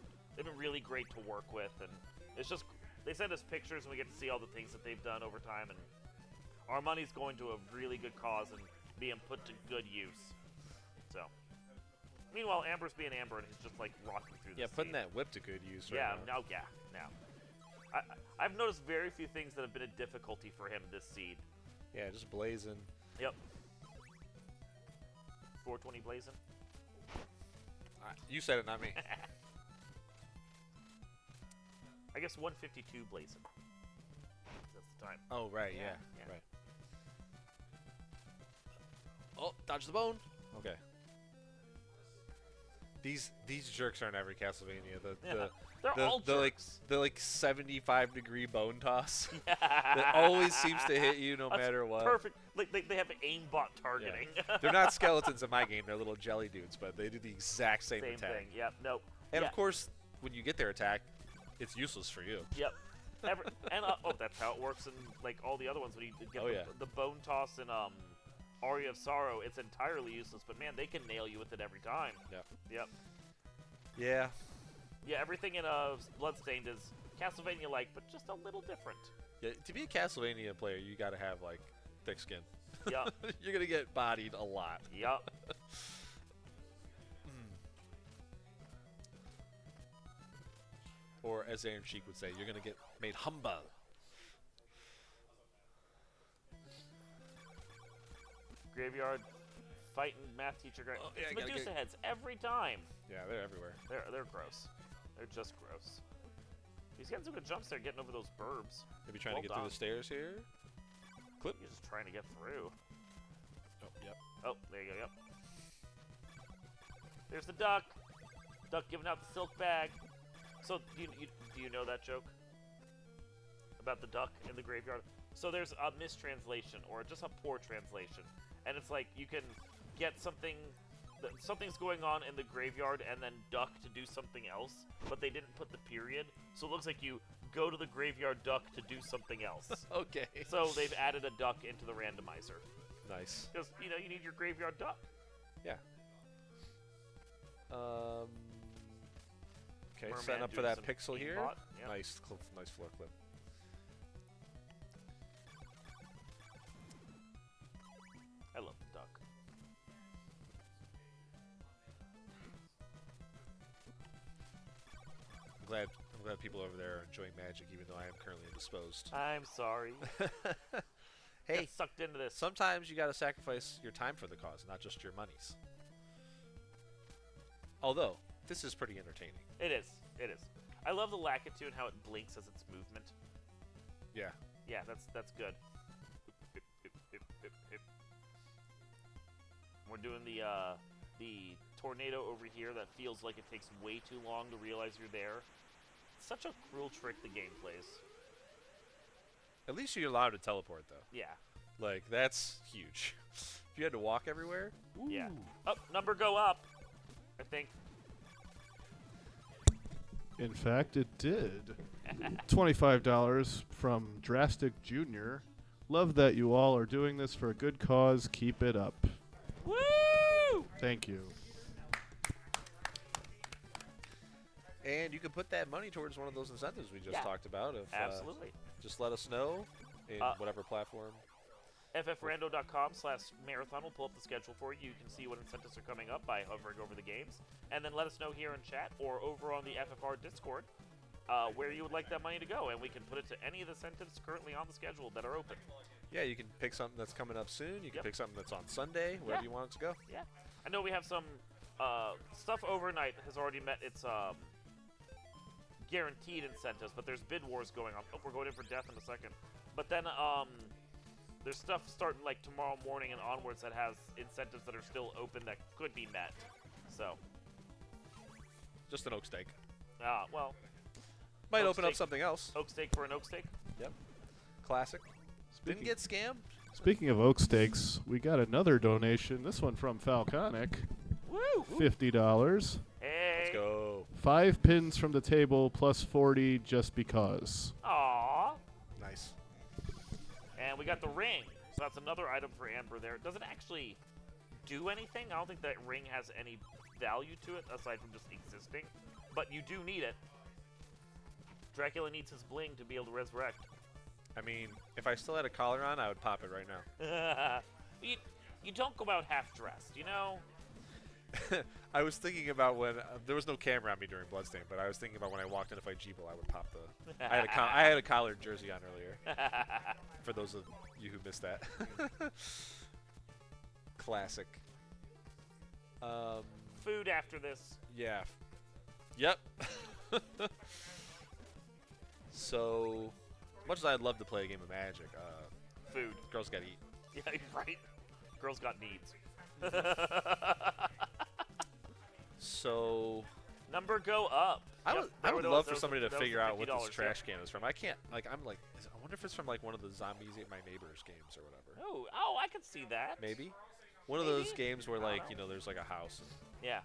really great to work with. And it's just they send us pictures, and we get to see all the things that they've done over time. And our money's going to a really good cause and being put to good use. So, meanwhile, Amber's being Amber, and he's just like rocking through the putting scene. that whip to good use. Yeah, right now. I've noticed very few things that have been a difficulty for him this seed. Yeah, just blazing. Yep. 420 blazing. You said it, not me. I guess 152 blazing. That's the time. Oh, right, yeah. Right. Oh, dodge the bone. Okay. These jerks are in every Castlevania. They're all jerks. The 75-degree bone toss. That always seems to hit you no That's matter what. Perfect. Like they have aimbot targeting. They're not skeletons in my game. They're little jelly dudes, but they do the exact same attack. thing. Yep. Nope. And of course, when you get their attack, it's useless for you. Yep. That's how it works in like all the other ones. When you get the bone toss in Aria of Sorrow, it's entirely useless. But man, they can nail you with it every time. Yep. Yep. Yeah. Yeah. Everything in Bloodstained is Castlevania-like, but just a little different. Yeah. To be a Castlevania player, you got to have like thick skin. Yeah. You're gonna get bodied a lot. Yep. Or as Aaron Sheik would say, you're gonna get made humble. Graveyard fighting math teacher. Oh, yeah, Medusa heads every time. Yeah, they're everywhere. They're gross. They're just gross. He's getting some good jumps there, getting over those burbs. Maybe trying to get through the stairs here. Clip. He's just trying to get through. Oh, yep. Oh, there you go. Yep. There's the duck. Duck giving out the silk bag. So do you know that joke about the duck in the graveyard? So there's a mistranslation or just a poor translation, and it's like you can get something. Something's going on in the graveyard and then duck to do something else, but they didn't put the period, so it looks like you go to the graveyard duck to do something else. Okay. So they've added a duck into the randomizer. Nice. Because, you need your graveyard duck. Yeah. Okay, Merman setting up for doing that some pixel here. aimbot, yep. Nice floor clip. I love the duck. I'm glad people over there are enjoying Magic, even though I am currently indisposed. I'm sorry. Hey, Get sucked into this. sometimes you gotta sacrifice your time for the cause, not just your monies. Although, this is pretty entertaining. It is. It is. I love the Lakitu and how it blinks as its movement. Yeah. Yeah, that's good. We're doing the tornado over here that feels like it takes way too long to realize you're there. It's such a cruel trick the game plays. At least you're allowed to teleport, though. Yeah. Like, that's huge. If you had to walk everywhere, Yeah. ooh. Oh, number go up. I think. In fact, it did. $25 from Drastic Jr. Love that you all are doing this for a good cause. Keep it up. Woo! Thank you. And you can put that money towards one of those incentives we just talked about. Absolutely. Just let us know in whatever platform. FFRando.com/marathon will pull up the schedule for you. You can see what incentives are coming up by hovering over the games. And then let us know here in chat or over on the FFR Discord where you would like that money to go. And we can put it to any of the incentives currently on the schedule that are open. Yeah, you can pick something that's coming up soon. You can Yep. pick something that's on Sunday, wherever you want it to go. Yeah. I know we have some stuff overnight has already met its guaranteed incentives, but there's bid wars going on. Oh, we're going in for death in a second. But then there's stuff starting like tomorrow morning and onwards that has incentives that are still open that could be met. So, Just an oak steak. well, Might Oak open up steak. something else. oak steak for an oak steak. Yep. Classic. Didn't Speaking, get scammed. speaking of oak steaks, we got another donation. This one from Falconic. Woo! $50. Hey. Let's go. 5 pins from the table plus 40 just because. Aww. Nice. And we got the ring. So that's another item for Amber there. It doesn't actually do anything. I don't think that ring has any value to it aside from just existing. But you do need it. Dracula needs his bling to be able to resurrect. I mean, if I still had a collar on, I would pop it right now. You don't go out half-dressed, you know? I was thinking about when there was no camera on me during Bloodstain, but I was thinking about when I walked in to fight Jeeble, I would pop the. I had a collared jersey on earlier. For those of you who missed that. Classic. Food after this. Yeah. Yep. So, much as I'd love to play a game of Magic, Food. girls gotta eat. Yeah, you're right. Girls got needs. So Number go up. I Yep, would there would it love was. for That was somebody the- to that was figure the out what this $50, trash can is from. I can't like I'm like I wonder if it's from like one of the Zombies Ate My Neighbors games or whatever. Oh, I can see that. Maybe one of Maybe? those games where I don't like know. you know there's like a house. And, Yeah.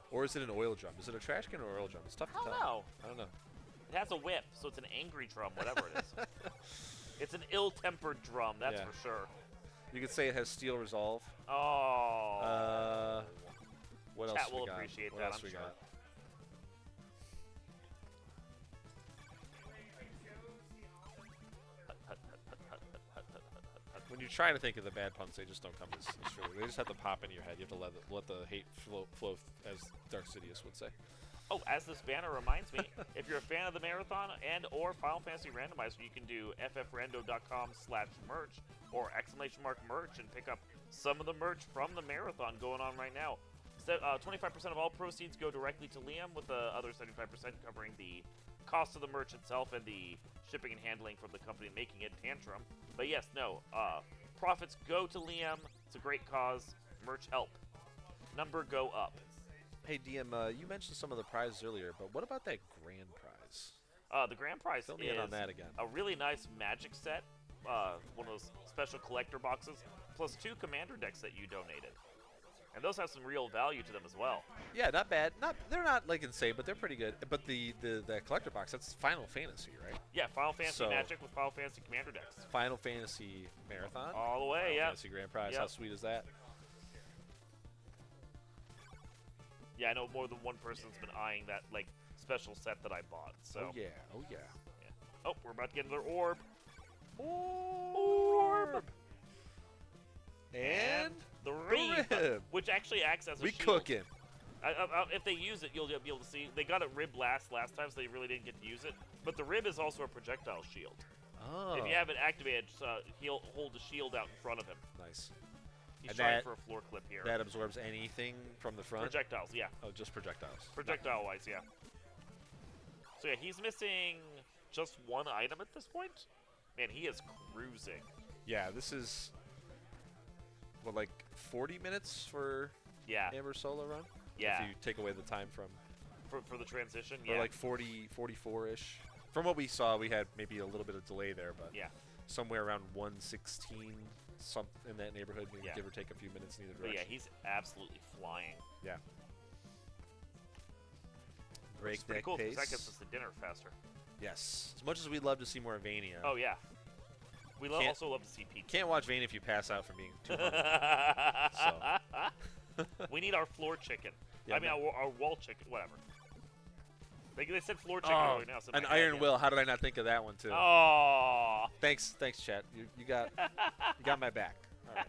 or is it an oil drum? Is it a trash can or an oil drum? It's tough to I don't tell. know. I don't know. It has a whip, so it's an angry drum, whatever it is. It's an ill-tempered drum, that's Yeah. for sure. You could say it has steel resolve. Oh. What Chat else will we got? appreciate What that, else I'm we sure. got? When you're trying to think of the bad puns, they just don't come as surely. They just have to pop into your head. You have to let the hate flow, as Dark Sidious would say. Oh, as this banner reminds me, if you're a fan of the marathon and or Final Fantasy Randomizer, you can do ffrando.com/merch or !merch and pick up some of the merch from the marathon going on right now. 25% of all proceeds go directly to Liam, with the other 75% covering the cost of the merch itself and the shipping and handling from the company making it, Tantrum. But yes, profits go to Liam. It's a great cause. Merch help. Number go up. Hey DM, you mentioned some of the prizes earlier, but what about that grand prize? The grand prize Fill me in on that again. a really nice magic set, one of those special collector boxes, plus 2 commander decks that you donated. And those have some real value to them as well. Yeah, not bad. They're not like insane, but they're pretty good. But that collector box, that's Final Fantasy, right? Yeah, Final Fantasy So- Magic with Final Fantasy commander decks. Final Fantasy Marathon. All the way, Final yeah. Fantasy Grand Prize. Yep. How sweet is that? Yeah, I know more than one person's been eyeing that like special set that I bought. So. Oh yeah. Oh yeah. Oh, we're about to get another orb. Orb. And the rib, rib. which actually acts as a we shield. cooking. If they use it, you'll be able to see. They got it rib last time, so they really didn't get to use it. But the rib is also a projectile shield. Oh. If you have it activated, he'll hold the shield out in front of him. Nice. He's And trying that- for a floor clip here. That absorbs anything from the front. Projectiles, yeah. Oh, just projectiles. Projectile-wise, yeah. So yeah, he's missing just one item at this point. Man, he is cruising. Yeah, this is what, like 40 minutes for Yeah, Amber solo run. yeah. If you take away the time from, For the transition, or yeah. like 40, 44-ish. From what we saw, we had maybe a little bit of delay there, but Yeah. somewhere around 116, some in that neighborhood, maybe Yeah. give or take a few minutes in either But yeah, direction. he's absolutely flying. Yeah. Which is pretty Breakneck cool because pace. that gets us to dinner faster. Yes. As much as we'd love to see more Vania, Oh yeah. We Can't- also love to see pizza. can't watch Vania if you pass out from being too hungry. We need our floor chicken. Yeah, I mean, no. our wall chicken, whatever. They said floor chicken Oh, earlier now. So an Iron Will. How did I not think of that one too? Oh. Thanks, chat. You got my back. All right.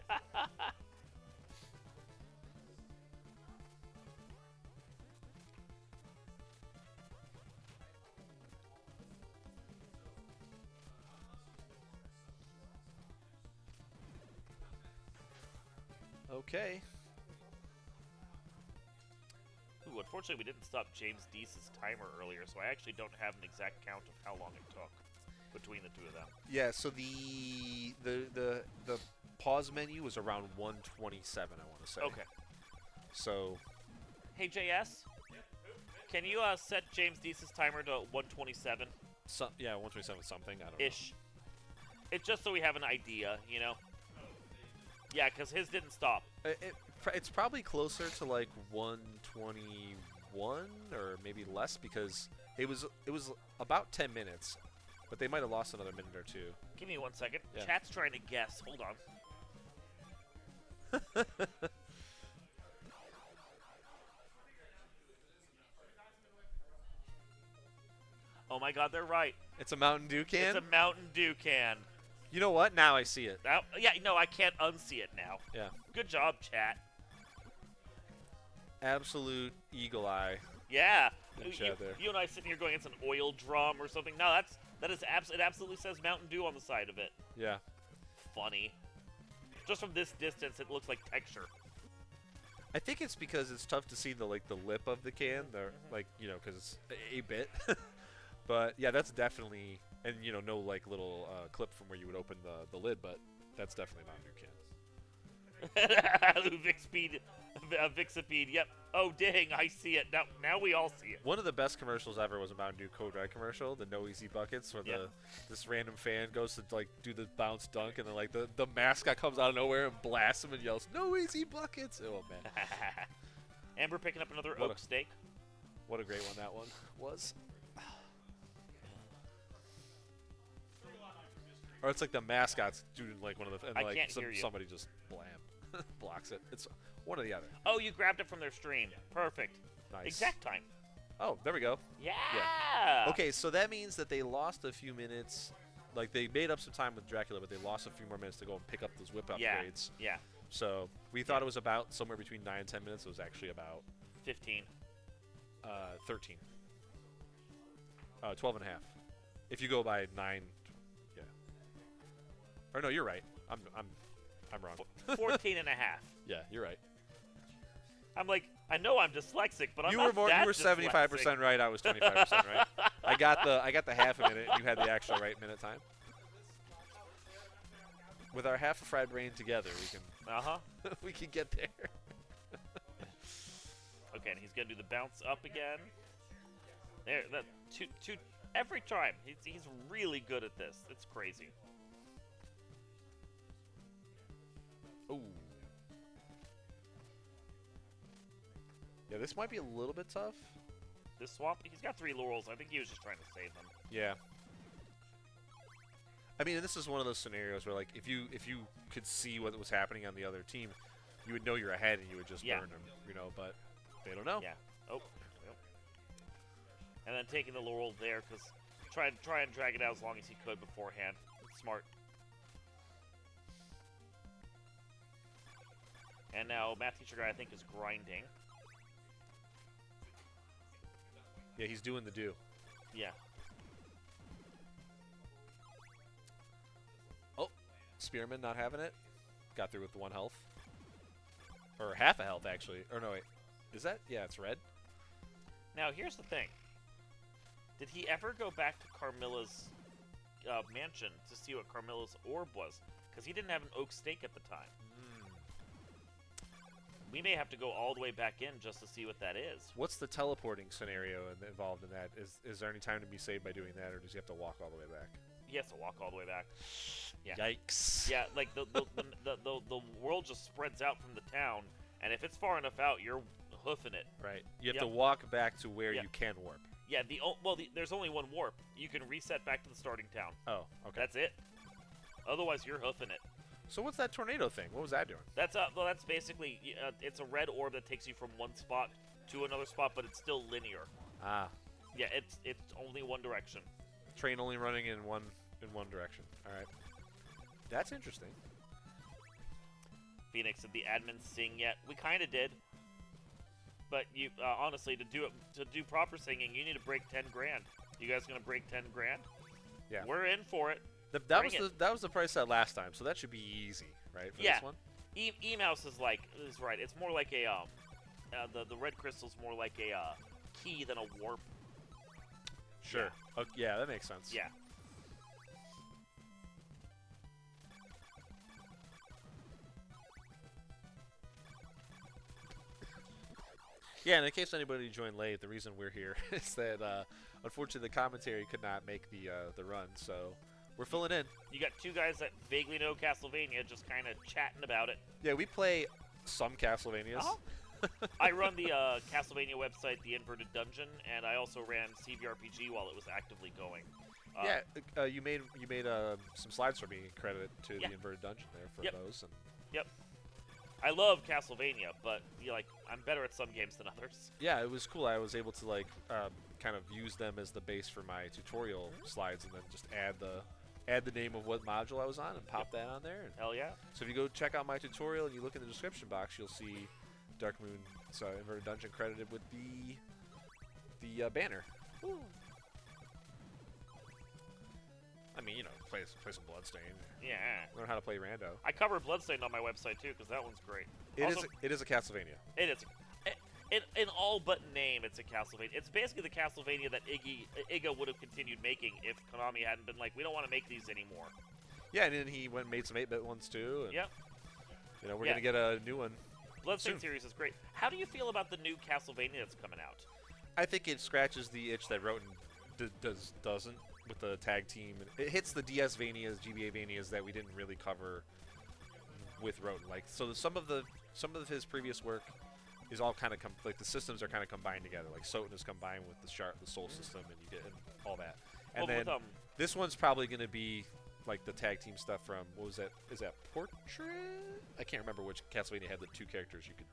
Okay. Ooh, unfortunately, we didn't stop James Deese's timer earlier, so I actually don't have an exact count of how long it took between the two of them. Yeah. So the pause menu was around 127. I want to say. Okay. So Hey, JS, can you set James Deese's timer to 127 yeah, 127 something. I don't know. ish? It's just so we have an idea, you know. Yeah, because his didn't stop. It's probably closer to like 121 or maybe less because it was about 10 minutes, but they might have lost another minute or two. Give me 1 second. Yeah. Chat's trying to guess. Hold on. Oh my God, they're right. It's a Mountain Dew can. It's a Mountain Dew can. You know what? Now I see it. Yeah, no, I can't unsee it now. Yeah. Good job, chat. Absolute eagle eye. Yeah. Good job there. You and I sitting here going, it's an oil drum or something. No, it absolutely says Mountain Dew on the side of it. Yeah. Funny. Just from this distance, it looks like texture. I think it's because it's tough to see the lip of the can, because it's 8-bit. But yeah, that's definitely, and no little clip from where you would open the lid, but that's definitely not a new can. Vixpeed, Vixipede. Yep. Oh dang, I see it now. We all see it. One of the best commercials ever was a Mountain Dew Code Red commercial, the No Easy Buckets, where this random fan goes to like do the bounce dunk, and then like the mascot comes out of nowhere and blasts him and yells, "No Easy Buckets!" Oh man. Amber picking up another What oak steak. What a great one that one was. Or it's like the mascot's doing like one of the, and I like can't hear you. somebody just blam blocks it. It's one or the other. Oh, you grabbed it from their stream. Perfect. Nice. Exact time. Oh, there we go. Yeah. Okay, so that means that they lost a few minutes. Like they made up some time with Dracula, but they lost a few more minutes to go and pick up those whip upgrades. Yeah. So we thought it was about somewhere between 9 and 10 minutes. It was actually about 15. 13. 12 and a half. If you go by 9, yeah. Or no, you're right. I'm wrong. 14 and a half. Yeah, you're right. I'm like, I know I'm dyslexic, but I'm You not were that you were 75% dyslexic. right. I was 25% right. I got the half a minute, and you had the actual right minute time. With our half a fried brain together, we can we can get there. Okay, and he's gonna do the bounce up again. There, that two every time. He's really good at this. It's crazy. Ooh. Yeah, this might be a little bit tough. This swamp, he's got 3 laurels. I think he was just trying to save them. Yeah. I mean, this is one of those scenarios where, like, if you could see what was happening on the other team, you would know you're ahead and you would just burn them, you know. But they don't know. Yeah. Oh. Yep. And then taking the laurel there because try and drag it out as long as he could beforehand. It's smart. And now math teacher guy I think is grinding. Yeah, he's doing the do. Yeah. Oh, Spearman not having it. Got through with 1 health. Or half a health, actually. Or no, wait. Is that? Yeah, it's red. Now, here's the thing. Did he ever go back to Carmilla's mansion to see what Carmilla's orb was? Because he didn't have an oak stake at the time. We may have to go all the way back in just to see what that is. What's the teleporting scenario involved in that? Is there any time to be saved by doing that, or does he have to walk all the way back? He has to walk all the way back. Yeah. Yikes. Yeah, like the world just spreads out from the town, and if it's far enough out, you're hoofing it. Right. You have to walk back to where Yep. you can warp. Yeah. There's only 1 warp. You can reset back to the starting town. Oh, okay. That's it. Otherwise, you're hoofing it. So what's that tornado thing? What was that doing? That's basically it's a red orb that takes you from one spot to another spot, but it's still linear. Ah. Yeah, it's only one direction. Train only running in one direction. All right. That's interesting. Phoenix said the admins sing yet. We kind of did, but you honestly to do proper singing, you need to break 10 grand. You guys gonna break 10 grand? Yeah. We're in for it. That was the price set last time, so that should be easy, right? For this one. E-Mouse is right. It's more like a the red crystal's more like a key than a warp. Sure. Yeah. Okay, yeah, that makes sense. Yeah. Yeah, and in case anybody joined late, the reason we're here is that unfortunately the commentary could not make the run, so we're filling in. You got 2 guys that vaguely know Castlevania, just kind of chatting about it. Yeah, we play some Castlevanias. I run the Castlevania website, The Inverted Dungeon, and I also ran CVRPG while it was actively going. You made some slides for me. Credit to the Inverted Dungeon there for those. And Yep. I love Castlevania, but I'm better at some games than others. yeah, it was cool. I was able to kind of use them as the base for my tutorial slides, and then just add the name of what module I was on and pop that on there. And Hell yeah. so if you go check out my tutorial and you look in the description box, you'll see Dark Moon Inverted Dungeon credited with the banner. Ooh. I mean, play some Bloodstain. Yeah. Learn how to play Rando. I cover Bloodstained on my website too, because that one's great. It is a Castlevania. It is. In all but name, it's a Castlevania. It's basically the Castlevania that Iga would have continued making if Konami hadn't been like, we don't want to make these anymore. Yeah, and then he went and made some 8-bit ones too. And Yep. You know, we're Yeah. gonna get a new one. Bloodstained soon. series is great. How do you feel about the new Castlevania that's coming out? I think it scratches the itch that Roten doesn't with the tag team. It hits the DS Vanias, GBA Vanias that we didn't really cover with Roten. Like, so some of his previous work is all kind of like the systems are kind of combined together. Like Soten is combined with the Soul system, and you get all that. And Well, then with, this one's probably going to be like the tag team stuff from what was that? Is that Portrait? I can't remember which Castlevania had the two characters you could.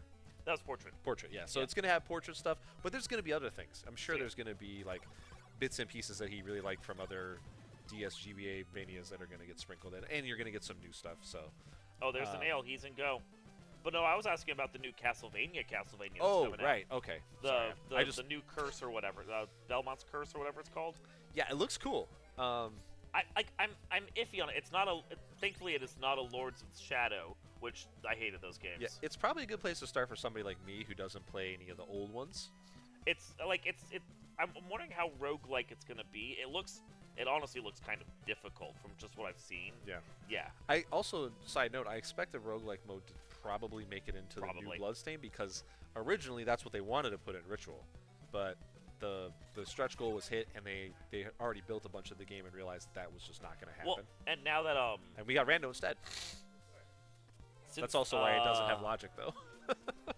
That was Portrait. Portrait, yeah. So Yeah. it's going to have Portrait stuff, but there's going to be other things. I'm sure Sweet. there's going to be like bits and pieces that he really liked from other DS GBA Vanias that are going to get sprinkled in, and you're going to get some new stuff. So. Oh, there's the nail. He's in go. But no, I was asking about the new Castlevania that's Oh, coming right. Okay. out. Sorry. The new curse or whatever. Belmont's curse or whatever it's called. Yeah, it looks cool. I'm iffy on it. It's not thankfully it is not a Lords of Shadow, which I hated those games. Yeah, it's probably a good place to start for somebody like me who doesn't play any of the old ones. I'm wondering how roguelike it's gonna be. It honestly looks kind of difficult from just what I've seen. Yeah. Yeah. I also, side note, I expect the roguelike mode to probably make it into the new Bloodstain because originally that's what they wanted to put in Ritual, but the stretch goal was hit and they already built a bunch of the game and realized that was just not going to happen. Well, and now that and we got Rando instead. That's also why it doesn't have logic though.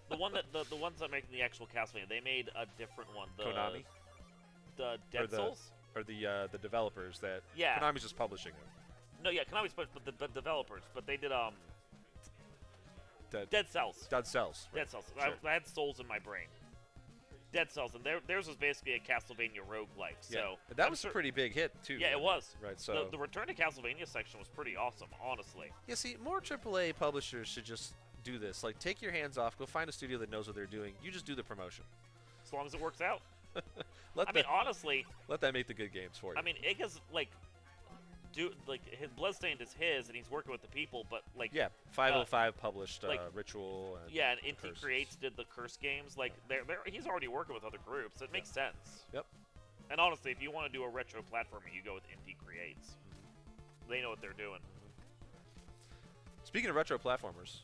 the ones that make the actual Castlevania, they made a different one. Konami? The Dead Souls? Or the developers that Yeah. Konami's just publishing it. No, yeah, Konami's but the developers, but they did Dead Cells. Dead Cells. Dead Cells. Sure. I had Souls in my brain. Dead Cells, and theirs was basically a Castlevania roguelike. Yeah. So that was a pretty big hit too. Yeah, it was. Right. So the Return to Castlevania section was pretty awesome, honestly. yeah, see, more AAA publishers should just do this. Like, take your hands off. Go find a studio that knows what they're doing. You just do the promotion. As long as it works out. Let honestly, let that make the good games for you. I mean, Iga's his Bloodstained is his, and he's working with the people. But like, yeah, 505 published like, Ritual. And yeah, and Inti Curse. Creates did the Curse games. Like, he's already working with other groups. It makes sense. Yep. And honestly, if you want to do a retro platformer, you go with Inti Creates. They know what they're doing. Speaking of retro platformers,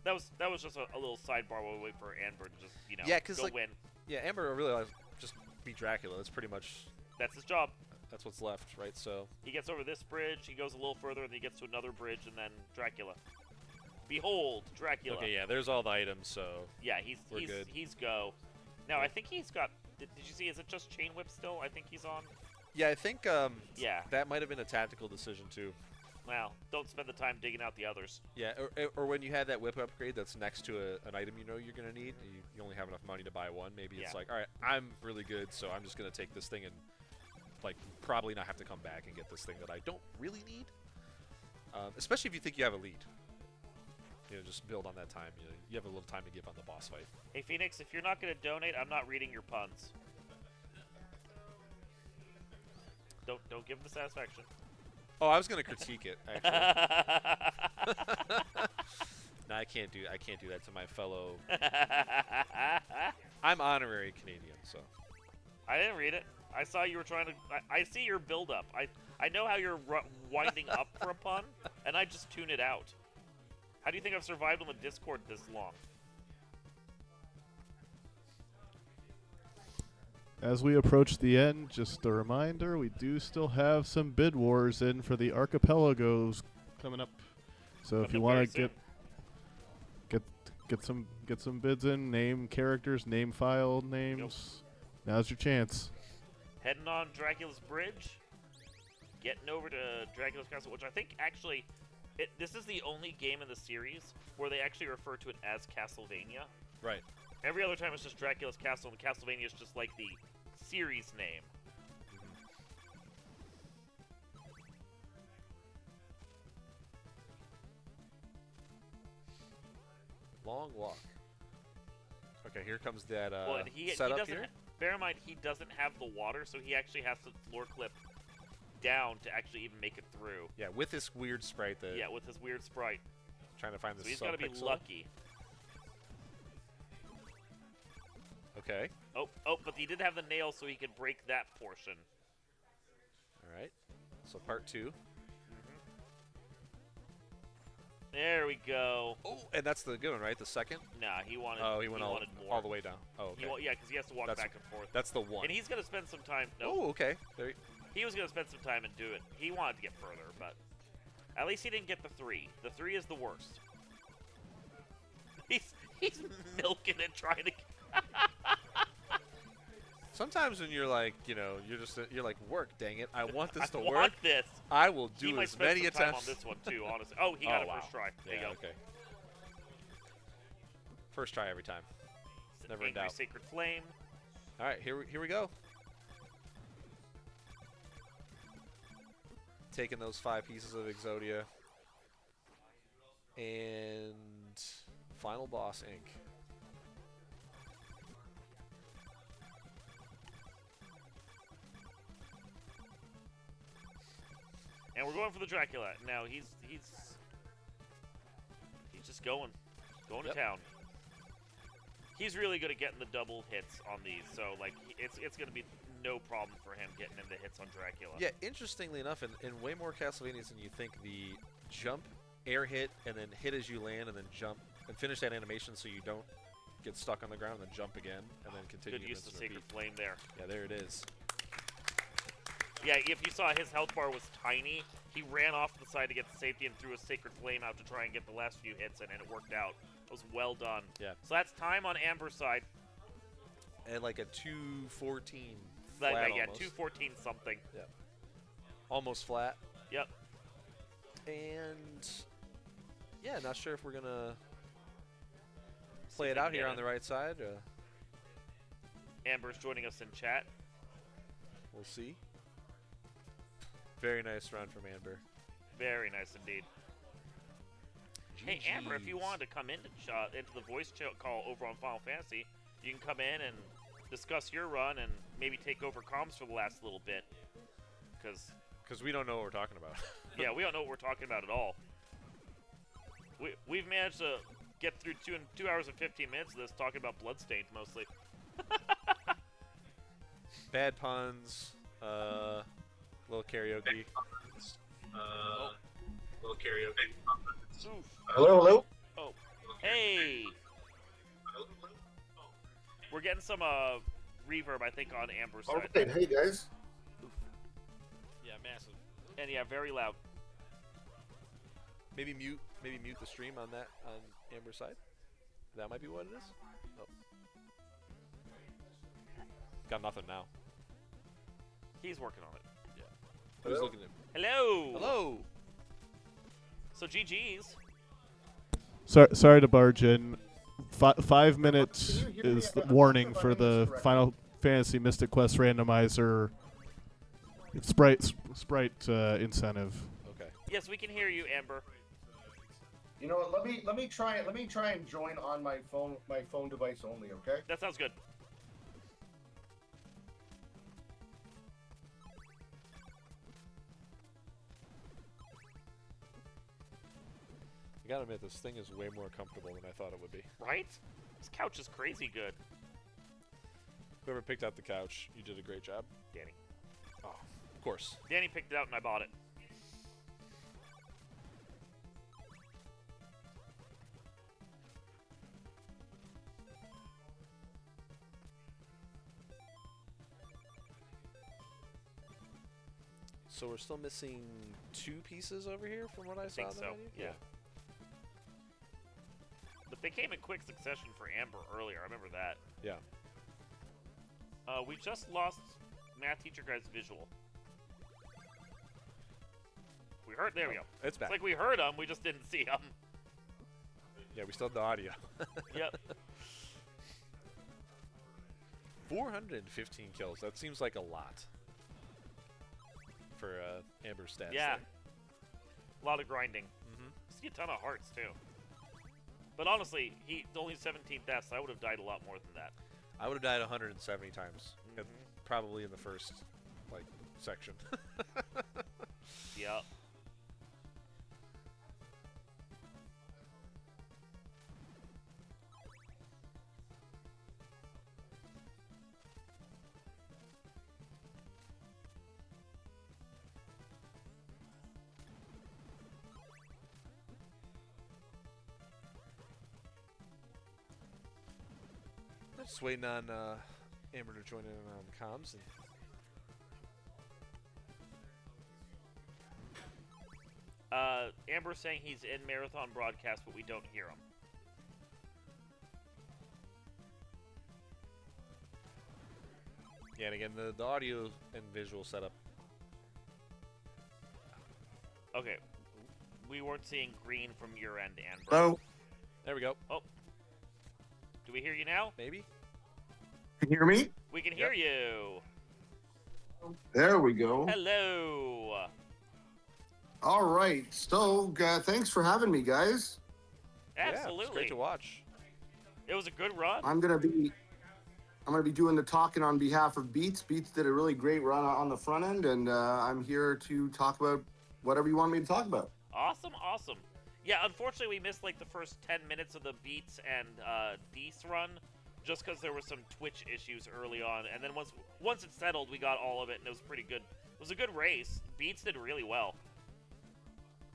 That was just a little sidebar while we wait for Amber to just Yeah, 'cause, go like, win. yeah, Amber really likes just beat Dracula. That's pretty much That's his job. that's what's left, right? So He gets over this bridge, he goes a little further, and he gets to another bridge, and then Dracula. Behold, Dracula. okay, yeah, there's all the items. So Yeah, We're good. he's go. Now I think he's got. Did you see? Is it just Chain Whip still? I think he's on. yeah, I think Yeah. that might have been a tactical decision too. Well, don't spend the time digging out the others. Yeah, or when you have that whip upgrade that's next to an item you know you're going to need, you only have enough money to buy one, maybe it's Yeah. like, all right, I'm really good, so I'm just going to take this thing and like probably not have to come back and get this thing that I don't really need. Especially if you think you have a lead. You know, just build on that time. You have a little time to give on the boss fight. Hey Phoenix, if you're not going to donate, I'm not reading your puns. Don't give him the satisfaction. Oh, I was going to critique it, actually. No, I can't do that to my fellow. I'm honorary Canadian, so. I didn't read it. I saw you were trying to. I see your build up. I know how you're winding up for a pun, and I just tune it out. How do you think I've survived on the Discord this long? As we approach the end, just a reminder, we do still have some bid wars in for the archipelagos coming up. So if you want to get some bids in, name characters, name file names, now's your chance. Heading on Dracula's Bridge, getting over to Dracula's Castle, which I think actually, this is the only game in the series where they actually refer to it as Castlevania. Right. Every other time it's just Dracula's Castle, and Castlevania is just like the series name. Long walk. Okay, here comes that Well, and he setup doesn't. here. Bear in mind, he doesn't have the water, so he actually has to floor clip down to actually even make it through. Yeah, with this weird sprite that. Yeah, with his weird sprite. Trying to find So this. he's got to be subpixel. lucky. Okay. Oh, but he did have the nail, so he could break that portion. All right. So part 2. There we go. Oh, and that's the good one, right? The second? Nah, he wanted. Oh, he went wanted more. all the way down. Oh, okay. Yeah, because he has to walk That's- back and forth. That's the one. And he's gonna spend some time. No, Oh, okay. There. he was gonna spend some time and do it. He wanted to get further, but at least he didn't get the 3. The 3 is the worst. He's milking it, trying to. Sometimes when you're like, you're like, work, dang it, I want this to I work. want this. I will He do might as spend many some time attempts. on this one too, honestly. Oh, he got it wow. first try. There Yeah, you go. okay. First try every time. It's Never an in angry doubt. sacred flame. All right, here we go. Taking those 5 pieces of Exodia. And final boss ink. And we're going for the Dracula. Now he's just going Yep. to town. He's really good at getting the double hits on these, so like it's gonna be no problem for him getting into hits on Dracula. Yeah, interestingly enough, in way more Castlevanias than you think, the jump, air hit, and then hit as you land, and then jump, and finish that animation so you don't get stuck on the ground, and then jump again, and then continue. Good use of rinse and Sacred repeat. Flame there. Yeah, there it is. Yeah, if you saw his health bar was tiny, he ran off to the side to get the safety and threw a Sacred Flame out to try and get the last few hits in, and it worked out. It was well done. Yeah. So that's time on Amber's side. And like a 214 Like, flat yeah, almost. 214 something. Yeah. Almost flat. Yep. And yeah, not sure if we're gonna See play if it we out can here get on the right side. Amber's joining us in chat. We'll see. Very nice run from Amber. Very nice indeed. Hey, Amber, if you GGs. wanted to come into the voice call over on Final Fantasy, you can come in and discuss your run and maybe take over comms for the last little bit. Because, we don't know what we're talking about. yeah, we don't know what we're talking about at all. We've managed to get through 2 hours and 15 minutes of this talking about Bloodstained mostly. Bad puns. Little karaoke. Little karaoke. Oof. Hello. Oh, hey! We're getting some reverb, I think, on Amber's All side. right, hey guys. Yeah, massive. And yeah, very loud. Maybe mute the stream on Amber's side. That might be what it is. Oh. Got nothing now. He's working on it. I was Hello? looking at. Hello! Hello. So GG's. Sorry to barge in. 5 minutes Can you hear me? is the I'm not warning sure if for I'm the answering correctly. Final Fantasy Mystic Quest randomizer sprite incentive. Okay. Yes, we can hear you, Amber. You know what? Let me try and join on my phone device only. Okay. That sounds good. I gotta admit, this thing is way more comfortable than I thought it would be. Right? This couch is crazy good. Whoever picked out the couch, you did a great job. Danny. Oh, of course. Danny picked it out and I bought it. So we're still missing 2 pieces over here from what I saw. think in the so, menu? yeah. But they came in quick succession for Amber earlier. I remember that. Yeah. We just lost math teacher guy's visual. We heard. There we go. It's back. It's like we heard him. We just didn't see him. Yeah, we still have the audio. Yep. 415 kills. That seems like a lot for Amber's stats. Yeah. there. A lot of grinding. Mhm. See a ton of hearts too. But honestly, he only 17 deaths. I would have died a lot more than that. I would have died 170 times, Mhm. probably in the first section. Yeah. Just waiting on Amber to join in on comms. And Amber's saying he's in marathon broadcast, but we don't hear him. yeah, and again, the audio and visual setup. Okay. We weren't seeing green from your end, Amber. Hello? There we go. Oh. Do we hear you now? Maybe. Can you hear me? We can hear you. There we go. Hello. All right. So, thanks for having me, guys. Absolutely. Yeah, it's great to watch. It was a good run. I'm gonna be doing the talking on behalf of Beats. Beats did a really great run on the front end, and I'm here to talk about whatever you want me to talk about. Awesome, awesome. Yeah, unfortunately, we missed like the first 10 minutes of the Beats and Deece run, just because there were some Twitch issues early on, and then once it settled, we got all of it, and it was pretty good. It was a good race. Beats did really well.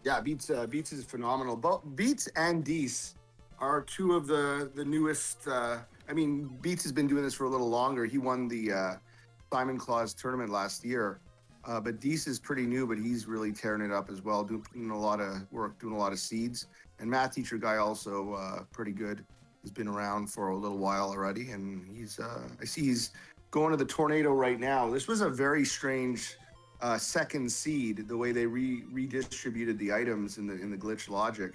Yeah, Beats is phenomenal. Both Beats and Deece are two of the newest. I mean, Beats has been doing this for a little longer. He won the Simon Claus tournament last year. But Deece is pretty new, but he's really tearing it up as well, doing a lot of work, doing a lot of seeds. And math teacher guy also pretty good. He's been around for a little while already, and he's I see he's going to the tornado right now. This was a very strange second seed, the way they redistributed the items in the glitch logic.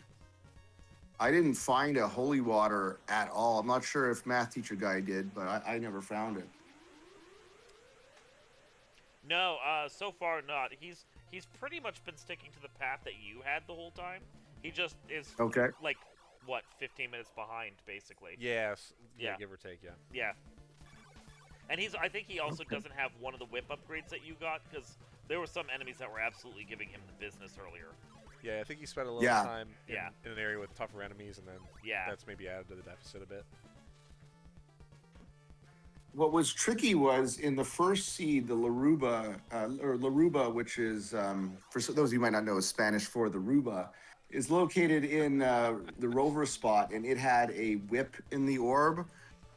I didn't find a holy water at all. I'm not sure if math teacher guy did, but I never found it. No, so far not. He's pretty much been sticking to the path that you had the whole time. He just is Okay. like what 15 minutes behind, basically. Yes. Yeah, Yeah. give or take. Yeah. Yeah. And I think he also doesn't have one of the whip upgrades that you got, because there were some enemies that were absolutely giving him the business earlier. Yeah, I think he spent a little Yeah. time Yeah. in an area with tougher enemies, and then Yeah. that's maybe added to the deficit a bit. What was tricky was in the first seed, the Laruba, which is, for those of you who might not know, is Spanish for the Ruba, is located in the rover spot, and it had a whip in the orb.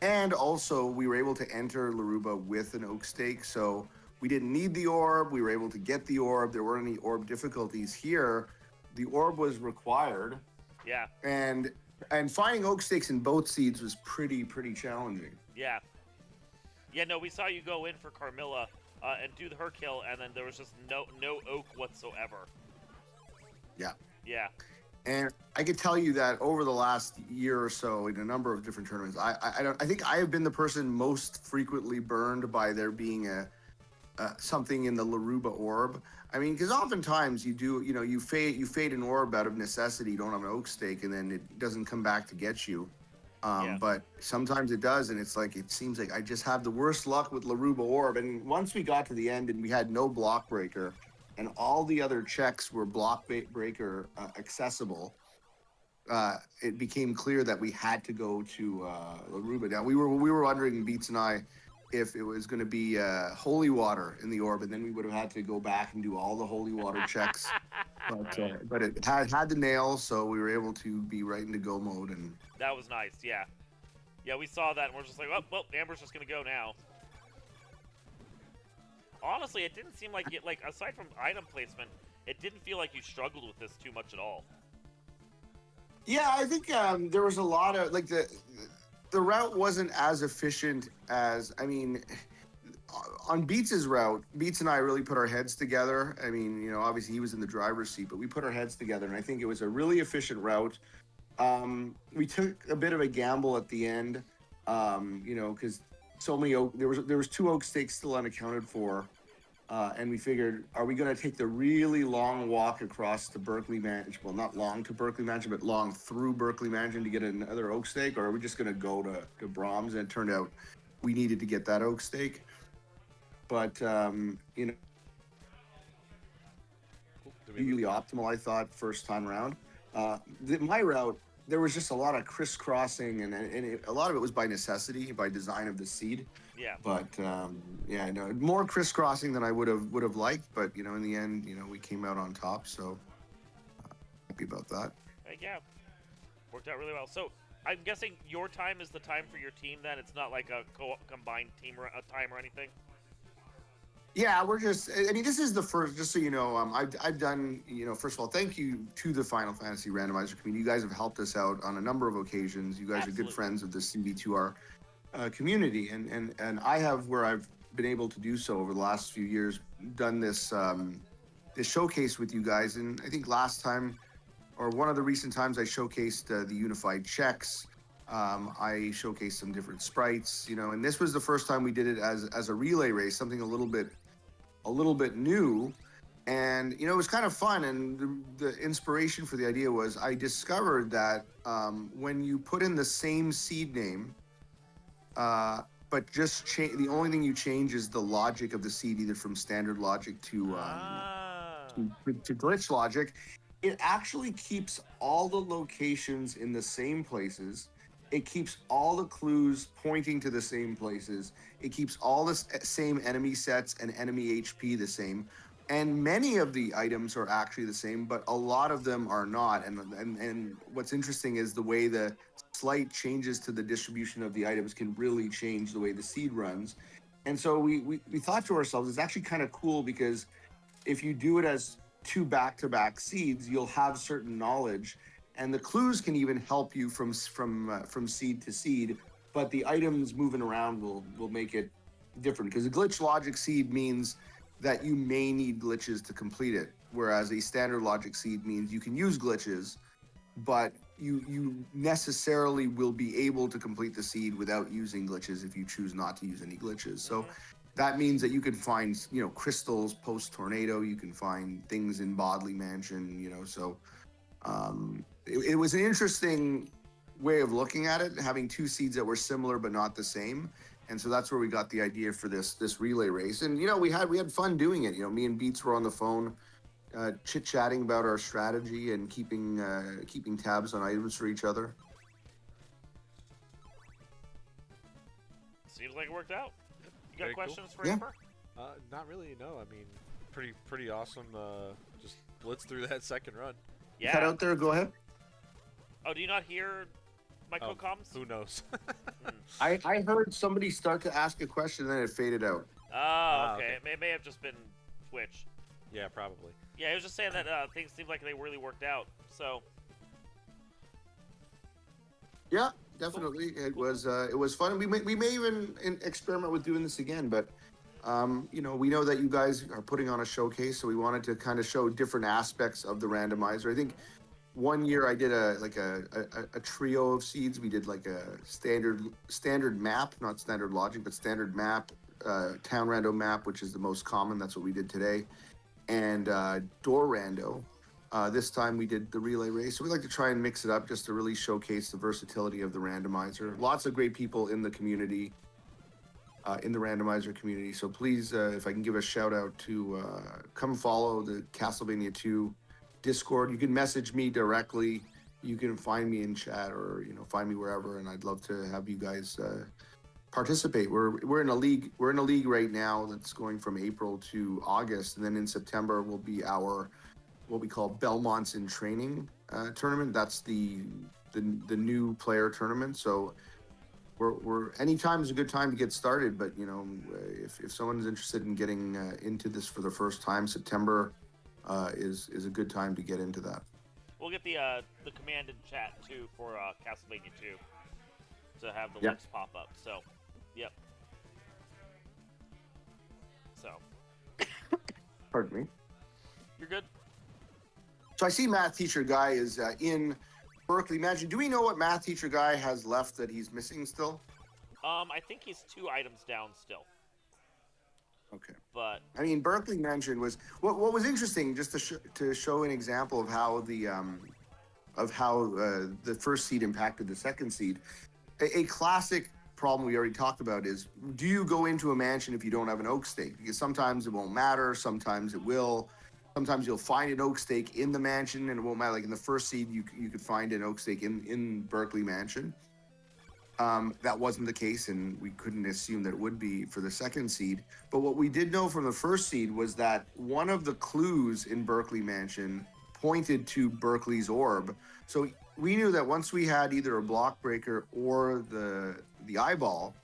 And also, we were able to enter Laruba with an oak stake, so we didn't need the orb. We were able to get the orb. There weren't any orb difficulties here. The orb was required, Yeah. and finding oak stakes in both seeds was pretty challenging. Yeah. Yeah, no, we saw you go in for Carmilla and do her kill, and then there was just no oak whatsoever. Yeah. Yeah. And I could tell you that over the last year or so, in a number of different tournaments, I think I have been the person most frequently burned by there being something in the Laruba orb. I mean, because oftentimes you fade an orb out of necessity. You don't have an oak stake, and then it doesn't come back to get you. Yeah. But sometimes it does, and it seems like I just have the worst luck with Laruba orb. And once we got to the end and we had no block breaker, and all the other checks were block breaker accessible, it became clear that we had to go to Laruba. Now we were wondering, Beats and I, if it was going to be holy water in the orb, and then we would have had to go back and do all the holy water checks. But it had the nail, so we were able to be right into go mode. And That was nice, yeah. Yeah, we saw that, and we're just like, oh, well, Amber's just going to go now. Honestly, it didn't seem like, aside from item placement, it didn't feel like you struggled with this too much at all. yeah, I think there was a lot of, like, the route wasn't as efficient as, I mean, on Beats' route, Beats and I really put our heads together. I mean, obviously he was in the driver's seat, but we put our heads together, and I think it was a really efficient route. We took a bit of a gamble at the end, because so many there was 2 oak stakes still unaccounted for, and we figured, are we going to take the really long walk across to Berkeley Mansion? Well, not long to Berkeley Mansion, but long through Berkeley Mansion to get another oak stake, or are we just going to go to Brahms? And it turned out we needed to get that oak stake. But really optimal, I thought, first time around. My route, there was just a lot of crisscrossing, and a lot of it was by necessity, by design of the seed. Yeah. But more crisscrossing than I would have liked. But in the end, we came out on top, so happy about that. Yeah. Worked out really well. So, I'm guessing your time is the time for your team. Then it's not like a combined team time or anything. Yeah, we're just. I mean, this is the first. Just so you know, I've done. You know, first of all, thank you to the Final Fantasy Randomizer community. You guys have helped us out on a number of occasions. You guys are good friends of the CB2R community, and I have, where I've been able to do so over the last few years, done this this showcase with you guys. And I think last time, or one of the recent times, I showcased the unified checks. I showcased some different sprites, you know, and this was the first time we did it as a relay race, something a little bit new. And you know, it was kind of fun. And the inspiration for the idea was I discovered that when you put in the same seed name, but just the only thing you change is the logic of the seed, either from standard logic to glitch logic, it actually keeps all the locations in the same places. It keeps all the clues pointing to the same places. It keeps all the same enemy sets and enemy HP the same. And many of the items are actually the same, but a lot of them are not. And what's interesting is the way the slight changes to the distribution of the items can really change the way the seed runs. And so we thought to ourselves, it's actually kind of cool, because if you do it as two back-to-back seeds, you'll have certain knowledge, and the clues can even help you from seed to seed. But the items moving around will make it different, because a glitch logic seed means that you may need glitches to complete it, whereas a standard logic seed means you can use glitches, but you necessarily will be able to complete the seed without using glitches if you choose not to use any glitches. So that means that you can find, you know, crystals post tornado, you can find things in Bodley Mansion, you know. So it was an interesting way of looking at it, having two seeds that were similar but not the same. And so that's where we got the idea for this relay race. And you know, we had fun doing it. You know, me and Beats were on the phone chit-chatting about our strategy and keeping tabs on items for each other. Seems like it worked out. You got Very questions cool. for Amber? Not really. No, I mean, pretty awesome. Just blitz through that second run. Yeah. Cut out there. Go ahead. Oh, do you not hear my co-coms? Who knows? I heard somebody start to ask a question, then it faded out. Oh, okay. Okay. It may have just been Twitch. Yeah, probably. Yeah, I was just saying that things seemed like they really worked out. So. Yeah, definitely. It was fun. We may even experiment with doing this again, but you know, we know that you guys are putting on a showcase, so we wanted to kind of show different aspects of the randomizer. I think one year I did a trio of seeds. We did like a standard map, not standard logic, but standard map, town rando map, which is the most common. That's what we did today, and door rando. This time we did the relay race. So we like to try and mix it up just to really showcase the versatility of the randomizer. Lots of great people in the community, in the randomizer community. So please, if I can give a shout out to come follow the Castlevania 2 Discord. You can message me directly. You can find me in chat, or you know, find me wherever, and I'd love to have you guys participate. We're in a league. We're in a league right now that's going from April to August, and then in September will be our what we call Belmont's in Training tournament. That's the new player tournament. So we're anytime is a good time to get started. But you know, if someone's interested in getting into this for the first time, September is a good time to get into that. We'll get the command in chat too for Castlevania 2 to have the Yep. links pop up. So, yep. So, Pardon me. you're good. So I see Math Teacher Guy is in Berkeley Mansion. Do we know what Math Teacher Guy has left that he's missing still? I think he's 2 items down still. Okay. But I mean, Berkeley Mansion was what was interesting, just to show an example of how the first seed impacted the second seed. A classic problem we already talked about is, do you go into a mansion if you don't have an oak stake? Because sometimes it won't matter, sometimes it will. Sometimes you'll find an oak stake in the mansion and it won't matter. Like in the first seed, you could find an oak stake in Berkeley Mansion. That wasn't the case, and we couldn't assume that it would be for the second seed. But what we did know from the first seed was that one of the clues in Berkeley Mansion pointed to Berkeley's orb. So we knew that once we had either a block breaker or the eyeball,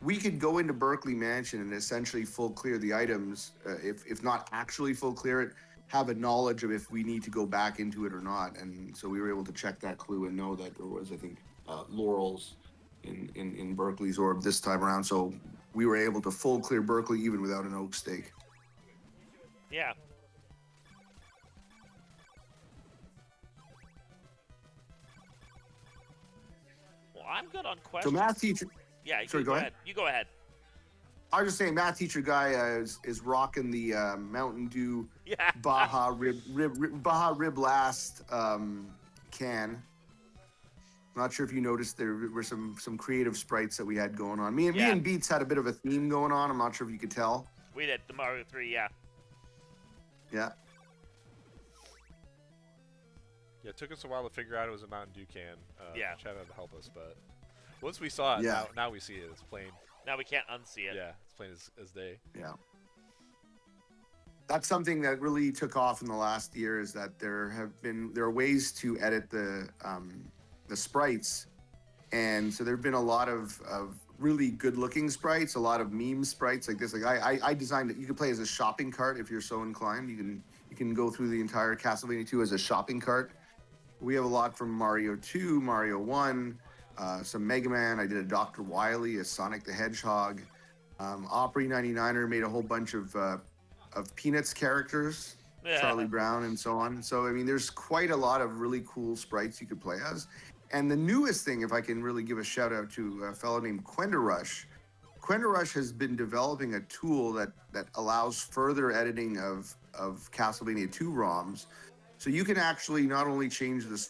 we could go into Berkeley Mansion and essentially full clear the items. If not actually full clear it, have a knowledge of if we need to go back into it or not. And so we were able to check that clue and know that there was, I think, laurels in Berkeley's orb this time around. So we were able to full clear Berkeley even without an oak stake. Yeah. Well, I'm good on So questions. math teacher, Yeah, sorry, you go ahead. You go ahead. I was just saying, math teacher guy is rocking the Mountain Dew Yeah. Baja Rib Last can. Not sure if you noticed there were some creative sprites that we had going on. Me and Beats had a bit of a theme going on. I'm not sure if you could tell. We did the Mario 3, yeah. Yeah. Yeah, it took us a while to figure out it was a Mountain Dew can. Yeah. Which had to help us, but once we saw it, Yeah. now we see it. It's plain. Now we can't unsee it. Yeah, it's plain as day. Yeah. That's something that really took off in the last year, is that there are ways to edit the sprites. And so there've been a lot of really good looking sprites, a lot of meme sprites like this. Like I designed it. You can play as a shopping cart if you're so inclined. You can go through the entire Castlevania 2 as a shopping cart. We have a lot from Mario 2, Mario 1, some Mega Man. I did a Dr. Wily, a Sonic the Hedgehog. Opry 99er made a whole bunch of Peanuts characters, Yeah. Charlie Brown and so on. So, I mean, there's quite a lot of really cool sprites you could play as. And the newest thing, if I can really give a shout out to a fellow named Quendarush. Quendarush has been developing a tool that allows further editing of Castlevania 2 ROMs. So you can actually not only change the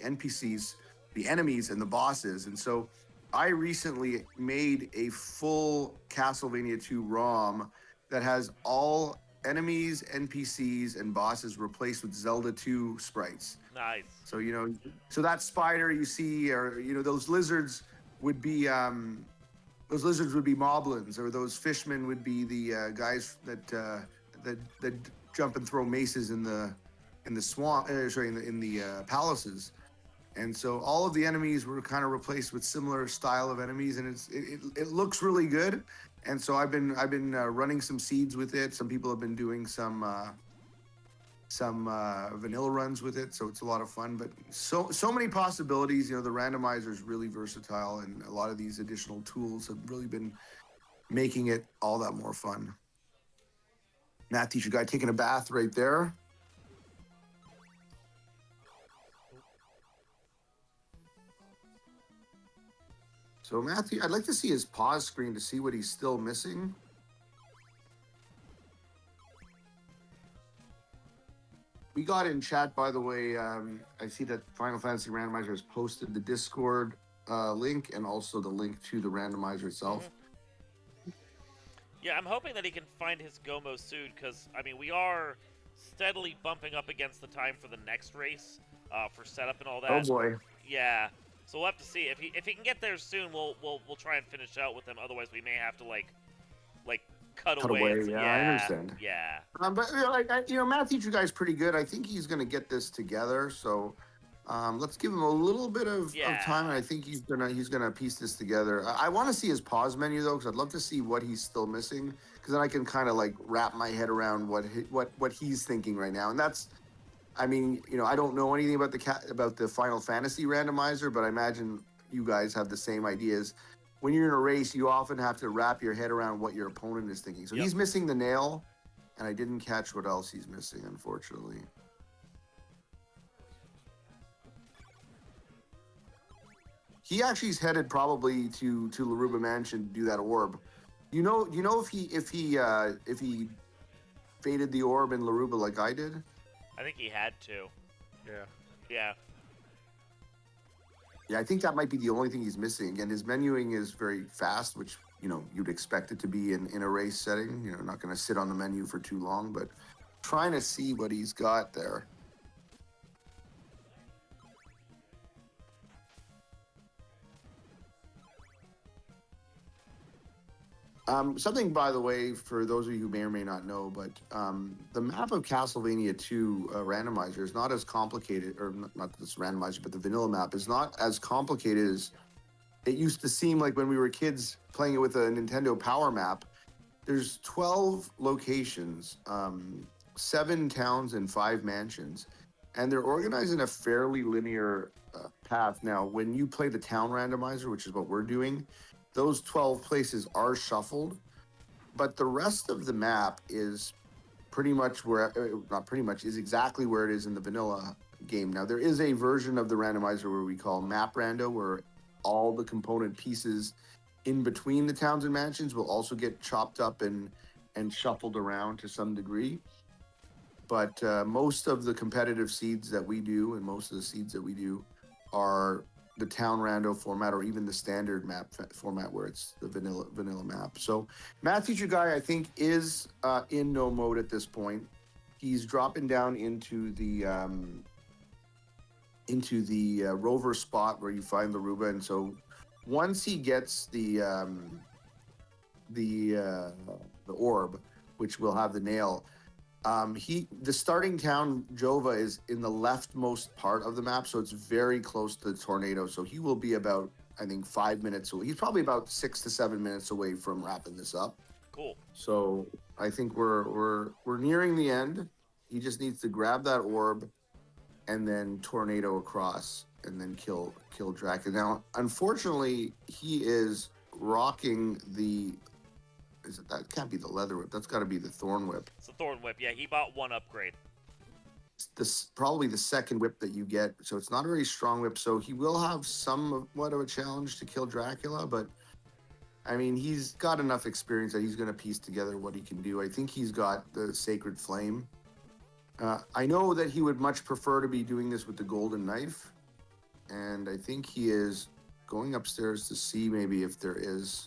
NPCs, the enemies, and the bosses. And so I recently made a full Castlevania 2 ROM that has all enemies, NPCs, and bosses replaced with Zelda 2 sprites. Nice. So, so that spider you see, or, those lizards would be moblins, or those fishmen would be the guys that jump and throw maces in the swamp, in the palaces. And so all of the enemies were kind of replaced with similar style of enemies, and it looks really good. And so I've been running some seeds with it. Some people have been doing some vanilla runs with it, so it's a lot of fun. But so many possibilities. The randomizer is really versatile, and a lot of these additional tools have really been making it all that more fun. Math teacher guy taking a bath right there. So Matthew, I'd like to see his pause screen to see what he's still missing. We got in chat, by the way. I see that Final Fantasy Randomizer has posted the Discord link and also the link to the randomizer itself. Yeah, I'm hoping that he can find his Gomo soon, because, I mean, we are steadily bumping up against the time for the next race, for setup and all that. Oh boy. Yeah. So we'll have to see. If he can get there soon, we'll try and finish out with him. Otherwise, we may have to like cut away. Yeah, I understand. Yeah. But math teacher guy's pretty good. I think he's gonna get this together. So let's give him a little bit of time, and I think he's gonna piece this together. I want to see his pause menu though, because I'd love to see what he's still missing, because then I can kind of like wrap my head around what he's thinking right now, and that's. I mean, I don't know anything about the Final Fantasy randomizer, but I imagine you guys have the same ideas. When you're in a race, you often have to wrap your head around what your opponent is thinking. So he's missing the nail, and I didn't catch what else he's missing, unfortunately. He actually is headed probably to Laruba Mansion to do that orb. You know if he faded the orb in Laruba like I did? I think he had to. Yeah. Yeah. Yeah, I think that might be the only thing he's missing. Again, his menuing is very fast, which, you'd expect it to be in a race setting. Not going to sit on the menu for too long, but trying to see what he's got there. Something, by the way, for those of you who may or may not know, but the map of Castlevania 2 Randomizer is not as complicated, or not this Randomizer, but the vanilla map is not as complicated as it used to seem like when we were kids playing it with a Nintendo Power Map. There's 12 locations, 7 towns, and 5 mansions, and they're organized in a fairly linear path. Now, when you play the town randomizer, which is what we're doing, those 12 places are shuffled, but the rest of the map is pretty much where, not pretty much, is exactly where it is in the vanilla game. Now, there is a version of the randomizer where we call Map Rando, where all the component pieces in between the towns and mansions will also get chopped up and shuffled around to some degree. But most of the competitive seeds that we do, and most of the seeds that we do, are the town rando format, or even the standard map format where it's the vanilla map. So Math Teacher Guy, I think, is in no mode at this point. He's dropping down into the rover spot where you find Laruba, and so once he gets the orb, which will have the nail, the starting town Jova is in the leftmost part of the map, so it's very close to the tornado. So he will be about, I think, 5 minutes away. He's probably about 6 to 7 minutes away from wrapping this up. Cool. So I think we're nearing the end. He just needs to grab that orb and then tornado across and then kill Dracula. Now, unfortunately, he is rocking the. That can't be the leather whip. That's got to be the thorn whip. It's a thorn whip. Yeah, he bought one upgrade. This probably the second whip that you get, so it's not a very strong whip. So he will have somewhat of a challenge to kill Dracula, but I mean, he's got enough experience that he's going to piece together what he can do. I think he's got the Sacred Flame. I know that he would much prefer to be doing this with the golden knife, and I think he is going upstairs to see maybe if there is.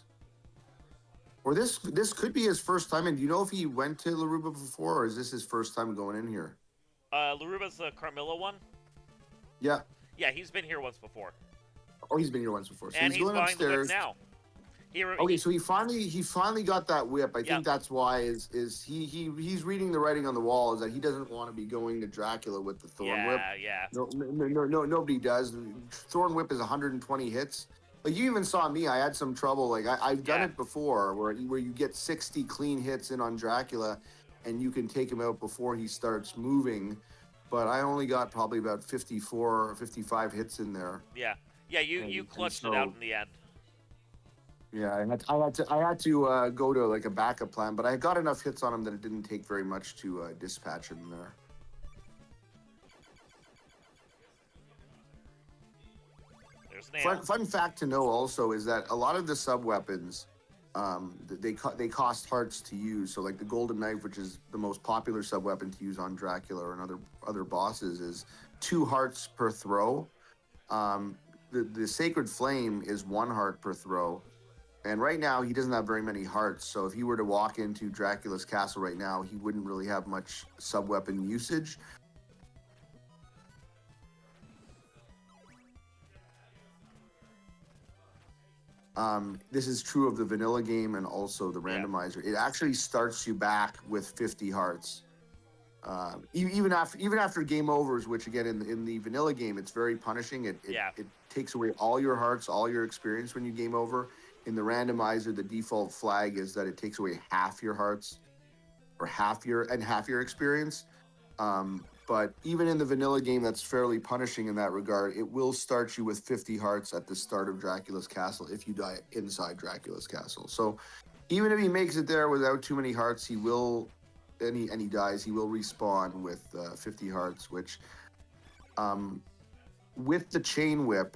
Or this could be his first time. And do you know if he went to Laruba before, or is this his first time going in here? Laruba's the Carmilla one? Yeah. Yeah, he's been here once before. Oh, he's been here once before. So and he's he's going buying upstairs. the whip now. Okay, so he finally got that whip. I think that's why he's reading the writing on the wall, is that he doesn't want to be going to Dracula with the Thorn Whip. Yeah. No, nobody does. Thorn Whip is 120 hits. Like, you even saw me. I had some trouble. Like, I've done it before, where you get 60 clean hits in on Dracula, and you can take him out before he starts moving. But I only got probably about 54 or 55 hits in there. Yeah, you clutched it out in the end. Yeah, I had to go to like a backup plan, but I got enough hits on him that it didn't take very much to dispatch him there. Fun fact to know also is that a lot of the sub weapons, they cost hearts to use. So like the golden knife, which is the most popular sub weapon to use on Dracula or other bosses, is 2 hearts per throw. The Sacred Flame is 1 heart per throw. And right now, he doesn't have very many hearts. So if he were to walk into Dracula's castle right now, he wouldn't really have much sub-weapon usage. This is true of the vanilla game and also the randomizer. It actually starts you back with 50 hearts. Even after game overs, which again in the vanilla game, it's very punishing. It takes away all your hearts, all your experience when you game over. In the randomizer, the default flag is that it takes away half your hearts, or half your experience. But even in the vanilla game, that's fairly punishing in that regard. It will start you with 50 hearts at the start of Dracula's castle if you die inside Dracula's castle. So even if he makes it there without too many hearts, he will, and he dies, he will respawn with 50 hearts, which with the chain whip,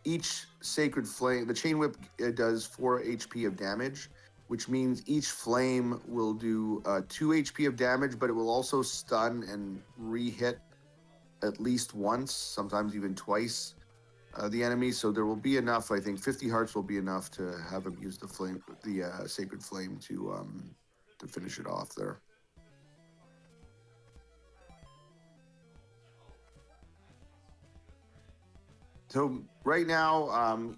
each Sacred Flame, the chain whip does 4 HP of damage, which means each flame will do 2 HP of damage, but it will also stun and re-hit at least once, sometimes even twice, the enemy. So there will be enough. I think 50 hearts will be enough to have him use the Sacred Flame to finish it off there. So right now,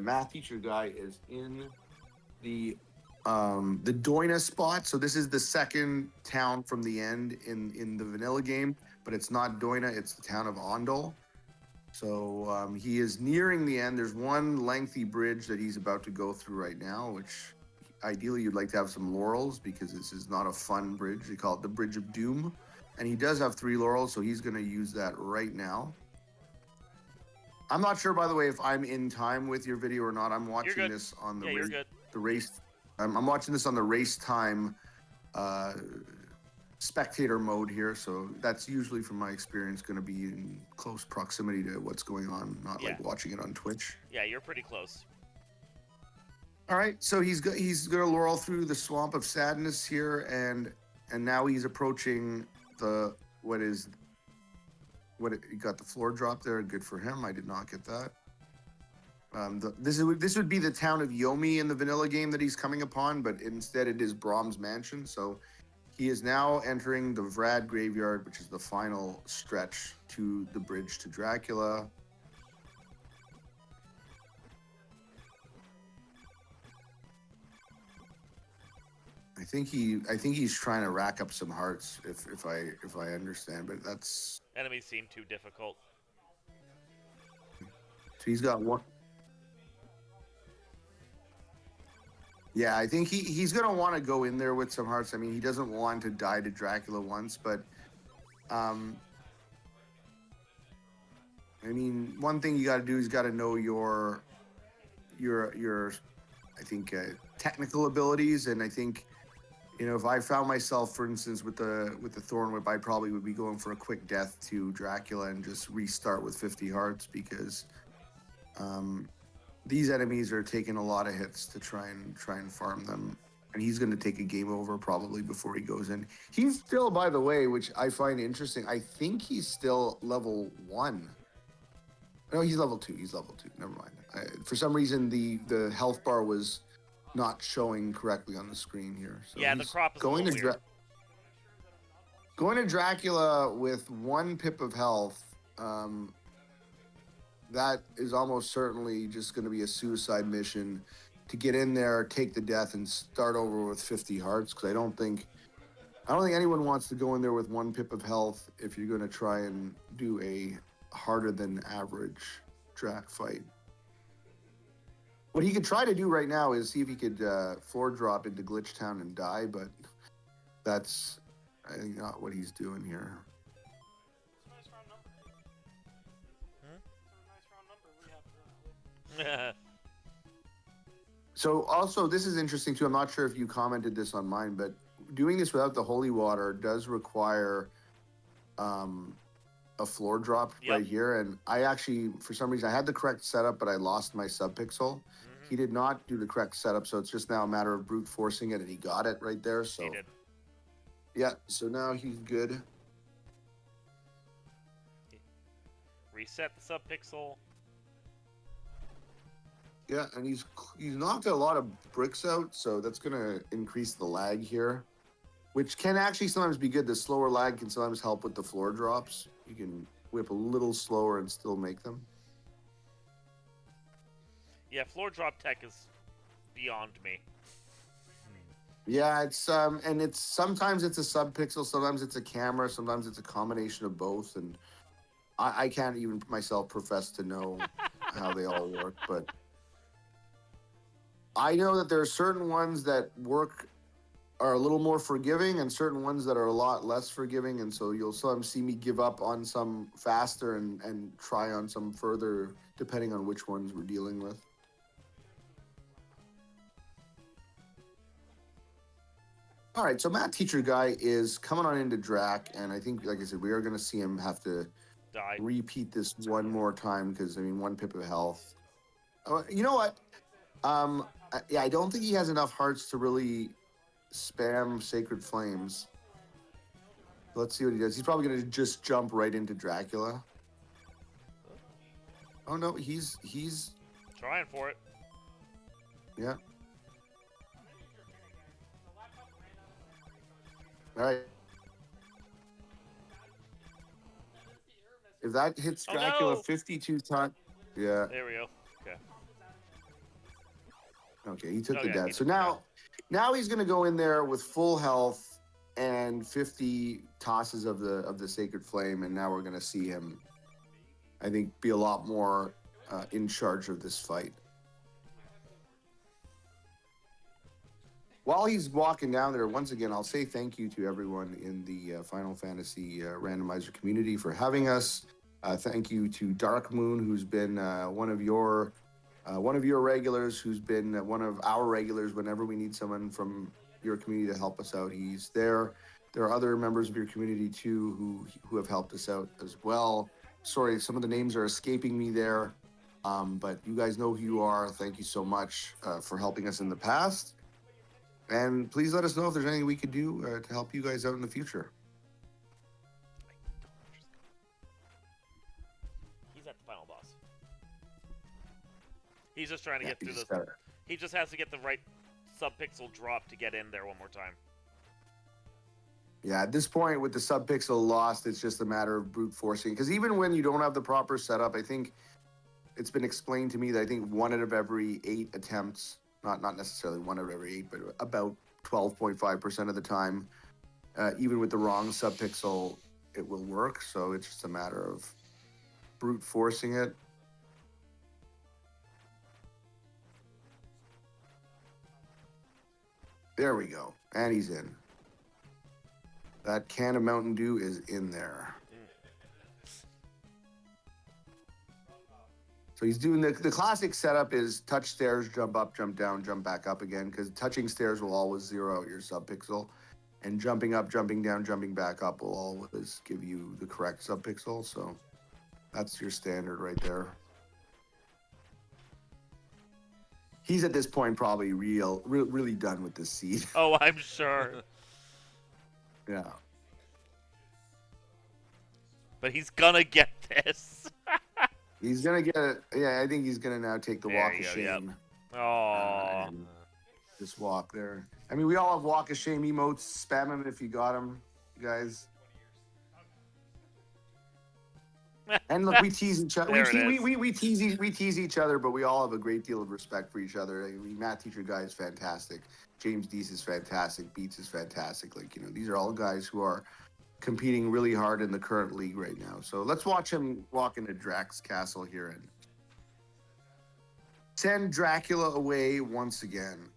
Math Teacher Guy is in the the Doina spot. So this is the second town from the end in the vanilla game, but it's not Doina, it's the town of Ondol. So he is nearing the end. There's one lengthy bridge that he's about to go through right now, which ideally you'd like to have some laurels because this is not a fun bridge. They call it the Bridge of Doom. And he does have 3 laurels, so he's going to use that right now. I'm not sure, by the way, if I'm in time with your video or not. I'm watching this on the race. The race. I'm watching this on the race time spectator mode here, so that's usually, from my experience, going to be in close proximity to what's going on, not like watching it on Twitch. Yeah, you're pretty close. All right, so he's going to laurel through the Swamp of Sadness here, and now he's approaching the he got the floor drop there. Good for him. I did not get that. This would be the town of Yomi in the vanilla game that he's coming upon, but instead it is Brahm's mansion. So he is now entering the Vrad graveyard, which is the final stretch to the bridge to Dracula. I think he's trying to rack up some hearts, if I understand, but that's enemies seem too difficult. So he's got one. Yeah, I think he's gonna want to go in there with some hearts. I mean, he doesn't want to die to Dracula once, but I mean, one thing you got to do is got to know your I think technical abilities, and I think, you know, if I found myself, for instance, with the Thorn Whip, I probably would be going for a quick death to Dracula and just restart with 50 hearts, because these enemies are taking a lot of hits to try and farm them, and he's going to take a game over probably before he goes in. He's still, by the way, which I find interesting, I think he's still level 1. No, he's level 2. He's level 2. Never mind. For some reason, the health bar was not showing correctly on the screen here. So yeah, the crop is going a weird. Going to Dracula with 1 pip of health. That is almost certainly just going to be a suicide mission to get in there, take the death, and start over with 50 hearts. Because I don't think anyone wants to go in there with 1 pip of health if you're going to try and do a harder than average Drac fight. What he could try to do right now is see if he could floor drop into Glitch Town and die, but that's, I think, not what he's doing here. So also, this is interesting too. I'm not sure if you commented this on mine, but doing this without the holy water does require a floor drop right here. And I actually, for some reason, I had the correct setup, but I lost my subpixel. He did not do the correct setup, so it's just now a matter of brute forcing it, and he got it right there. So he did. Yeah, so now he's good. Reset the subpixel. Yeah, and he's knocked a lot of bricks out, so that's going to increase the lag here, which can actually sometimes be good. The slower lag can sometimes help with the floor drops. You can whip a little slower and still make them. Yeah, floor drop tech is beyond me. Yeah, it's and it's sometimes it's a subpixel, sometimes it's a camera, sometimes it's a combination of both, and I can't even myself profess to know how they all work, but I know that there are certain ones that are a little more forgiving and certain ones that are a lot less forgiving, and so you'll sometimes see me give up on some faster and try on some further, depending on which ones we're dealing with. All right, so Matt Teacher Guy is coming on into Drac, and I think, like I said, we are going to see him have to repeat this one more time because, I mean, 1 pip of health. You know what? Yeah, I don't think he has enough hearts to really spam Sacred Flames. Let's see what he does. He's probably going to just jump right into Dracula. Oh, no, he's trying for it. Yeah. All right. If that hits Dracula 52 times, yeah. There we go. Okay. Okay, he took the death. So now Now he's going to go in there with full health and 50 tosses of the Sacred Flame, and now we're going to see him, I think, be a lot more in charge of this fight. While he's walking down there, once again, I'll say thank you to everyone in the Final Fantasy Randomizer community for having us. Thank you to Dark Moon, who's been one of your regulars, who's been one of our regulars whenever we need someone from your community to help us out. He's there. There are other members of your community too who have helped us out as well. Sorry, some of the names are escaping me there, but you guys know who you are. Thank you so much for helping us in the past. And please let us know if there's anything we could do to help you guys out in the future. He's at the final boss. He's just trying to get through he's this. got it. He just has to get the right subpixel drop to get in there one more time. Yeah, at this point with the subpixel lost, it's just a matter of brute forcing. Because even when you don't have the proper setup, I think it's been explained to me that I think 1 out of every 8 attempts, not necessarily 1 out of every 8, but about 12.5% of the time, even with the wrong subpixel, it will work. So it's just a matter of brute forcing it. There we go. And he's in. That can of Mountain Dew is in there. So he's doing the classic setup is touch stairs, jump up, jump down, jump back up again, because touching stairs will always zero out your subpixel. And jumping up, jumping down, jumping back up will always give you the correct subpixel. So that's your standard right there. He's at this point probably really done with this seed. Oh, I'm sure. Yeah. But he's gonna get this. He's gonna get it. Yeah, I think he's gonna now take the There walk you of go, yep. shame. Oh. And just walk there. I mean, we all have walk of shame emotes. Spam them if you got them, guys. And look, we tease each other. There it is. We tease each other, but we all have a great deal of respect for each other. I mean, Matt Teacher guy is fantastic. James Deese is fantastic. Beats is fantastic. Like, these are all guys who are competing really hard in the current league right now. So let's watch him walk into Drax Castle here and send Dracula away once again.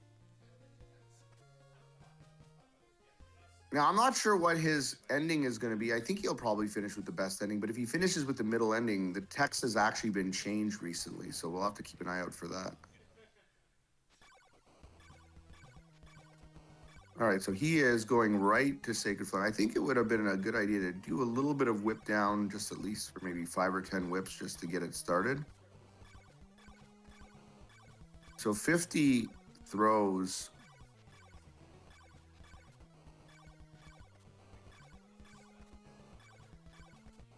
Now, I'm not sure what his ending is going to be. I think he'll probably finish with the best ending, but if he finishes with the middle ending, the text has actually been changed recently, so we'll have to keep an eye out for that. All right, so he is going right to Sacred Flame. I think it would have been a good idea to do a little bit of whip down, just at least for maybe 5 or 10 whips just to get it started. So 50 throws.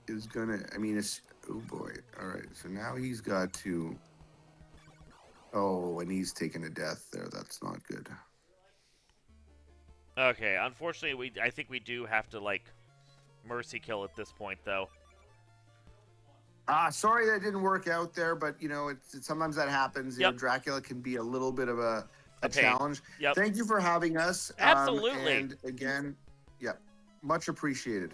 Is gonna, I mean, it's, oh boy. All right, so now he's got to, oh, and he's taken a death there. That's not good. Okay, unfortunately, I think we do have to, like, mercy kill at this point, though. Sorry that didn't work out there, but, it's sometimes that happens. Yep. Dracula can be a little bit of a pain. challenge. Yep. Thank you for having us. Absolutely. And again, much appreciated.